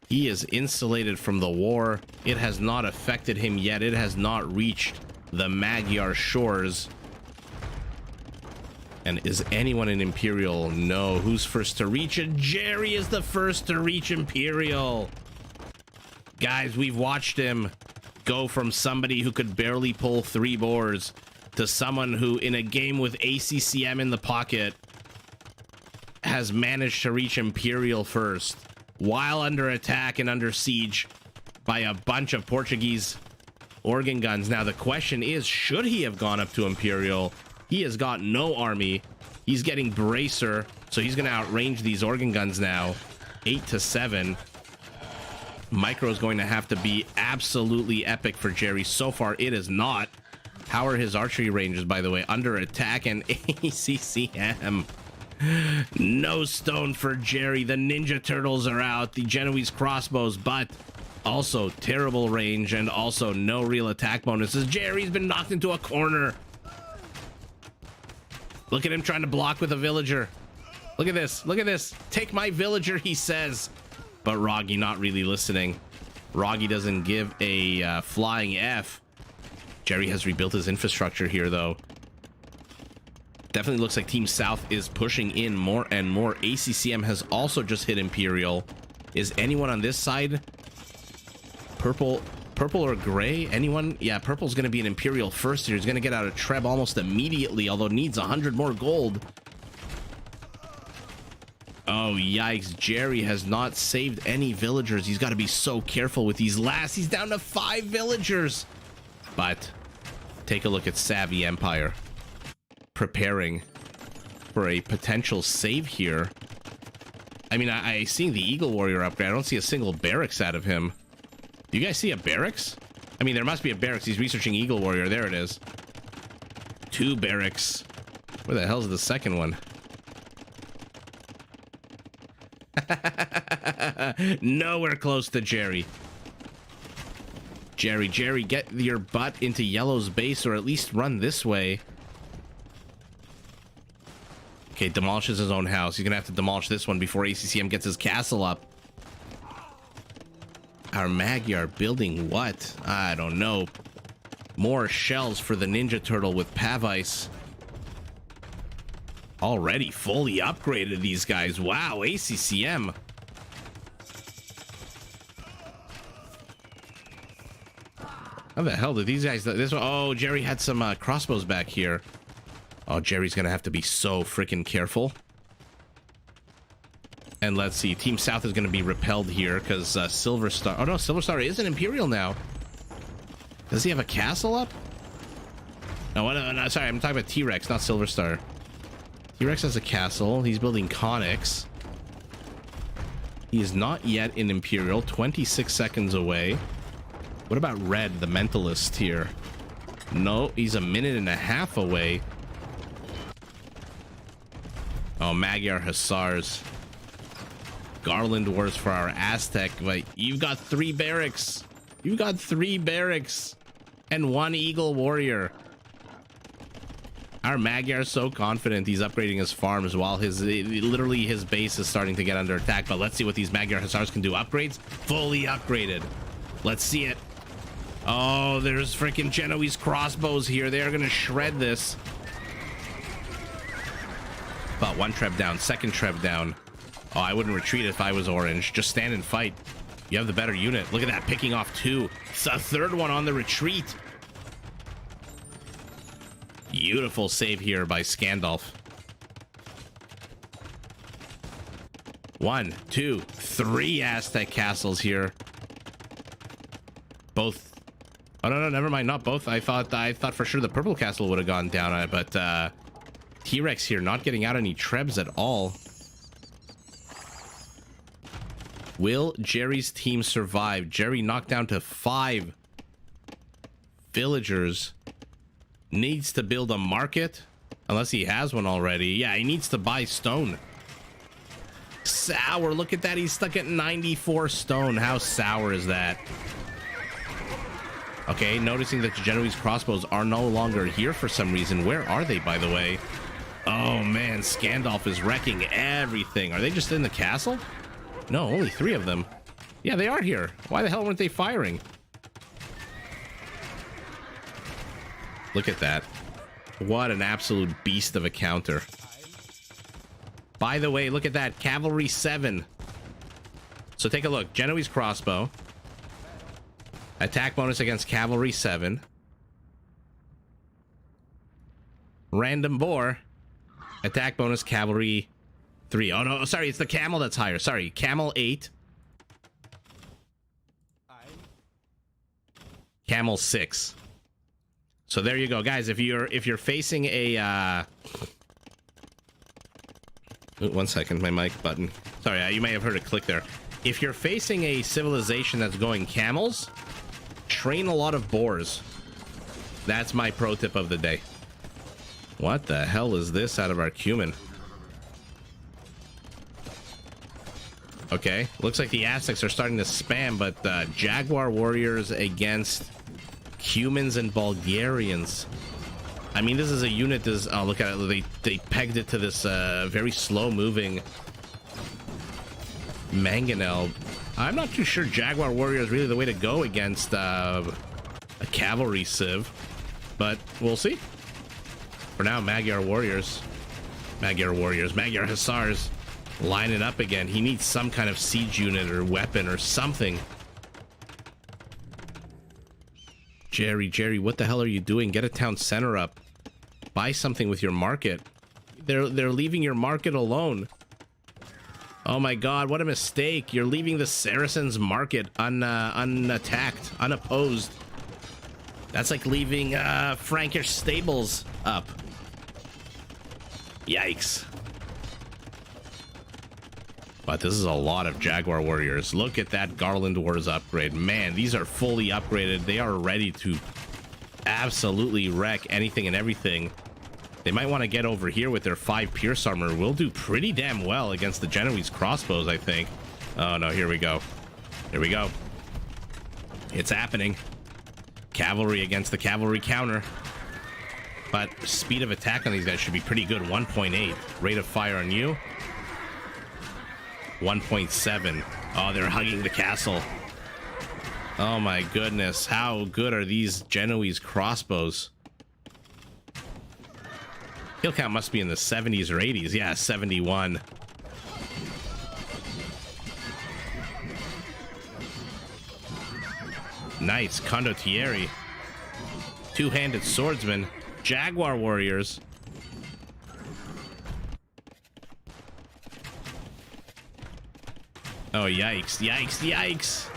He is insulated from the war. It has not affected him yet. It has not reached the Magyar shores. And is anyone in Imperial? No. Who's first to reach it? Jerry is the first to reach Imperial. Guys, we've watched him go from somebody who could barely pull 3 boars to someone who, in a game with ACCM in the pocket, has managed to reach Imperial first while under attack and under siege by a bunch of Portuguese organ guns. Now, the question is, should he have gone up to Imperial? He has got no army. He's getting bracer, so he's going to outrange these organ guns now. 8-7. Micro is going to have to be absolutely epic for Jerry. So far, it is not. How are his archery ranges, by the way? Under attack and ACCM. No stone for Jerry. The Ninja Turtles are out. The Genoese crossbows, but also terrible range and also no real attack bonuses. Jerry's been knocked into a corner. Look at him trying to block with a villager. Look at this. Look at this. Take my villager, he says. But Roggy not really listening. Roggy doesn't give a flying F. Jerry has rebuilt his infrastructure here, though. Definitely looks like Team South is pushing in more and more. ACCM has also just hit Imperial. Is anyone on this side? Purple or gray? Anyone? Yeah, purple's going to be an Imperial first here. He's going to get out of Treb almost immediately, although needs 100 more gold. Oh, yikes. Jerry has not saved any villagers. He's got to be so careful with these last. He's down to 5 villagers. But take a look at Savvy Empire preparing for a potential save here. I mean, I see the Eagle Warrior upgrade. I don't see a single barracks out of him. Do you guys see a barracks? I mean, there must be a barracks. He's researching Eagle Warrior. There it is. 2 barracks. Where the hell's the second one? Nowhere close to Jerry. Jerry, get your butt into Yellow's base, or at least run this way. Okay, demolishes his own house. He's gonna have to demolish this one before ACCM gets his castle up. Our Magyar building what? I don't know. More shells for the Ninja Turtle with Pavice. Already fully upgraded these guys. Wow, ACCM. How the hell did these guys... Oh, Jerry had some crossbows back here. Oh, Jerry's gonna have to be so freaking careful. And let's see, Team South is going to be repelled here because Silver Star... Oh no, Silver Star is an Imperial now. Does he have a castle up? No, no, sorry, I'm talking about T-Rex, not Silver Star. T-Rex has a castle. He's building Conics. He is not yet in Imperial, 26 seconds away. What about Red, the Mentalist here? No, he's a minute and a half away. Oh, Magyar Hussars. Garland Wars for our Aztec. Wait, you've got 3 barracks. You've got 3 barracks. And 1 Eagle Warrior. Our Magyar is so confident he's upgrading his farms while literally his base is starting to get under attack. But let's see what these Magyar Hussars can do. Upgrades? Fully upgraded. Let's see it. Oh, there's freaking Genoese crossbows here. They are going to shred this. But 1 treb down, 2nd treb down. Oh, I wouldn't retreat if I was orange. Just stand and fight. You have the better unit. Look at that, picking off 2. It's a 3rd one on the retreat. Beautiful save here by Scandalf. 1, 2, 3 Aztec castles here. Both. Oh no, never mind, not both. I thought for sure the purple castle would have gone down on it, but T-Rex here not getting out any trebs at all. Will Jerry's team survive? Jerry knocked down to 5 villagers. Needs to build a market, unless he has one already. Yeah, he needs to buy stone. Sour, look at that. He's stuck at 94 stone. How sour is that? Okay, noticing that the Genoese crossbows are no longer here for some reason. Where are they, by the way? Oh man, Scandalf is wrecking everything. Are they just in the castle? No, only 3 of them. Yeah, they are here. Why the hell weren't they firing? Look at that. What an absolute beast of a counter. By the way, look at that. Cavalry 7. So take a look. Genoese crossbow. Attack bonus against Cavalry 7. Random boar. Attack bonus Cavalry 3. Oh no, sorry, it's the camel that's higher. Sorry, camel 8. Camel 6. So there you go, guys. If you're facing a 1 second, my mic button. Sorry, you may have heard a click there. If you're facing a civilization that's going camels, train a lot of boars. That's my pro tip of the day. What the hell is this out of our cumin? Okay, looks like the Aztecs are starting to spam, but Jaguar warriors against humans and Bulgarians. I mean, this is a unit that's... Oh, look at it. They pegged it to this very slow-moving mangonel. I'm not too sure Jaguar warrior is really the way to go against a cavalry civ, but we'll see. For now, Magyar warriors. Magyar hussars line it up again. He needs some kind of siege unit or weapon or something. Jerry, what the hell are you doing? Get a town center up. Buy something with your market. They're leaving your market alone. Oh my god, what a mistake. You're leaving the Saracens market unattacked, unopposed. That's like leaving Frankish stables up. Yikes. But this is a lot of Jaguar warriors. Look at that Garland Wars upgrade. Man, these are fully upgraded. They are ready to absolutely wreck anything and everything. They might want to get over here with their 5 Pierce armor. We'll do pretty damn well against the Genoese crossbows, I think. Oh no, here we go. Here we go. It's happening. Cavalry against the cavalry counter. But speed of attack on these guys should be pretty good. 1.8. Rate of fire on you. 1.7. Oh, they're hugging the castle. Oh my goodness. How good are these Genoese crossbows? Kill count must be in the 70s or 80s. Yeah, 71. Nice. Condottieri. Two-handed swordsman. Jaguar warriors. Oh, yikes, yikes, yikes.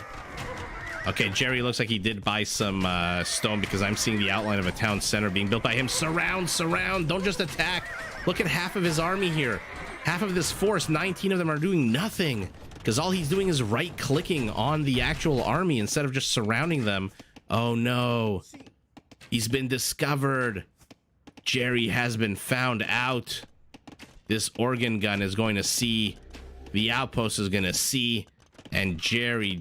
Okay, Jerry looks like he did buy some stone because I'm seeing the outline of a town center being built by him. Surround, surround, don't just attack. Look at half of his army here. Half of this force, 19 of them are doing nothing because all he's doing is right-clicking on the actual army instead of just surrounding them. Oh, no. He's been discovered. Jerry has been found out. This organ gun is going to see. The outpost is going to see. And Jerry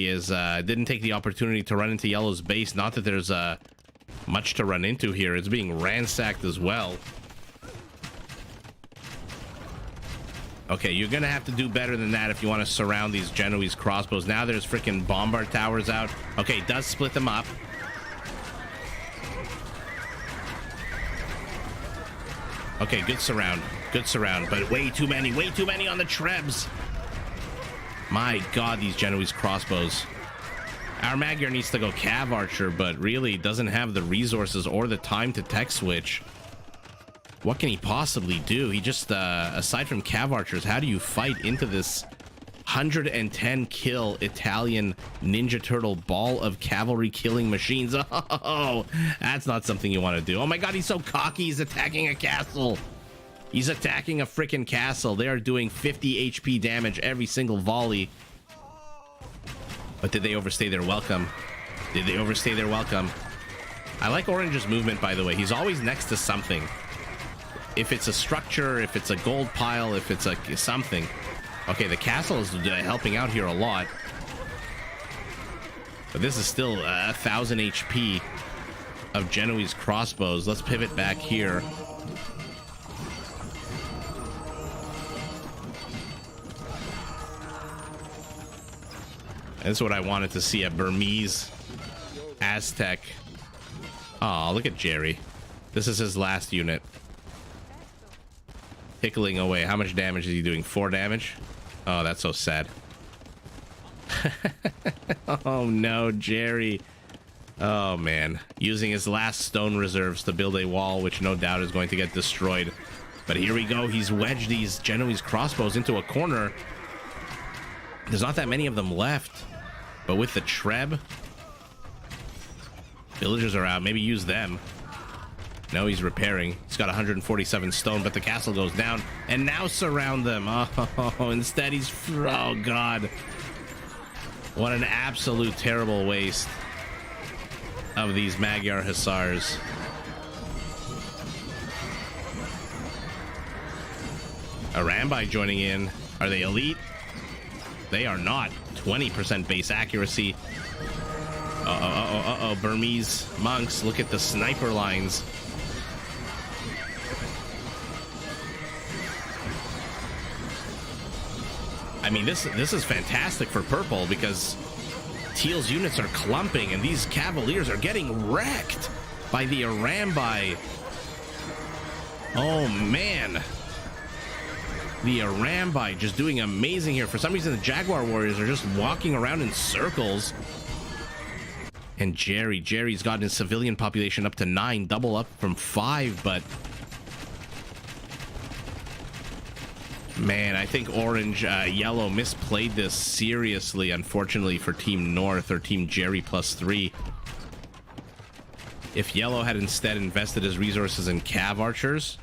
is didn't take the opportunity to run into Yellow's base. Not that there's much to run into here. It's being ransacked as well. Okay, you're gonna have to do better than that if you want to surround these Genoese crossbows. Now there's freaking bombard towers out. Okay, it does split them up. Okay, good surround, but way too many on the Trebs. My God, these Genoese crossbows. Our Magyar needs to go Cav Archer, but really doesn't have the resources or the time to tech switch. What can he possibly do? He just, aside from Cav Archers, how do you fight into this 110 kill Italian Ninja Turtle ball of cavalry killing machines? Oh, that's not something you want to do. Oh my God, he's so cocky. He's attacking a castle. He's attacking a freaking castle. They are doing 50 HP damage every single volley. But did they overstay their welcome? Did they overstay their welcome? I like Orange's movement, by the way. He's always next to something. If it's a structure, if it's a gold pile, if it's a something. Okay, the castle is helping out here a lot. But this is still 1,000 HP of Genoese crossbows. Let's pivot back here. That's what I wanted to see, a Burmese Aztec. Oh, look at Jerry. This is his last unit. Tickling away. How much damage is he doing? 4 damage? Oh, that's so sad. Oh no, Jerry. Oh man. Using his last stone reserves to build a wall, which no doubt is going to get destroyed. But here we go. He's wedged these Genoese crossbows into a corner. There's not that many of them left. But with the Treb, villagers are out. Maybe use them. No, he's repairing. He's got 147 stone, but the castle goes down. And now surround them. Oh, instead he's... Oh, God. What an absolute terrible waste of these Magyar Hussars. A Rambai joining in. Are they elite? They are not. 20% base accuracy. Uh-oh. Burmese monks, look at the sniper lines. I mean, this is fantastic for purple because Teal's units are clumping and these cavaliers are getting wrecked by the Arambai. Oh, man. The Arambai just doing amazing here. For some reason, the Jaguar warriors are just walking around in circles. And Jerry's gotten his civilian population up to 9, double up from 5, but... Man, I think Yellow misplayed this seriously, unfortunately, for Team North or Team Jerry +3. If Yellow had instead invested his resources in Cav Archers,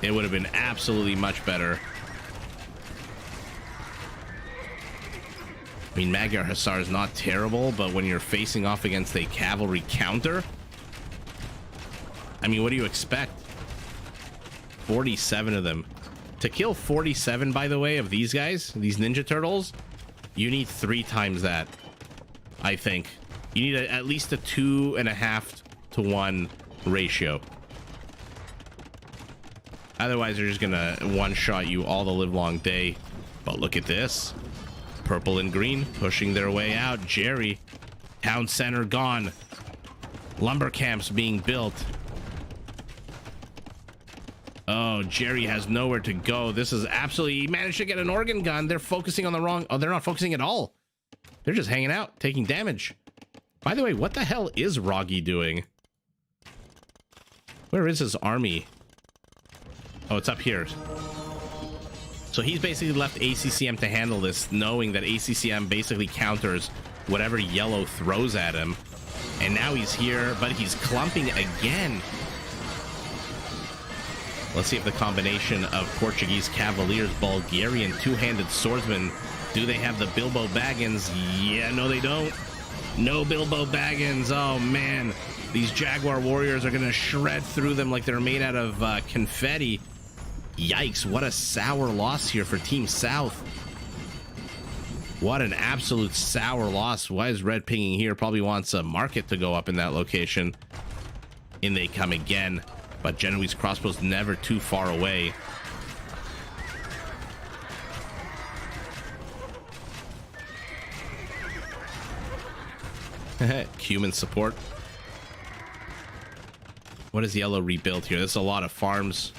it would have been absolutely much better. I mean, Magyar Hussar is not terrible, but when you're facing off against a cavalry counter, I mean, what do you expect? 47 of them. To kill 47, by the way, of these guys, these Ninja Turtles, you need 3 times that, I think. You need at least a 2.5 to 1 ratio. Otherwise, they're just gonna one-shot you all the livelong day. But look at this. Purple and green pushing their way out. Jerry. Town center gone. Lumber camps being built. Oh, Jerry has nowhere to go. This is absolutely... He managed to get an organ gun. They're focusing on the wrong... Oh, they're not focusing at all. They're just hanging out, taking damage. By the way, what the hell is Roggy doing? Where is his army? Oh, it's up here. So he's basically left ACCM to handle this, knowing that ACCM basically counters whatever yellow throws at him. And now he's here, but he's clumping again. Let's see if the combination of Portuguese Cavaliers, Bulgarian two-handed swordsman, do they have the Bilbo Baggins? Yeah, no they don't. No Bilbo Baggins. Oh man, these Jaguar warriors are gonna shred through them like they're made out of confetti. Yikes, what a sour loss here for Team South. What an absolute sour loss. Why is Red pinging here? Probably wants a market to go up in that location. In they come again. But Genoese crossbows never too far away. Human support. What is yellow rebuilt here? There's a lot of farms.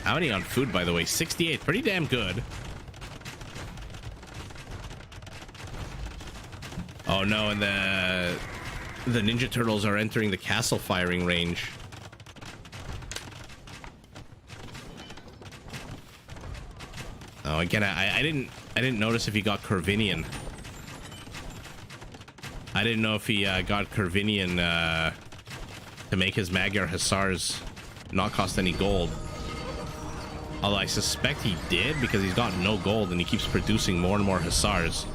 How many on food, by the way? 68. Pretty damn good. Oh no, and the Ninja Turtles are entering the castle firing range. Oh, again, I didn't notice if he got Corvinian. I didn't know if he got Corvinian to make his Magyar Hussars not cost any gold. Although I suspect he did, because he's got no gold and he keeps producing more and more Hussars.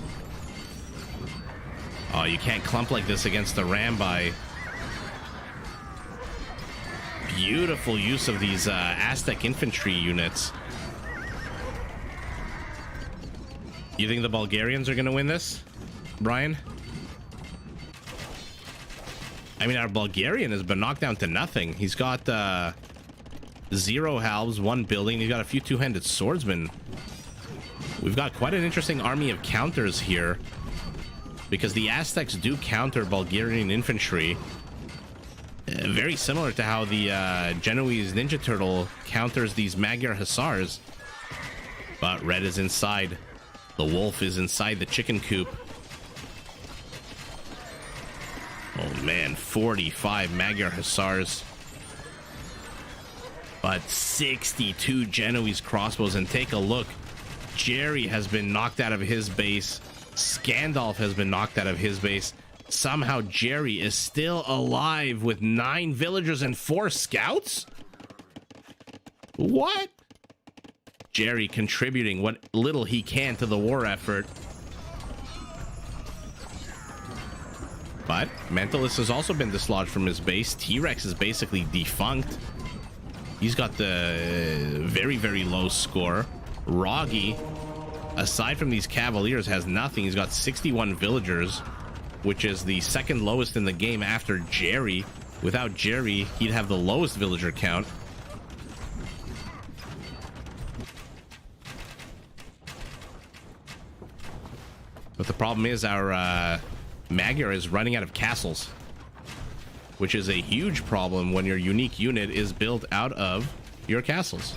Oh, you can't clump like this against the Rambai. Beautiful use of these Aztec infantry units. You think the Bulgarians are going to win this, Brian? I mean, our Bulgarian has been knocked down to nothing. He's got 0 halves, 1 building. He's got a few two-handed swordsmen. We've got quite an interesting army of counters here, because the Aztecs do counter Bulgarian infantry. Very similar to how the Genoese Ninja Turtle counters these Magyar Hussars. But Red is inside. The wolf is inside the chicken coop. Oh man, 45 Magyar Hussars. But 62 Genoese crossbows. And take a look. Jerry has been knocked out of his base. Scandalf has been knocked out of his base. Somehow Jerry is still alive with 9 villagers and 4 scouts? What? Jerry contributing what little he can to the war effort. But Mentalist has also been dislodged from his base. T-Rex is basically defunct. He's got the very, very low score. Roggy, aside from these Cavaliers, has nothing. He's got 61 villagers, which is the second lowest in the game after Jerry. Without Jerry, he'd have the lowest villager count. But the problem is our Magyar is running out of castles, which is a huge problem when your unique unit is built out of your castles.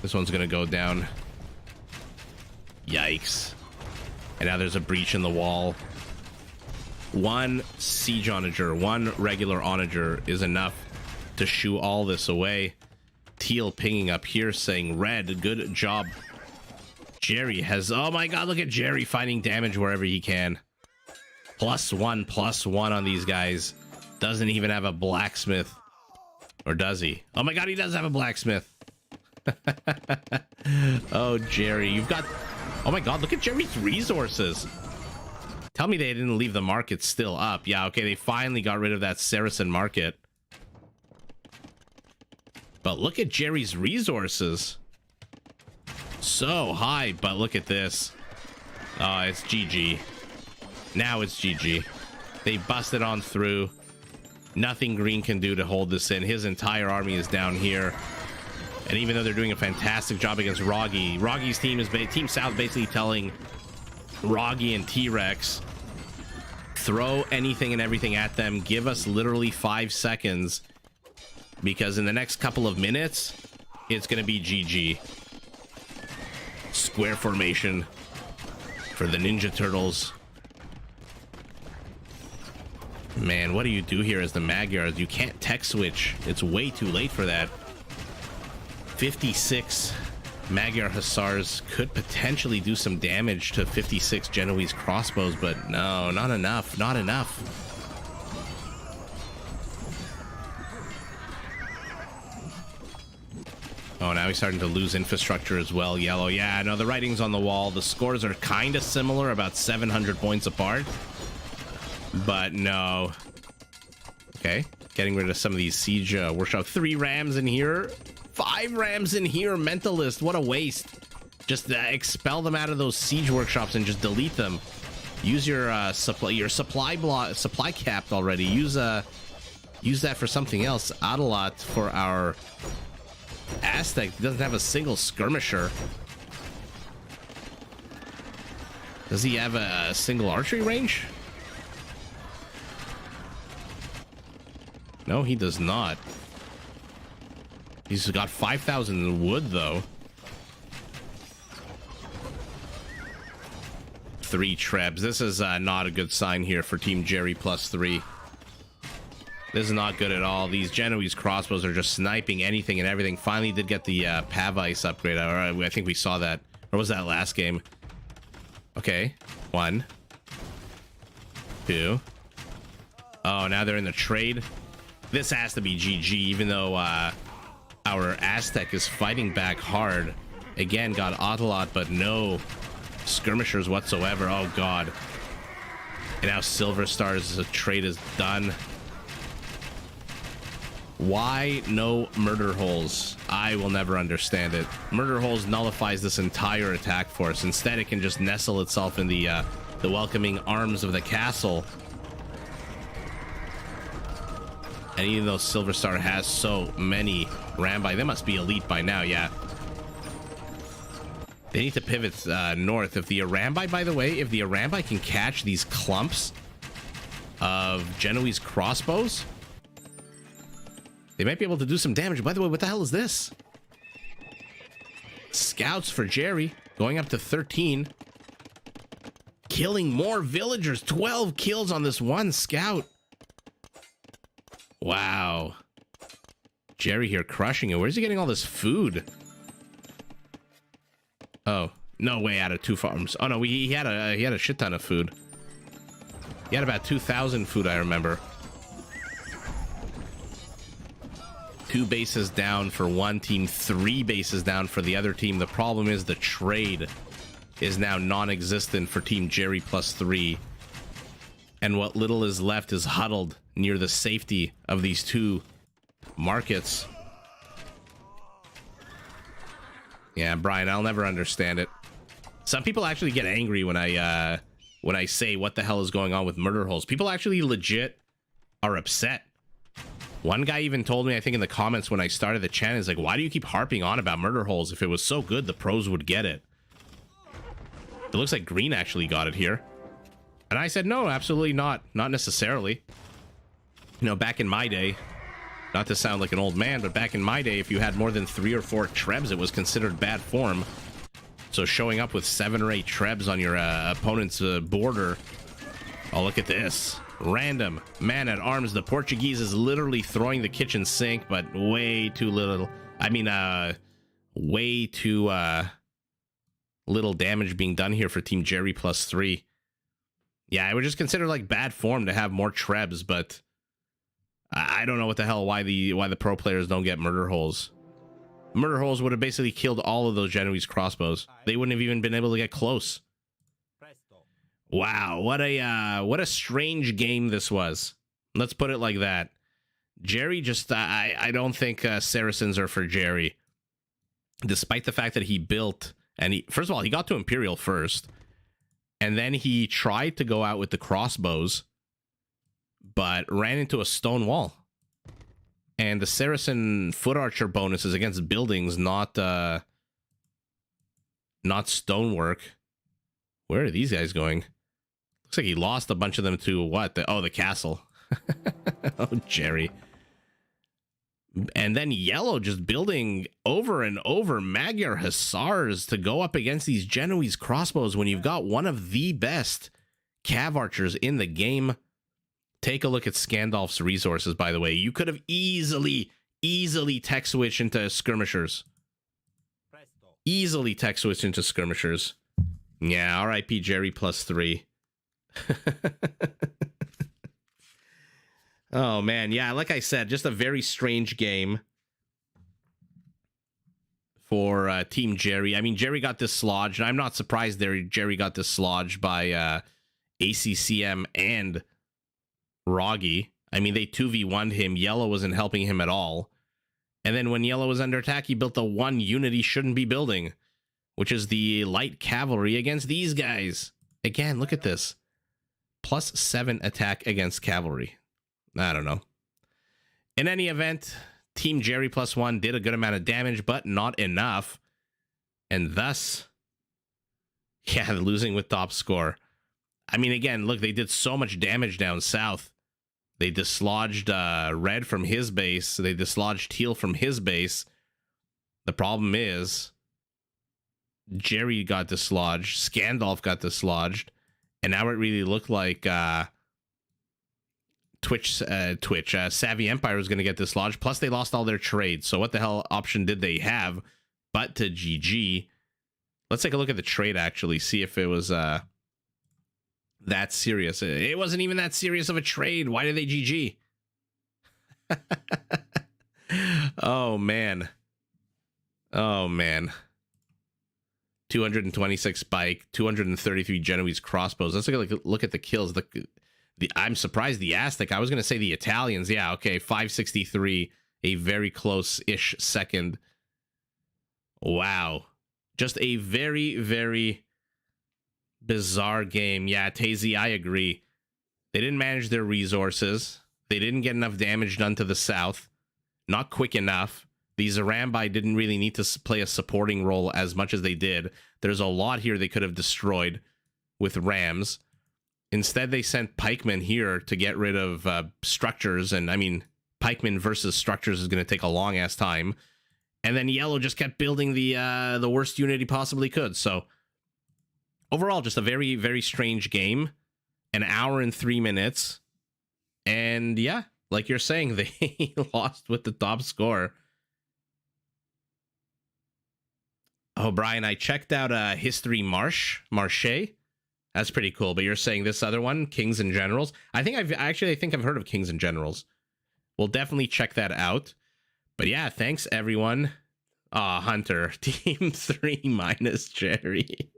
This one's gonna go down. Yikes. And now there's a breach in the wall. 1 siege onager, 1 regular onager is enough to shoo all this away. Teal pinging up here saying, Red, good job. Jerry has, oh my god, look at Jerry finding damage wherever he can. +1/+1 on these guys. Doesn't even have a blacksmith. Or does he? Oh my god, he does have a blacksmith. Oh, Jerry, you've got, oh my god, look at Jerry's resources. Tell me they didn't leave the market still up. Yeah, okay, they finally got rid of that Saracen market. But look at Jerry's resources. So high, but look at this. Oh, it's GG. Now it's GG. They busted on through. Nothing Green can do to hold this in. His entire army is down here. And even though they're doing a fantastic job against Roggy, Roggy's team is Team South basically telling Roggy and T-Rex, throw anything and everything at them. Give us literally 5 seconds, because in the next couple of minutes, it's going to be GG. Square formation for the Ninja Turtles. Man, what do you do here as the Magyars? You can't tech switch. It's way too late for that. 56 Magyar Hussars could potentially do some damage to 56 Genoese crossbows, but no, not enough, not enough. Oh, now he's starting to lose infrastructure as well, Yellow. Yeah, no, the writing's on the wall. The scores are kind of similar, about 700 points apart. But no. Okay, getting rid of some of these siege workshop. 3 rams in here. 5 rams in here. Mentalist, what a waste. Just expel them out of those siege workshops and just delete them. Use your supply capped already. Use that for something else. Adelot for our Aztec doesn't have a single skirmisher. Does he have a single archery range? No, he does not. He's got 5,000 wood, though. 3 trebs. This is not a good sign here for Team Jerry +3. This is not good at all. These Genoese crossbows are just sniping anything and everything. Finally did get the Pavice upgrade. I think we saw that. Or was that last game? Okay. 1. 2. Oh, now they're in the trade. This has to be GG, even though our Aztec is fighting back hard. Again, got Autolot, but no skirmishers whatsoever. Oh, God. And now Silver Star's trade is done. Why no murder holes? I will never understand it. Murder holes nullifies this entire attack force. Instead, it can just nestle itself in the welcoming arms of the castle. And even though Silver Star has so many Rambi, they must be elite by now, yeah. They need to pivot north. If the Arambi, by the way, if the Arambi can catch these clumps of Genoese crossbows, they might be able to do some damage. By the way, what the hell is this? Scouts for Jerry, going up to 13. Killing more villagers. 12 kills on this one scout. Wow. Jerry here crushing it. Where's he getting all this food? Oh, no way, out of 2 farms. Oh no, he had a shit ton of food. He had about 2,000 food, I remember. 2 bases down for one team, 3 bases down for the other team. The problem is the trade is now non-existent for Team Jerry +3. And what little is left is huddled near the safety of these 2 markets. Yeah, Brian, I'll never understand it. Some people actually get angry when I say what the hell is going on with murder holes. People actually legit are upset. One guy even told me, I think in the comments when I started the channel, is like, why do you keep harping on about murder holes? If it was so good, the pros would get it. It looks like green actually got it here. And I said, no, absolutely not. Not necessarily. You know, back in my day, not to sound like an old man, but back in my day, if you had more than 3 or 4 trebs, it was considered bad form. So showing up with 7 or 8 trebs on your opponent's border. Oh, look at this. Random man at arms. The Portuguese is literally throwing the kitchen sink, but way too little. I mean, way too little damage being done here for Team Jerry +3. Yeah, I would just consider like bad form to have more trebs, but I don't know what the hell why the pro players don't get murder holes. Murder holes would have basically killed all of those Genoese crossbows. They wouldn't have even been able to get close. Wow, what a strange game this was. Let's put it like that. Jerry just I don't think Saracens are for Jerry. Despite the fact that he built, and first of all, he got to Imperial first. And then he tried to go out with the crossbows, but ran into a stone wall. And the Saracen foot archer bonus is against buildings, not stonework. Where are these guys going? Looks like he lost a bunch of them to what? The castle. Oh, Jerry. And then Yellow just building over and over Magyar Hussars to go up against these Genoese crossbows when you've got one of the best cav archers in the game. Take a look at Scandalf's resources, by the way. You could have easily tech switched into skirmishers. Easily tech switch into skirmishers. Yeah, RIP Jerry +3. Oh, man. Yeah, like I said, just a very strange game for Team Jerry. I mean, Jerry got dislodged, and I'm not surprised Jerry got dislodged by ACCM and Roggy. I mean, they 2v1'd him. Yellow wasn't helping him at all. And then when Yellow was under attack, he built the one unit he shouldn't be building, which is the light cavalry against these guys. Again, look at this. +7 attack against cavalry. I don't know. In any event, Team Jerry +1 did a good amount of damage, but not enough. And thus, yeah, losing with top score. I mean, again, look, they did so much damage down south. They dislodged Red from his base. They dislodged Teal from his base. The problem is, Jerry got dislodged. Scandalf got dislodged. And now it really looked like Savvy Empire was going to get dislodged. Plus, they lost all their trades. So what the hell option did they have but to GG? Let's take a look at the trade, actually. See if it was that serious. It wasn't even that serious of a trade. Why did they GG? Oh, man. Oh, man. 226 spike, 233 Genoese crossbows. Let's look at the kills. I'm surprised the Aztec. I was going to say the Italians. Yeah, okay. 563, a very close-ish second. Wow. Just a very, very bizarre game. Yeah, Tazy, I agree. They didn't manage their resources. They didn't get enough damage done to the south. Not quick enough. The Zarambai didn't really need to play a supporting role as much as they did. There's a lot here they could have destroyed with Rams. Instead, they sent pikemen here to get rid of structures. And, I mean, pikemen versus structures is going to take a long-ass time. And then Yellow just kept building the worst unit he possibly could. So, overall, just a very, very strange game. An hour and 3 minutes. And, yeah, like you're saying, they lost with the top score. Oh, Brian, I checked out History Marche. That's pretty cool. But you're saying this other one, Kings and Generals? I think I've heard of Kings and Generals. We'll definitely check that out. But yeah, thanks everyone. Hunter, Team 3 minus Jerry.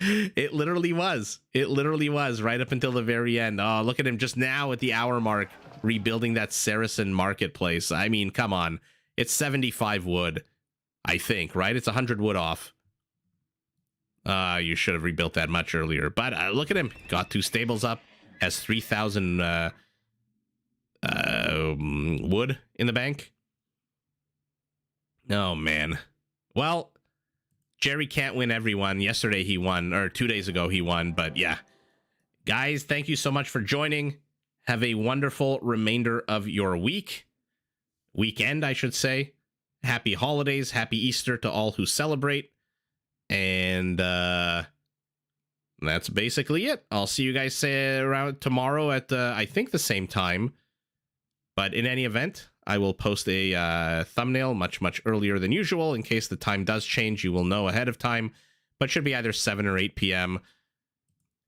It literally was. It literally was right up until the very end. Oh, look at him just now at the hour mark, rebuilding that Saracen marketplace. I mean, come on. It's 75 wood, I think, right? It's 100 wood off. You should have rebuilt that much earlier. But look at him. Got 2 stables up. Has 3,000 wood in the bank. Oh, man. Well, Jerry can't win everyone. Yesterday he won, or 2 days ago he won. But yeah. Guys, thank you so much for joining. Have a wonderful remainder of your weekend, I should say. Happy holidays, happy Easter to all who celebrate. And that's basically it. I'll see you guys around tomorrow at, I think, the same time. But in any event, I will post a thumbnail much, much earlier than usual. In case the time does change, you will know ahead of time. But should be either 7 or 8 p.m.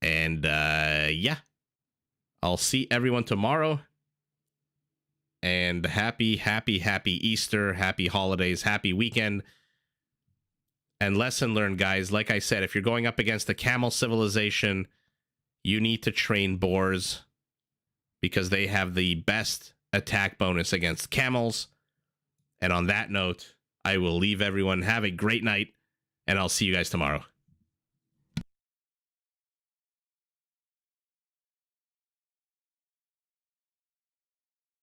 And yeah, I'll see everyone tomorrow. And happy, happy, happy Easter, happy holidays, happy weekend. And lesson learned, guys. Like I said, if you're going up against a camel civilization, you need to train boars because they have the best attack bonus against camels. And on that note, I will leave everyone. Have a great night, and I'll see you guys tomorrow.